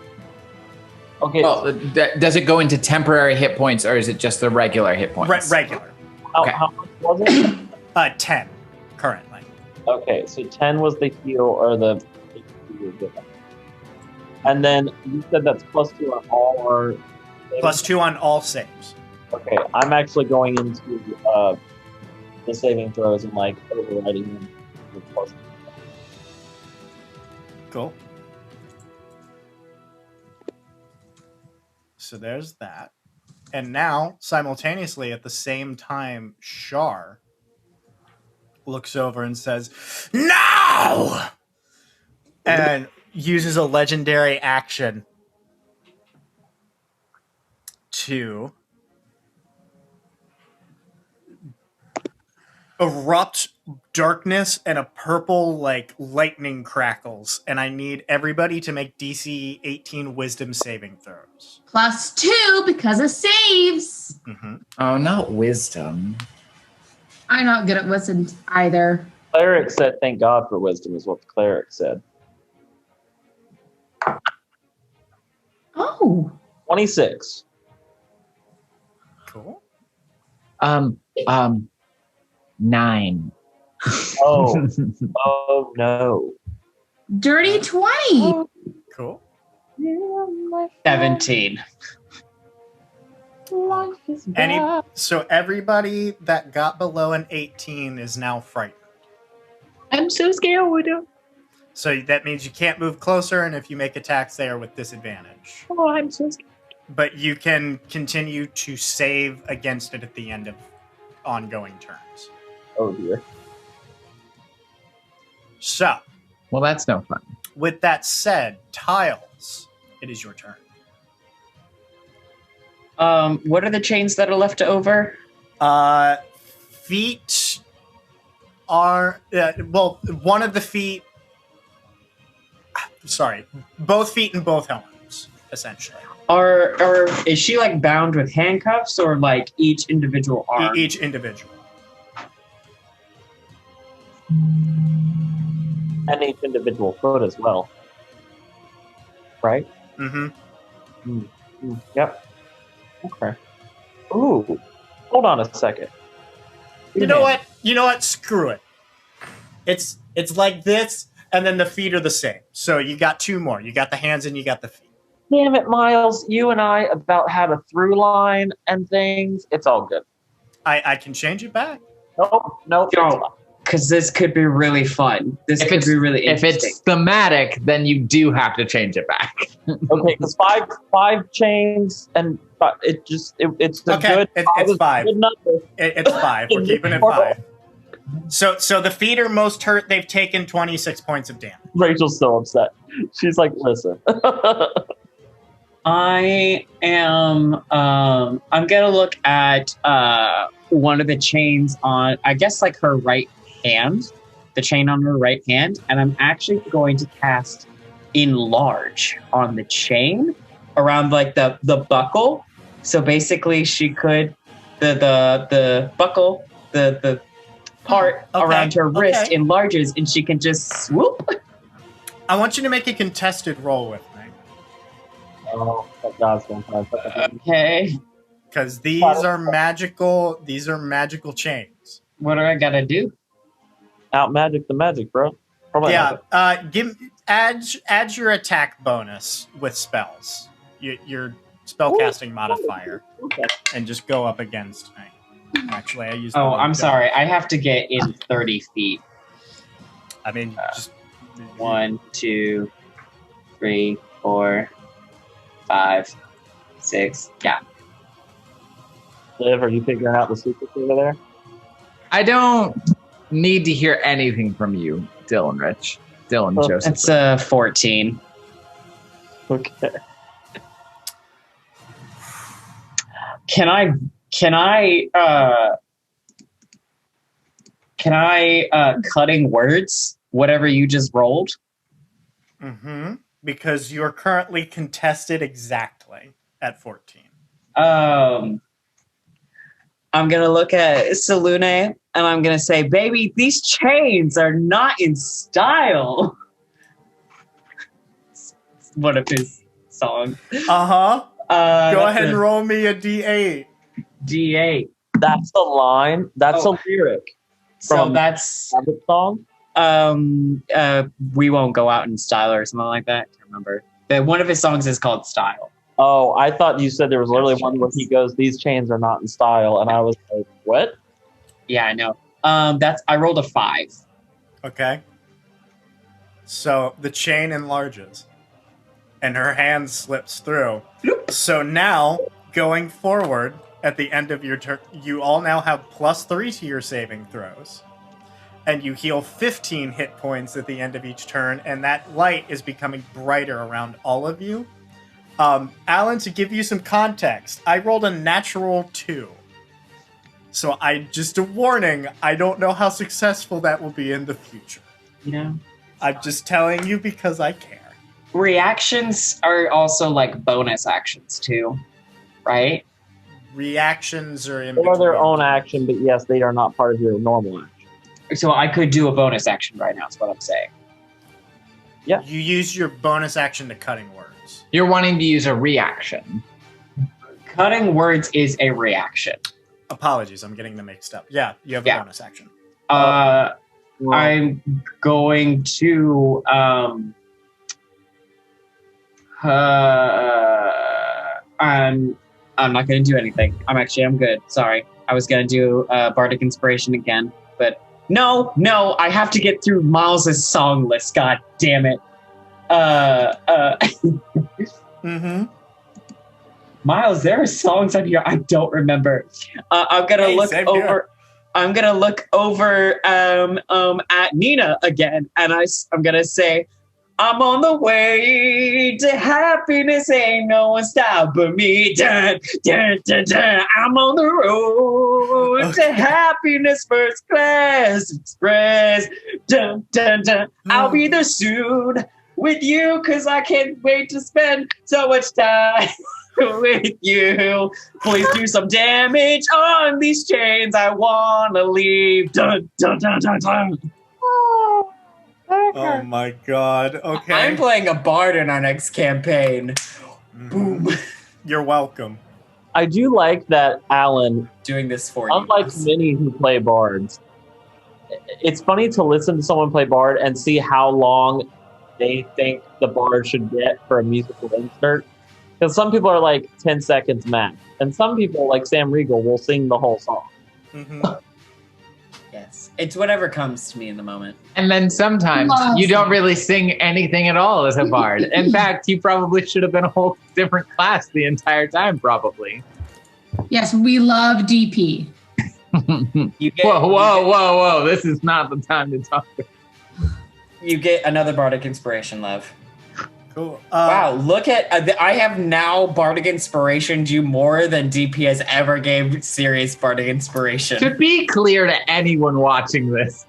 Okay. Well, does it go into temporary hit points, or is it just the regular hit points? Regular. How much was it? 10 currently. Okay, so 10 was the heal or the HP you were given. And then you said that's +2 on all our +2 on all saves. Okay, I'm actually going into the saving throws and like overriding them with +2. Cool. So there's that. And now, simultaneously, at the same time, Shar looks over and says, "No!" And uses a legendary action to erupt darkness and a purple, like, lightning crackles. And I need everybody to make DC 18 wisdom saving throws. +2 because of saves. Mm-hmm. Oh, not wisdom. I'm not good at wisdom either. Cleric said, "Thank God for wisdom," is what the cleric said. Oh. 26. Cool. 9. Oh. Oh no. Dirty 20. Cool. 17. So everybody that got below an 18 is now frightened. I'm so scared. So that means you can't move closer, and if you make attacks, they are with disadvantage. Oh, I'm so scared. But you can continue to save against it at the end of ongoing turns. Oh dear. So, Well, that's no fun. with that said, Tiles, it is your turn. What are the chains that are left over? Feet are one of the feet. Sorry, both feet and both helmets, essentially. Or is she like bound with handcuffs, or like each individual arm? Each individual. And each individual foot as well. Right? Mm-hmm. Yep. Okay. Ooh. Hold on a second. You know what? Screw it. It's like this, and then the feet are the same. So you got 2 more. You got the hands and you got the feet. Damn it, Miles. You and I about had a through line and things. It's all good. I can change it back. Nope. Because this could be really fun. This could be really If interesting. it's thematic, then you do have to change it back. Okay, because five chains and it's a Okay, good. it's 5. Good number. It's 5. We're keeping it 5. So the feet are most hurt. They've taken 26 points of damage. Rachel's so upset. She's like, listen. I am. I'm gonna look at one of the chains on, I guess, like her right hand, the chain on her right hand, and I'm actually going to cast Enlarge on the chain around like the buckle. So basically, she could the buckle, the part around her wrist enlarges, and she can just swoop. I want you to make a contested roll with me. Oh, that God's gonna Okay. Because these are magical. These are magical chains. What do I gotta do? Out magic the magic, bro. Probably not. Add your attack bonus with spells. Your spellcasting modifier, and just go up against me. Actually, I use. Oh, I'm sorry. I have to get in 30 feet. I mean, just 1, 2, 3, 4, 5, 6. Yeah. Liv, are you figuring out the secrets over there? I don't need to hear anything from you, Dylan Rich. Dylan Joseph. It's 14. Okay. Can I Can I cutting words? Whatever you just rolled. Mm-hmm. Because you're currently contested exactly at 14. I'm gonna look at Salune and I'm gonna say, baby, these chains are not in style. One of his songs. Uh-huh. Go ahead and a roll me a D8. D8. That's a line. That's a lyric. So From that's a song. We won't go out in style or something like that. I can't remember. One of his songs is called Style. Oh, I thought you said there was literally one where he goes, "These chains are not in style," and I was like, "What?" Yeah, I know. I rolled a 5. Okay. So the chain enlarges, and her hand slips through. So now, going forward, at the end of your turn, you all now have +3 to your saving throws. And you heal 15 hit points at the end of each turn, and that light is becoming brighter around all of you. Alan, to give you some context, I rolled a natural 2. So just a warning, I don't know how successful that will be in the future. You know? I'm just telling you because I care. Reactions are also like bonus actions too, right? Reactions are in They are their between. own action, but yes, they are not part of your normal action. So I could do a bonus action right now, is what I'm saying. You use your bonus action to cutting words. You're wanting to use a reaction. Cutting words is a reaction. Apologies, I'm getting them mixed up. Yeah, you have a bonus action. I'm going to I'm not going to do anything. I'm good. Sorry. I was going to do Bardic Inspiration again, but no, I have to get through Miles's song list. God damn it. Miles, there are songs on here I don't remember. I'm gonna look over. I'm gonna look over at Nina again, and I'm gonna say, "I'm on the way to happiness. Ain't no one stopping me. Dun, dun, dun, dun. I'm on the road to happiness, first class express. Dun, dun, dun. I'll be there soon with you, 'cause I can't wait to spend so much time with you. Please do some damage on these chains. I wanna leave. Dun, dun, dun, dun, dun." Oh my god. Okay. I'm playing a bard in our next campaign. Boom. You're welcome. I do like that Alan, doing this for you. unlike many who play bards, it's funny to listen to someone play bard and see how long they think the bard should get for a musical insert. Because some people are like 10 seconds max. And some people, like Sam Riegel, will sing the whole song. Yes. It's whatever comes to me in the moment. And then sometimes you don't really sing anything at all as a bard. In fact, you probably should have been a whole different class the entire time, probably. Yes, we love DP. Whoa. This is not the time to talk. You get another Bardic Inspiration, love. Cool. Wow, look at... I have now Bardic Inspirationed you more than DP has ever gave serious Bardic Inspiration. To be clear to anyone watching this,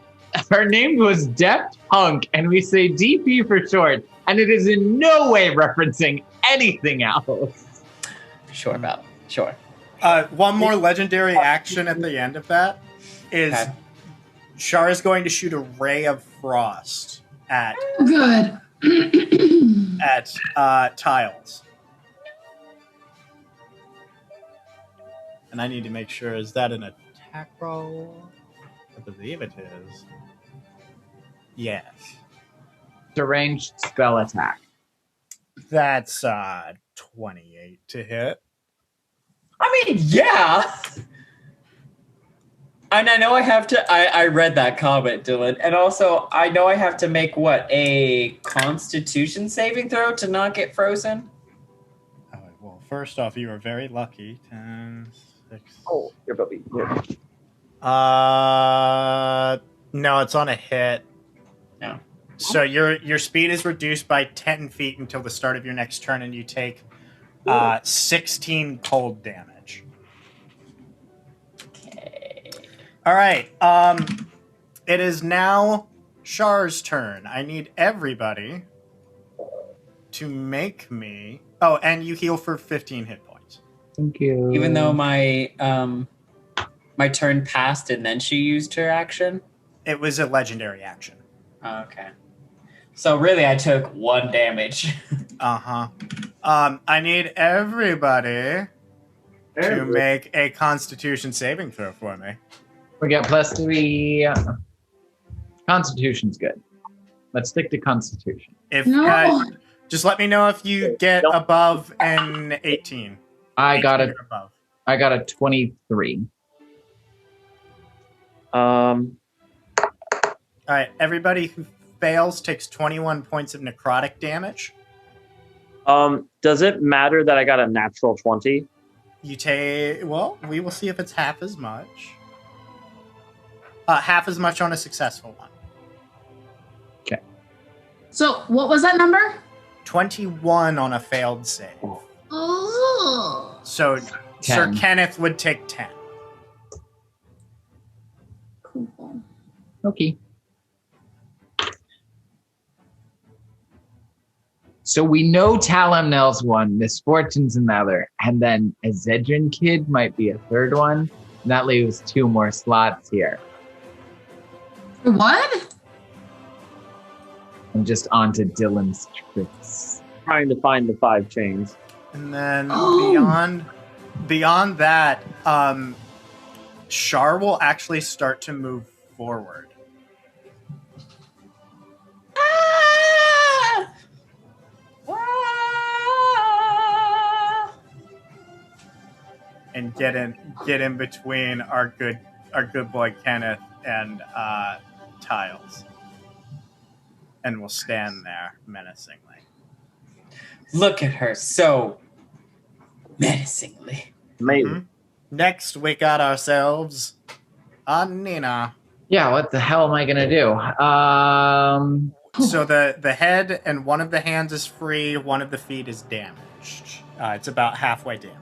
her name was Deft Punk, and we say DP for short, and it is in no way referencing anything else. Sure about. Sure. One more legendary action at the end of that is Shar is going to shoot a ray of frost at tiles. And I need to make sure, is that an attack roll? I believe it is. Yes. Deranged spell attack. That's 28 to hit. I mean, yeah. And I know I have to... I read that comment, Dylan. And also, I know I have to make, a Constitution saving throw to not get frozen? Oh, well, first off, you are very lucky. 10, 6... Oh, here, Bubby. Here. No, it's on a hit. No. So your speed is reduced by 10 feet until the start of your next turn, and you take 16 cold damage. Okay. All right. It is now Char's turn. I need everybody to make me... Oh, and you heal for 15 hit points. Thank you. Even though my my turn passed and then she used her action? It was a legendary action. Oh, okay. So really I took 1 damage. Uh-huh. I need everybody to make a Constitution saving throw for me. We got +3. Constitution's good. Let's stick to Constitution. If No. just let me know if you get above an 18. I got 18 a or above. I got a 23. All right, everybody who fails takes 21 points of necrotic damage. Does it matter that I got a natural 20? You take... Well, we will see if it's half as much. Half as much on a successful one. So what was that number? 21 on a failed save. Oh. So Sir 10. Kenneth would take 10. Cool. Okay. So we know Talamnel's one, Misfortune's another, and then a Zedrin kid might be a third one. And that leaves 2 more slots here. What? I'm just on to Dylan's tricks. Trying to find the 5 chains. And then Oh. beyond that, Char will actually start to move forward. Ah! And get in between our good boy Kenneth and Tiles. And will stand there menacingly. Look at her so menacingly. Amazing. Mhm. Next, we got ourselves Nina. Yeah, what the hell am I gonna do? So the head and one of the hands is free, one of the feet is damaged. It's about halfway damaged.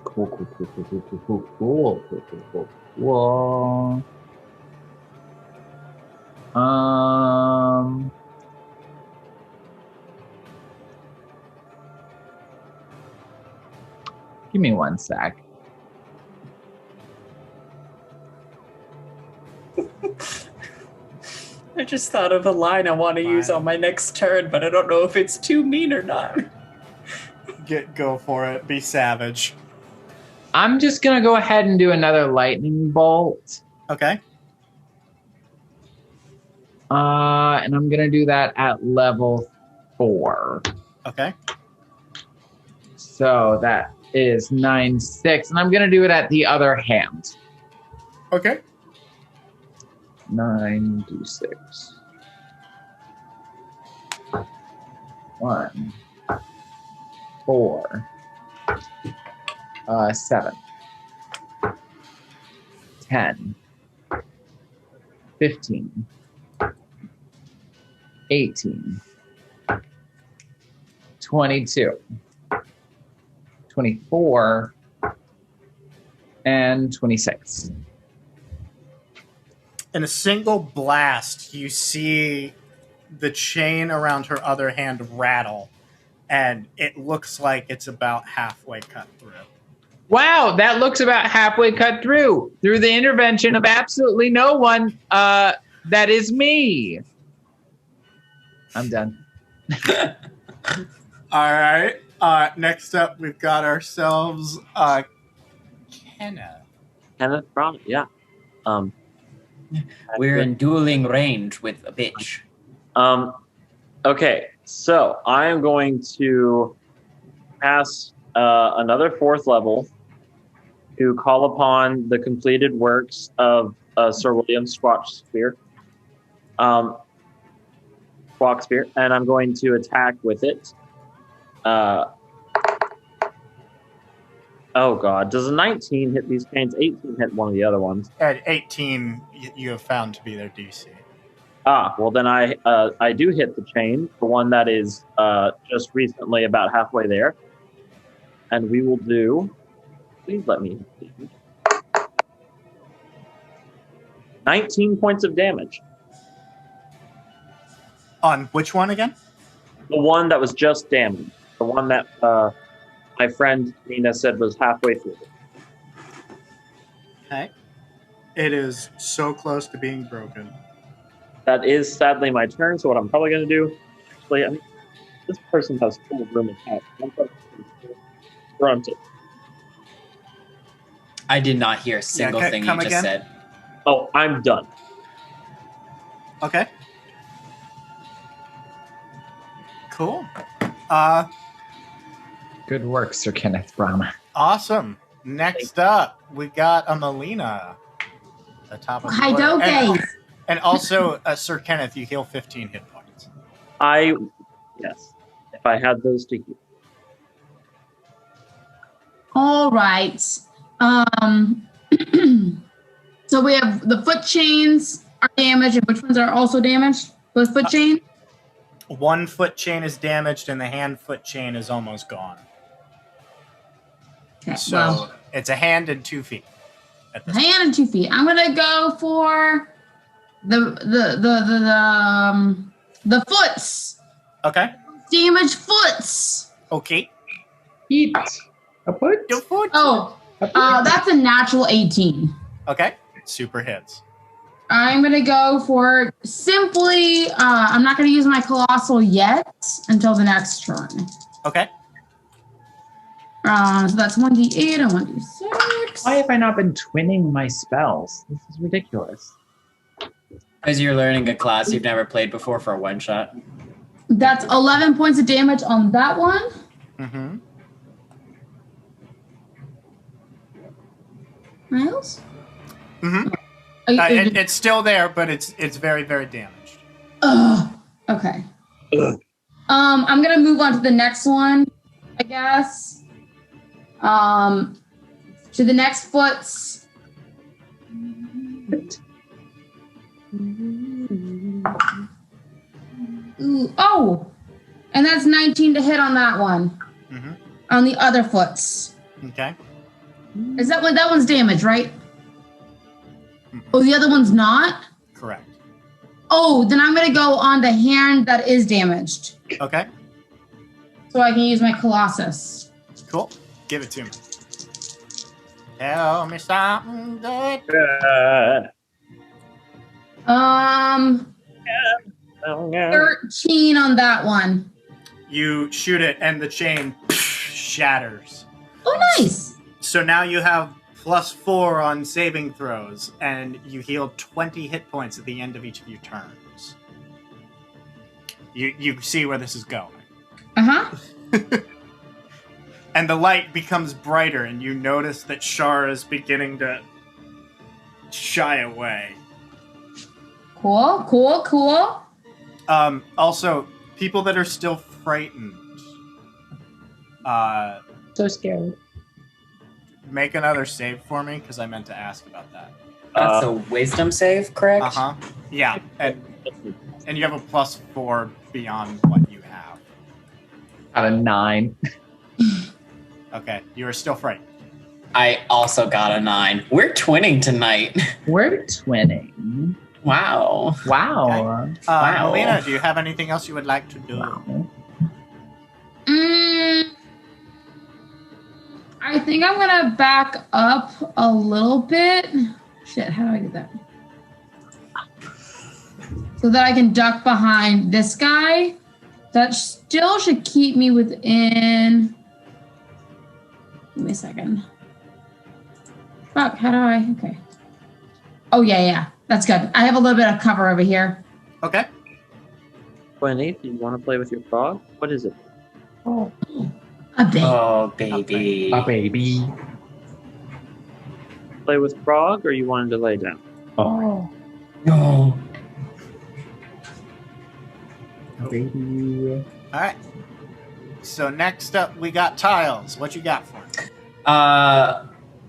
Cool. Give me 1 sec. I just thought of a line I want to use on my next turn, but I don't know if it's too mean or not. Go for it. Be savage. I'm just gonna go ahead and do another lightning bolt. Okay. And I'm gonna do that at level 4. Okay. So that is 9, 6, and I'm gonna do it at the other hand. Okay. 9d6. 1, 4, 7, 10, 15, 18, 22, 24, and 26. In a single blast, you see the chain around her other hand rattle, and it looks like it's about halfway cut through. Wow, that looks about halfway cut through the intervention of absolutely no one. That is me. I'm done. All right. Next up, we've got ourselves Kenneth. Kenneth Brown, yeah. We're in dueling range with a bitch. Okay, so I am going to pass another 4th level to call upon the completed works of Sir William Squawkspear. Squawkspear, and I'm going to attack with it. Oh god, does a 19 hit these chains? 18 hit one of the other ones. At 18, you have found to be their DC. Well then I do hit the chain, the one that is just recently about halfway there. And we will do... Please let me... 19 points of damage. On which one again? The one that was just damaged. The one that my friend Nina said was halfway through. Okay. It is so close to being broken. That is sadly my turn, so what I'm probably going to do... Actually, I mean, this person has full room attack. I'm probably grunt it. I did not hear a single thing you just again? said. Oh, I'm done. Okay. Cool. Good work, Sir Kenneth Brahma. Awesome. Next up, we got Amelina. The top of the order. Hidoke. And also, Sir Kenneth, you heal 15 hit points. Yes. If I had those to heal. All right. So we have the foot chains are damaged, and which ones are also damaged? The foot chain? One foot chain is damaged, and the hand foot chain is almost gone. Okay, So well, it's a hand and 2 feet. hand and 2 feet. I'm gonna go for the foots. Okay. Damaged foots. Okay. Eat a foot. Your foot. Oh, that's a natural 18. Okay. Super hits. I'm gonna go for simply. I'm not gonna use my colossal yet until the next turn. Okay. So that's 1d8 and 1d6. Why have I not been twinning my spells? This is ridiculous. Because you're learning a class you've never played before for a one shot. That's 11 points of damage on that one. Mm-hmm. Myles? Mm-hmm. It's still there, but it's very, very damaged. Okay. I'm gonna move on to the next one, I guess. To the next foots. Ooh, oh, and that's 19 to hit on that one. Mm-hmm. On the other foots. Okay. Is that one? That one's damaged, right? Mm-hmm. Oh, the other one's not? Correct. Oh, then I'm gonna go on the hand that is damaged. Okay. So I can use my Colossus. Cool. Give it to me. Tell me something good. 13 on that one. You shoot it, and the chain shatters. Oh, nice. So now you have +4 on saving throws, and you heal 20 hit points at the end of each of your turns. You see where this is going. Uh-huh. And the light becomes brighter, and you notice that Shar is beginning to shy away. Cool. Also, people that are still frightened, So scared. make another save for me, because I meant to ask about that. That's a wisdom save, correct? Uh-huh. Yeah, and you have a +4 beyond what you have. Got a 9. Okay, you are still frightened. I also got a 9. We're twinning tonight. We're twinning. Wow. Wow. Okay. Wow. Melina, do you have anything else you would like to do? Wow. I think I'm gonna back up a little bit. Shit, how do I do that? So that I can duck behind this guy. That still should keep me within. Give me a second. Fuck, how do I? Okay. Oh, yeah. That's good. I have a little bit of cover over here. Okay. Wendy, do you want to play with your frog? What is it? Oh, a bit. Oh, baby. A baby. Play with frog, or you wanted to lay down? Oh. No. A baby. All right. So next up, we got Tiles. What you got for me?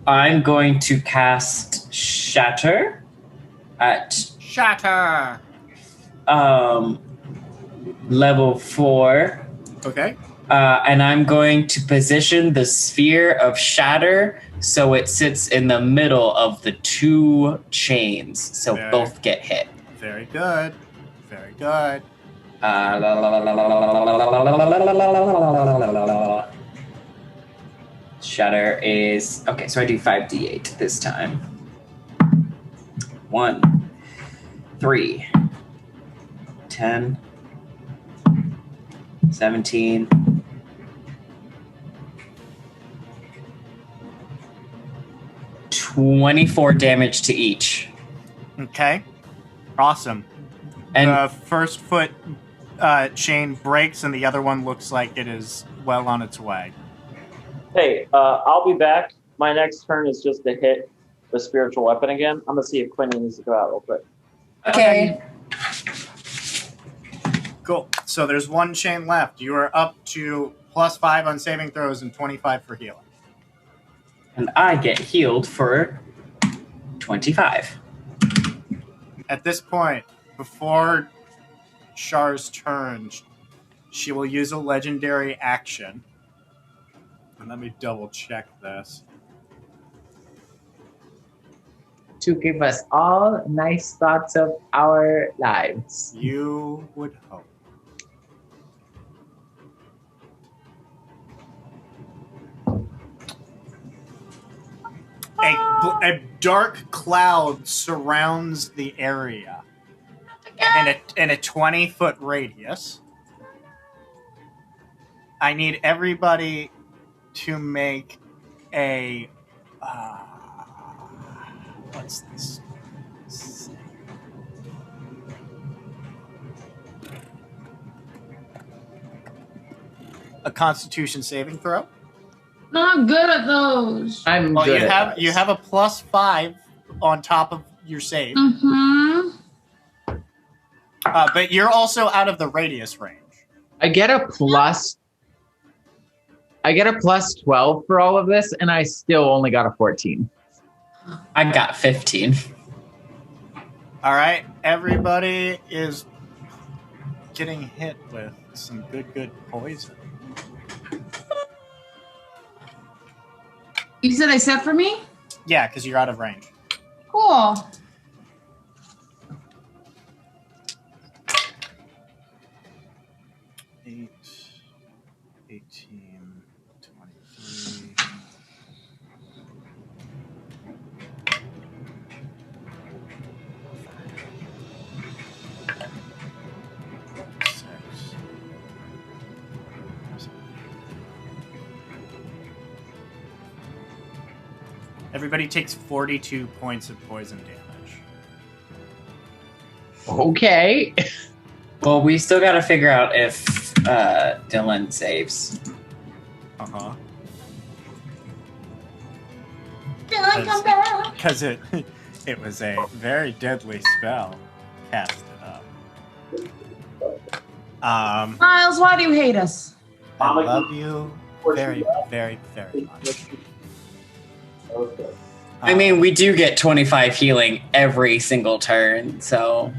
I'm going to cast Shatter at Shatter. level 4. Okay. And I'm going to position the sphere of shatter so it sits in the middle of the two chains, so both get hit. Very good. Very good. Shatter is okay, so I do 5d8 this time. 1, 3, 10, 17, 24 damage to each. Okay. Awesome. And the first foot chain breaks, and the other one looks like it is well on its way. Hey, I'll be back. My next turn is just to hit the spiritual weapon again. I'm gonna see if Quinn needs to go out real quick. okay. Cool. So there's one chain left. You are up to +5 on saving throws and 25 for healing. And I get healed for 25. At this point, before Char's turn, she will use a legendary action. And let me double check this. To give us all nice thoughts of our lives. You would hope. A dark cloud surrounds the area in a 20-foot radius. I need everybody to make a what's this? A Constitution saving throw. Not good at those. I'm Well, good. you have a +5 on top of your save, Mm-hmm. but you're also out of the radius range. I get a plus 12 for all of this, and I still only got a 14. I got 15. All right, everybody is getting hit with some good poison. You said except for me? Yeah, because you're out of range. Cool. Eight, 18, 23. Six. Everybody takes 42 points of poison damage. Okay. Well, we still got to figure out if Dylan saves. Uh-huh. Dylan, come back. Because it was a very deadly spell casted up. Myles, why do you hate us? I love you very, very, very much. I mean, we do get 25 healing every single turn, so...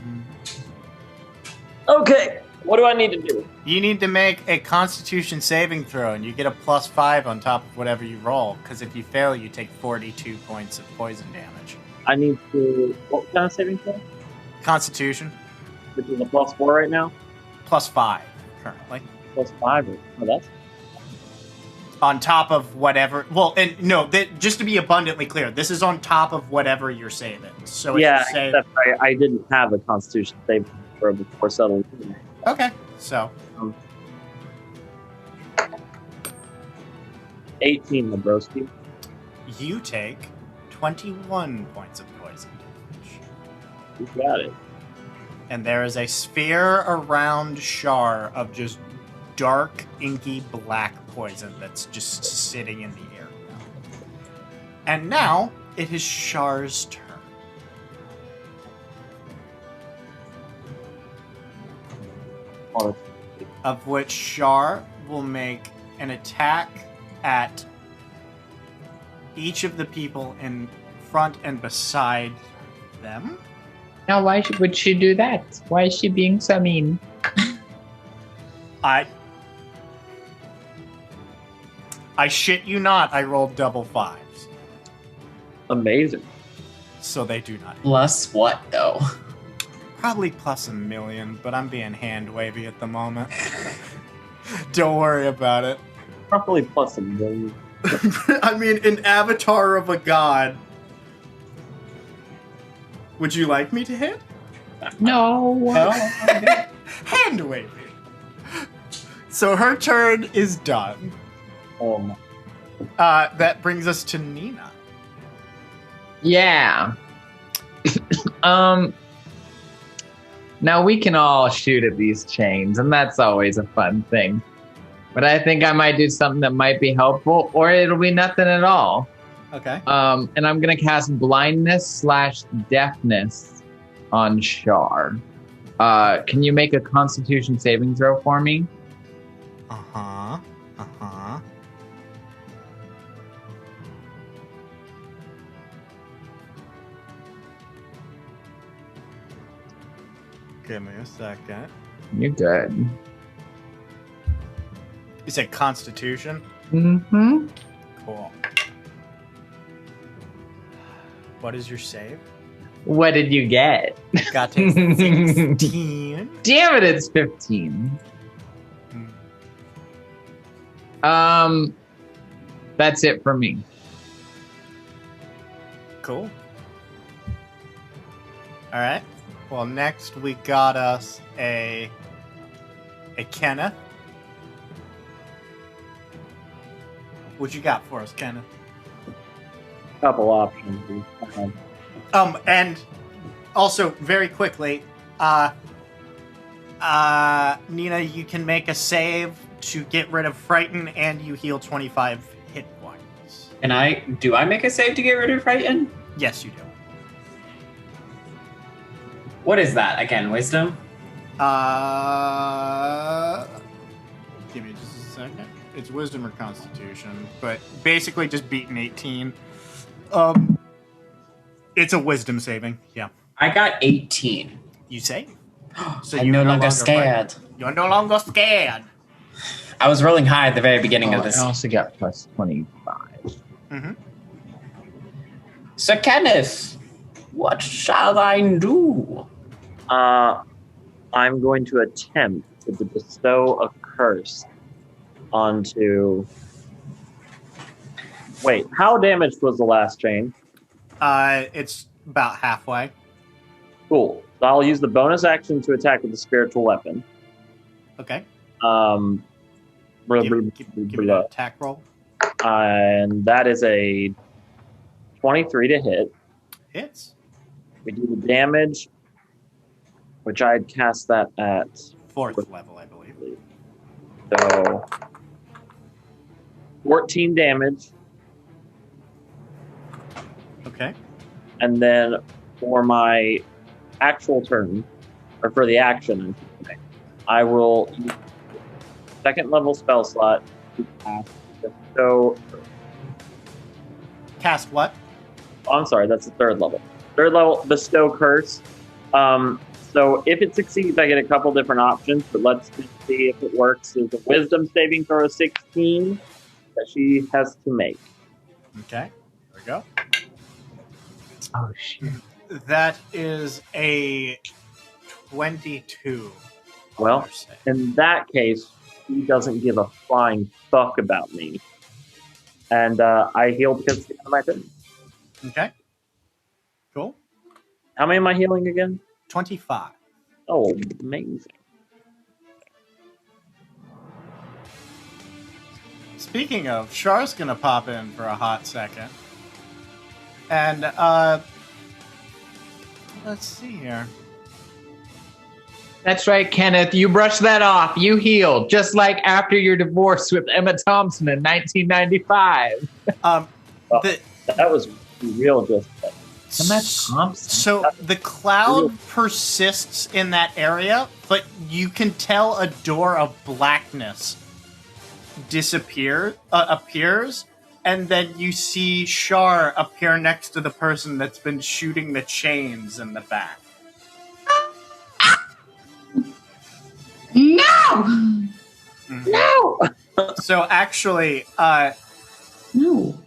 Okay, what do I need to do? You need to make a Constitution saving throw, and you get a +5 on top of whatever you roll. Because if you fail, you take 42 points of poison damage. I need to... What kind of saving throw? Constitution, Which is a +4 right now? +5 currently. +5. Oh, that's... On top of whatever. Well, and no, just to be abundantly clear, this is on top of whatever you're saving. So yeah, if you save, except I didn't have a Constitution saving throw before settling. okay, so 18, Lebroski. you take 21 points of poison damage. You got it. And there is a sphere around Shar of just dark, inky black poison that's just sitting in the air now. And now it is Shar's turn. Of which Shar will make an attack at each of the people in front and beside them. Now, why would she do that? Why is she being so mean? I shit you not, I rolled double 5s. Amazing. So they do not. Plus what, though? Probably plus 1 million, but I'm being hand wavy at the moment. Don't worry about it. Probably plus 1 million. I mean, an avatar of a god. Would you like me to hit? No. Hand wavy. So her turn is done. That brings us to Nina. Yeah. Now we can all shoot at these chains, and that's always a fun thing. But I think I might do something that might be helpful, or it'll be nothing at all. Okay. And I'm gonna cast blindness/deafness on Shar. Can you make a Constitution saving throw for me? Uh-huh. Give me a second. You're good. You said Constitution? Mm-hmm. Cool. What is your save? What did you get? Got to 16. Damn it, it's 15. That's it for me. Cool. All right. Well, next we got us a Kenneth. What you got for us, Kenneth? Couple options. And also very quickly, Nina, you can make a save to get rid of Frighten, and you heal 25 hit points. And do I make a save to get rid of Frighten? Yes, you do. What is that again? Wisdom? Give me just a second. It's Wisdom or Constitution, but basically just beating 18. It's a Wisdom saving. Yeah. I got 18. You save. So I'm no longer scared. You're no longer scared. I was rolling high at the very beginning of this. I also got plus 25. Mm-hmm. Sir Kenneth, what shall I do? I'm going to attempt to bestow a curse onto... Wait, how damaged was the last chain? It's about halfway. Cool. So I'll use the bonus action to attack with a spiritual weapon. Okay. Give me an attack roll. And that is a 23 to hit. Hits. We do the damage, which I'd cast that at 4th level, I believe. So 14 damage. Okay. And then for my actual turn, or for the action, I will use second level spell slot to cast bestow. Cast what? Oh, I'm sorry, that's the third level. Third level, bestow curse. So if it succeeds, I get a couple different options, but let's just see if it works. There's a wisdom saving throw of 16 that she has to make. Okay, there we go. Oh, shit. That is a 22. Well, in that case, he doesn't give a flying fuck about me. And I heal because it's the end of my turn. Okay. Cool. How many am I healing again? 25. Oh, amazing. Speaking of, Char's gonna pop in for a hot second. And, let's see here. That's right, Kenneth. You brushed that off. You healed, just like after your divorce with Emma Thompson in 1995. That was real just. Emma Thompson. So the cloud persists in that area, but you can tell a door of blackness appears, and then you see Char appear next to the person that's been shooting the chains in the back. No! No! So actually, No.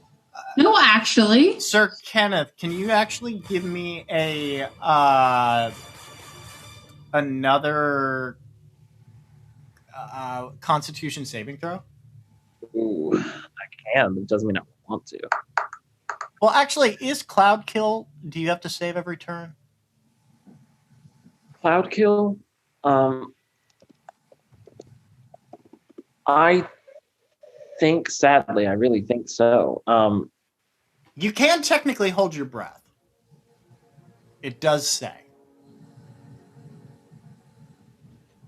No, actually. Sir Kenneth, can you actually give me a another Constitution saving throw? Ooh, I can, but it doesn't mean I want to. Well, actually, is Cloud Kill? Do you have to save every turn? Cloud kill? I think, sadly, I really think so. You can technically hold your breath. It does say.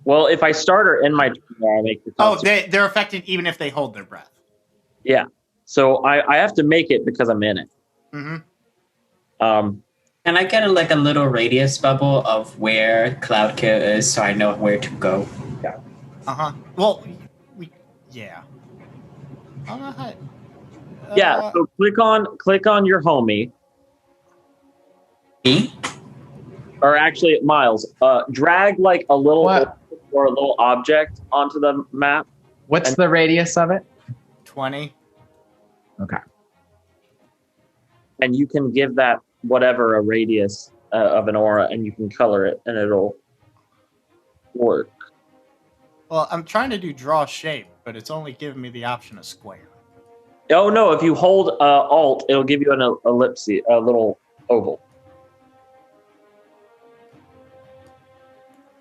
Well, if I start or end my turn, I make the Constitution. They're affected even if they hold their breath. Yeah. So I have to make it because I'm in it. Mm-hmm. Can I get a little radius bubble of where Cloud Kill is so I know where to go? Yeah. Uh-huh. Well, yeah. I don't know how. Yeah. So click on your homie. Me? Or actually, Myles, drag like a little or a little object onto the map. What's the radius of it? 20. Okay. And you can give that whatever a radius of an aura, and you can color it, and it'll work. Well, I'm trying to do draw shape, but it's only giving me the option of square. Oh no! If you hold Alt, it'll give you an ellipse, a little oval.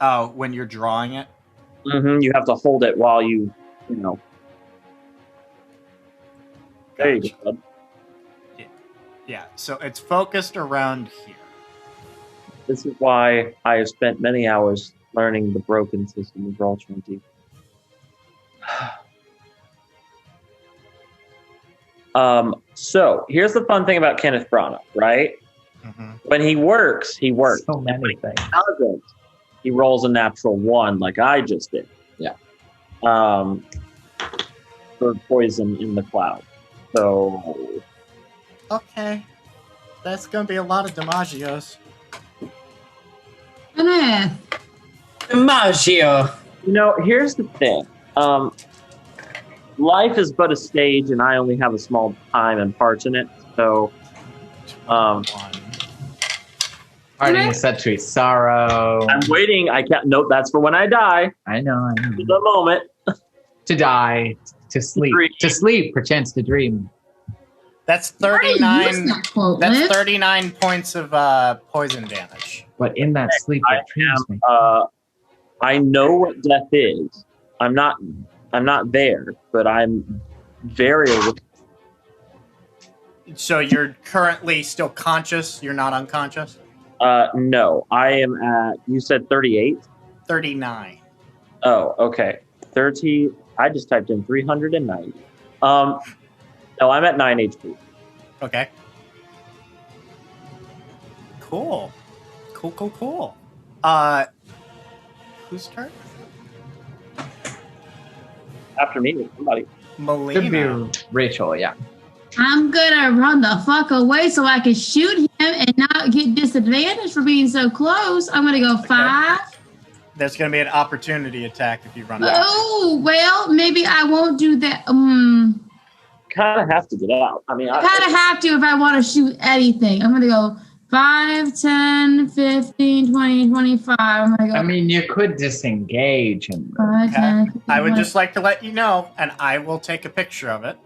Oh, when you're drawing it? Mm-hmm. You have to hold it while you know. There you go. Yeah, so it's focused around here. This is why I have spent many hours learning the broken system of Roll20. So here's the fun thing about Kenneth Branagh, right? Mm-hmm. When he works. So many things. Doesn't, he rolls a natural 1 like I just did. Yeah. For poison in the cloud. So. Okay. That's going to be a lot of DiMaggios. Kenneth. DiMaggio. You know, here's the thing. Life is but a stage, and I only have a small time and parts in it. So, Parting is such a sorrow. I'm waiting. I can't. Nope, that's for when I die. I know. The moment. To die, to sleep, to sleep, perchance to dream. That's 39. That's 39 points of poison damage. But in that sleep, it dreams me. I know what death is. I'm not there, but I'm very aware. So you're currently still conscious? You're not unconscious? No, I am at. You said 38. 39. Oh, okay. 30. I just typed in 390. No, I'm at 9 HP. Okay. Cool. Cool. Whose turn? After me, somebody. Melina. Could be Rachel, yeah. I'm gonna run the fuck away so I can shoot him and not get disadvantaged for being so close. I'm gonna go 5. There's going to be an opportunity attack if you run out. Oh, well, maybe I won't do that. Kind of have to get out. I mean, I kind of have to if I want to shoot anything. I'm going to go 5, 10, 15, 20, 25. I'm going to go. I mean, you could disengage. And 5, 10, 15, I would just like to let you know, and I will take a picture of it.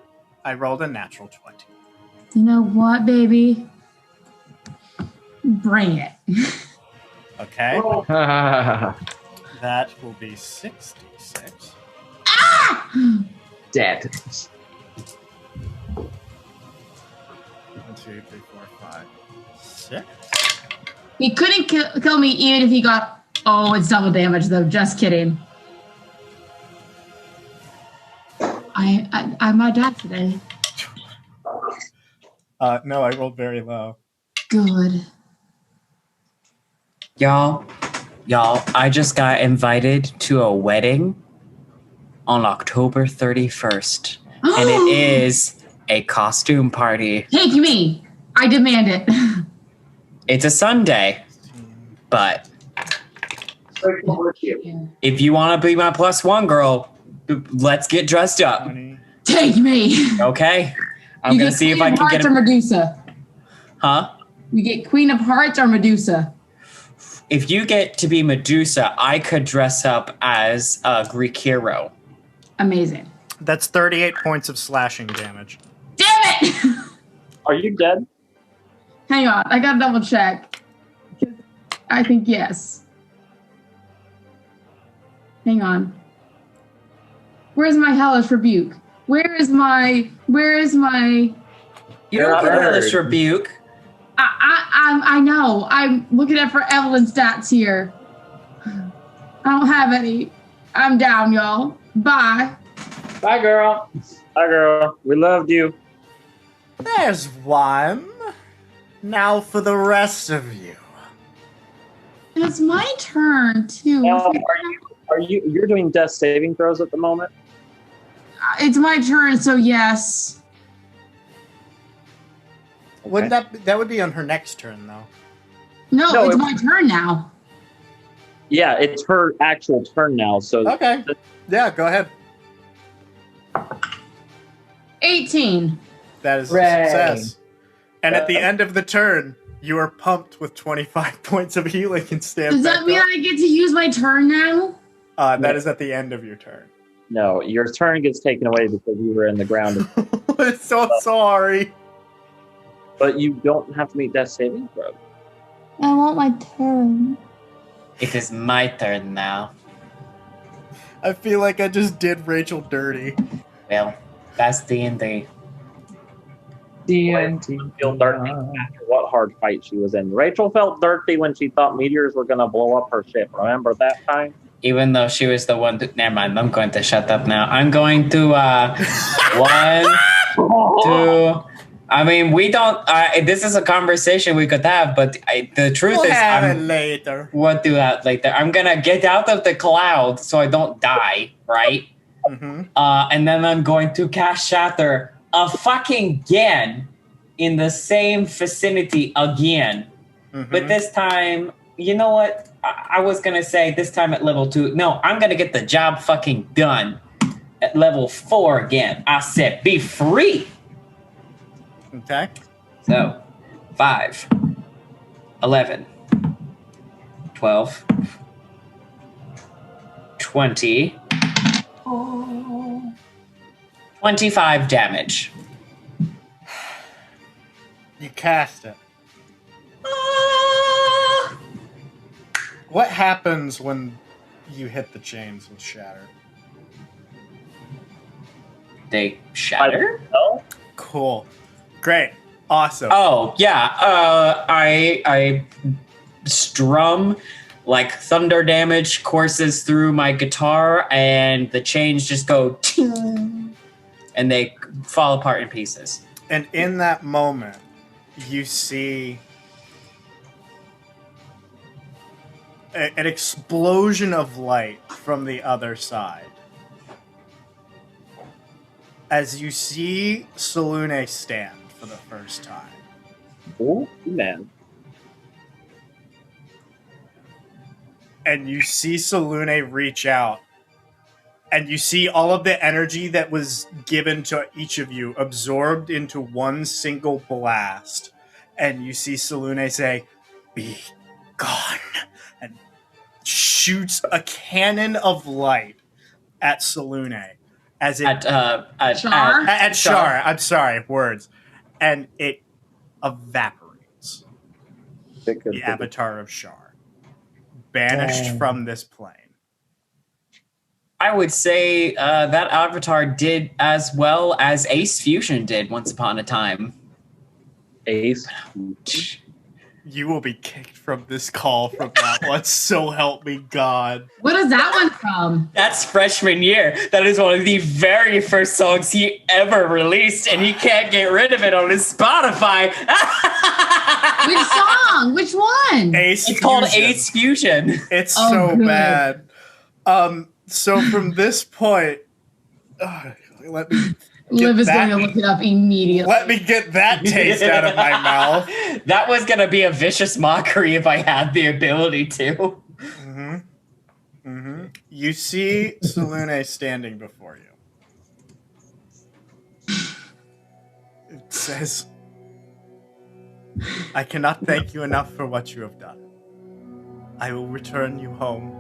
I rolled a natural 20. You know what, baby? Bring it. Okay. That will be 66. Ah! Dead. 1, 2, 3, 4, 5, 6. He couldn't kill me even if he got. Oh, it's double damage though. Just kidding. I might die today. No, I rolled very low. Good. Y'all, I just got invited to a wedding on October 31st. And it is a costume party. Take me. I demand it. It's a Sunday. But if you want to be my +1 girl, let's get dressed up. 20. Take me. Okay. I'm going to see if I can get a Medusa. Huh? You get Queen of Hearts or Medusa. If you get to be Medusa, I could dress up as a Greek hero. Amazing. That's 38 points of slashing damage. Damn it! Are you dead? Hang on, I gotta double check. I think yes. Hang on. Where's my hellish rebuke? Where is my? You don't get hellish rebuke. I know. I'm looking at for Evelyn's stats here. I don't have any. I'm down, y'all. Bye. Bye, girl. Bye, girl. We loved you. There's one. Now for the rest of you. It's my turn too. Now, you're doing death saving throws at the moment? It's my turn, so yes. Wouldn't that would be on her next turn though? No, it's my turn now. Yeah, it's her actual turn now. So okay. Yeah, go ahead. 18. That is a success. And at the end of the turn, you are pumped with 25 points of healing and stand Does that mean I get to use my turn now? That is at the end of your turn. No, your turn gets taken away because you were in the ground. I'm so sorry. But you don't have to meet death saving throw. I want my turn. It is my turn now. I feel like I just did Rachel dirty. Well, that's D&D. D&D. Feel dirty after what hard fight she was in. Rachel felt dirty when she thought meteors were going to blow up her ship. Remember that time? Even though she was the one to... Never mind, I'm going to shut up now. I'm going to... 1, 2... I mean, we don't... this is a conversation we could have, but the truth we'll is... have it later. We'll do that later. I'm going to get out of the cloud so I don't die, right? Mm-hmm. And then I'm going to cast Shatter again in the same vicinity again. Mm-hmm. But this time, you know what? I was going to say this time at level 2. No, I'm going to get the job fucking done at level 4 again. I said, be free. Okay. So, 5, 11, 12, 20, 25 damage. You cast it. What happens when you hit the chains with Shatter? They shatter? Cool. Great. Awesome. Oh, yeah. I strum like thunder damage courses through my guitar, and the chains just go ting, and they fall apart in pieces. And in that moment, you see an explosion of light from the other side. As you see Salune stand for the first time. Oh, man. And you see Salune reach out. And you see all of the energy that was given to each of you absorbed into one single blast. And you see Salune say, "Be gone." And shoots a cannon of light at Salune. As it At Char? at Shar. I'm sorry, words. And it evaporates. The avatar of Shar. Banished from this plane. I would say that avatar did as well as Ace Fusion did once upon a time. Ace? You will be kicked from this call from that one. So help me God. What is that one from? That's freshman year. That is one of the very first songs he ever released, and he can't get rid of it on his Spotify. Which song? Which one? Ace It's Fusion. called Ace Fusion. It's Oh, so good. bad. So from this point, let me Liv is that- going to look it up immediately. let me get that taste out of my mouth. That was going to be a vicious mockery if I had the ability to. Mm-hmm. Mm-hmm. You see Salune standing before you. says, I cannot thank you enough for what you have done. I will return you home.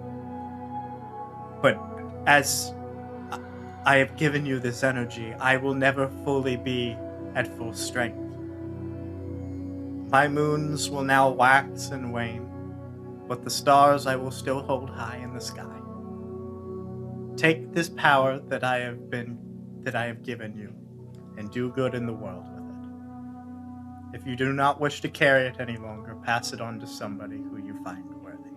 But as I have given you this energy, I will never fully be at full strength. My moons will now wax and wane, but the stars I will still hold high in the sky. Take this power that I have given you, and do good in the world with it. If you do not wish to carry it any longer, pass it on to somebody who you find worthy.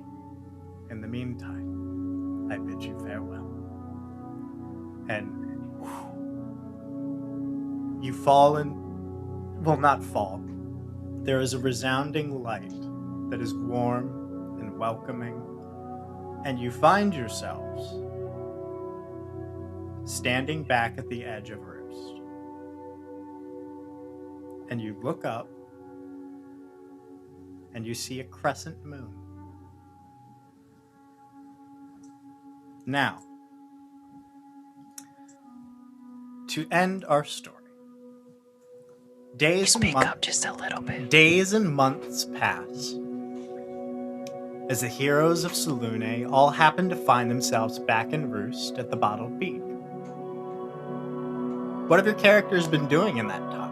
In the meantime, I bid you farewell. And you fall not fall. There is a resounding light that is warm and welcoming, and you find yourselves standing back at the edge of Roost. And you look up, and you see a crescent moon. Now, to end our story, days and months pass as the heroes of Selûne all happen to find themselves back in Roost at the Bottled Beak. What have your characters been doing in that time?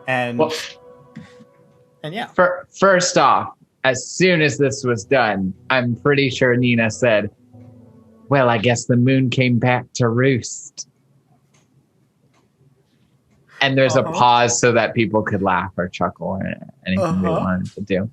And yeah. First off, as soon as this was done, I'm pretty sure Nina said, well, I guess the moon came back to roost. And there's a pause so that people could laugh or chuckle or anything they wanted to do.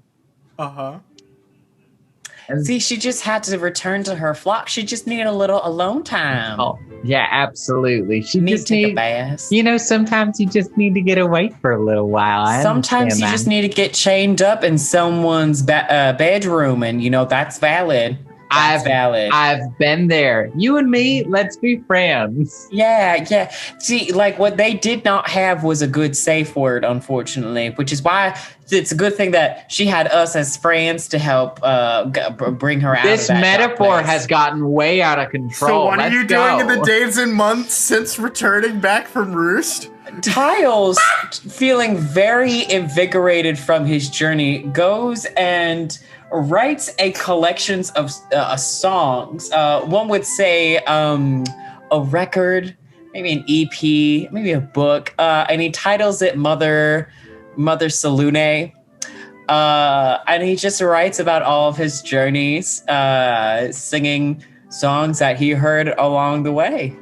See, she just had to return to her flock. She just needed a little alone time. Oh, yeah, absolutely. She need just to take a bath. You know, sometimes you just need to get away for a little while. Sometimes you just need to get chained up in someone's bedroom, and that's valid. I've been there. You and me, let's be friends. Yeah. See, like what they did not have was a good safe word, unfortunately, which is why it's a good thing that she had us as friends to help bring her out. This of that metaphor has gotten way out of control. So what are you doing in the days and months since returning back from Roost? Tiles, feeling very invigorated from his journey, goes and writes a collection of songs. One would say a record, maybe an EP, maybe a book, and he titles it Mother Selûne. And he just writes about all of his journeys, singing songs that he heard along the way.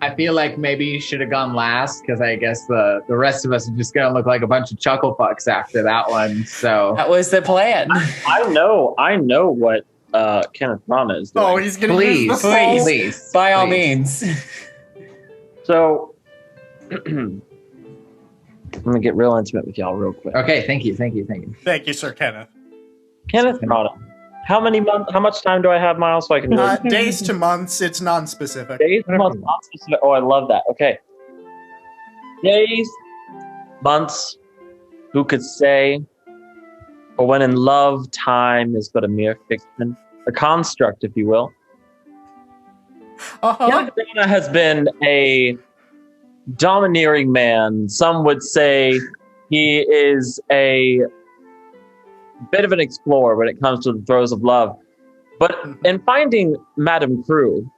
I feel like maybe you should have gone last, because I guess the rest of us are just going to look like a bunch of chuckle fucks after that one. So that was the plan. I know what Kenneth Branagh is doing. Oh, he's going to use the soul. Please. By all means. So, I'm going to get real intimate with y'all real quick. Okay, thank you. Thank you, Sir Kenneth. Kenneth Branagh. How much time do I have, Myles, so I can days to months, it's non-specific. Days to months, non-specific. Oh, I love that. Okay. Days, months, who could say, or when in love, time is but a mere fiction, a construct, if you will. Kenneth Branagh has been a domineering man. Some would say he is a bit of an explorer when it comes to the throes of love. But in finding Madame Crew,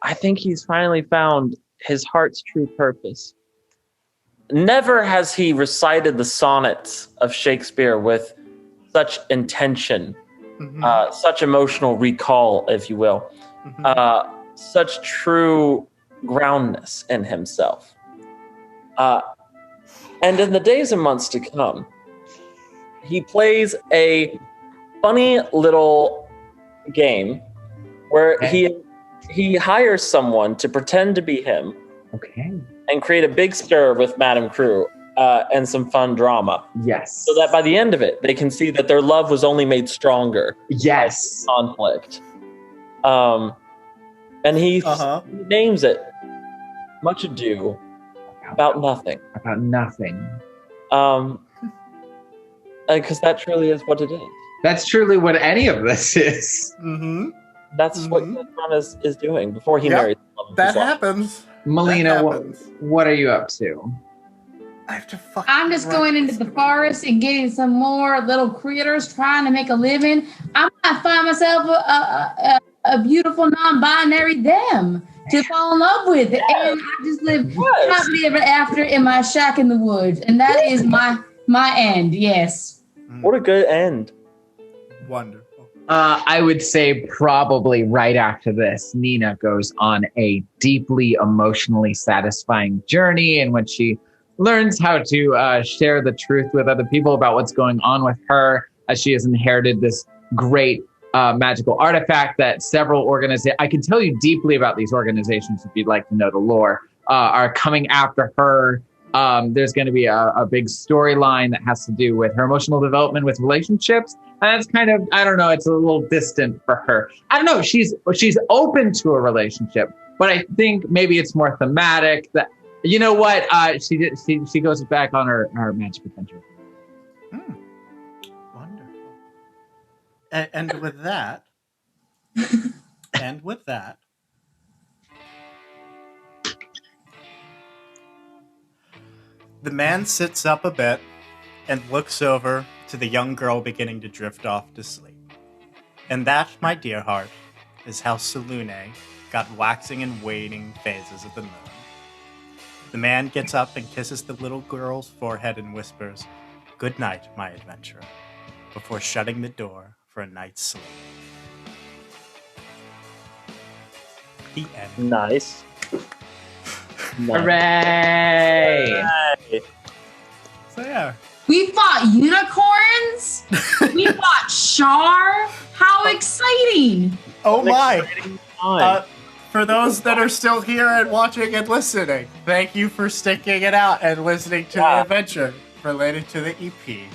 I think he's finally found his heart's true purpose. Never has he recited the sonnets of Shakespeare with such intention, such emotional recall, if you will, such true groundness in himself. And in the days and months to come, he plays a funny little game where he hires someone to pretend to be him, and create a big stir with Madame Crew and some fun drama. Yes. So that by the end of it, they can see that their love was only made stronger. Yes. By conflict. And he names it Much Ado About Nothing. About nothing. Because that truly is what it is. That's truly what any of this is. That's what Kenneth Branagh is doing before he marries. That happens. Melina, happens. what are you up to? I have to fucking I'm just going into the forest and getting some more little critters trying to make a living. I might find myself a beautiful non-binary them to fall in love with. And I just live happily ever after in my shack in the woods. And that is my end, yes. What a good end. Wonderful. I would say probably right after this, Nina goes on a deeply emotionally satisfying journey in which she learns how to share the truth with other people about what's going on with her, as she has inherited this great magical artifact that several organizations, I can tell you deeply about these organizations if you'd like to know the lore, are coming after her. There's going to be a big storyline that has to do with her emotional development with relationships. And that's kind of, I don't know, it's a little distant for her. I don't know, she's open to a relationship, but I think maybe it's more thematic that, you know what, she goes back on her magic adventure. Wonderful. And with that, the man sits up a bit and looks over to the young girl beginning to drift off to sleep. And that, my dear heart, is how Salune got waxing and waning phases of the moon. The man gets up and kisses the little girl's forehead and whispers, "Good night, my adventurer," before shutting the door for a night's sleep. The end. Nice. Hooray! So yeah. We fought unicorns. We fought Char. How exciting! Oh my! Time. For those that are still here and watching and listening, thank you for sticking it out and listening to the adventure related to the EP.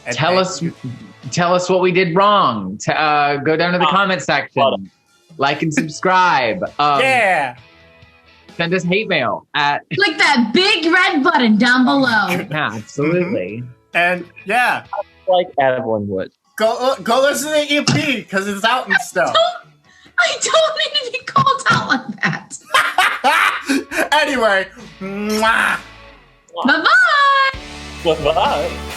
And Tell us what we did wrong. Go down to the comment section, like and subscribe. Yeah. Send us hate mail at. Click that big red button down below. Yeah, absolutely. And yeah, Like Evelyn would. go listen to the EP because it's out and stuff. I don't need to be called out like that. Anyway, mwah. Bye-bye. Bye-bye.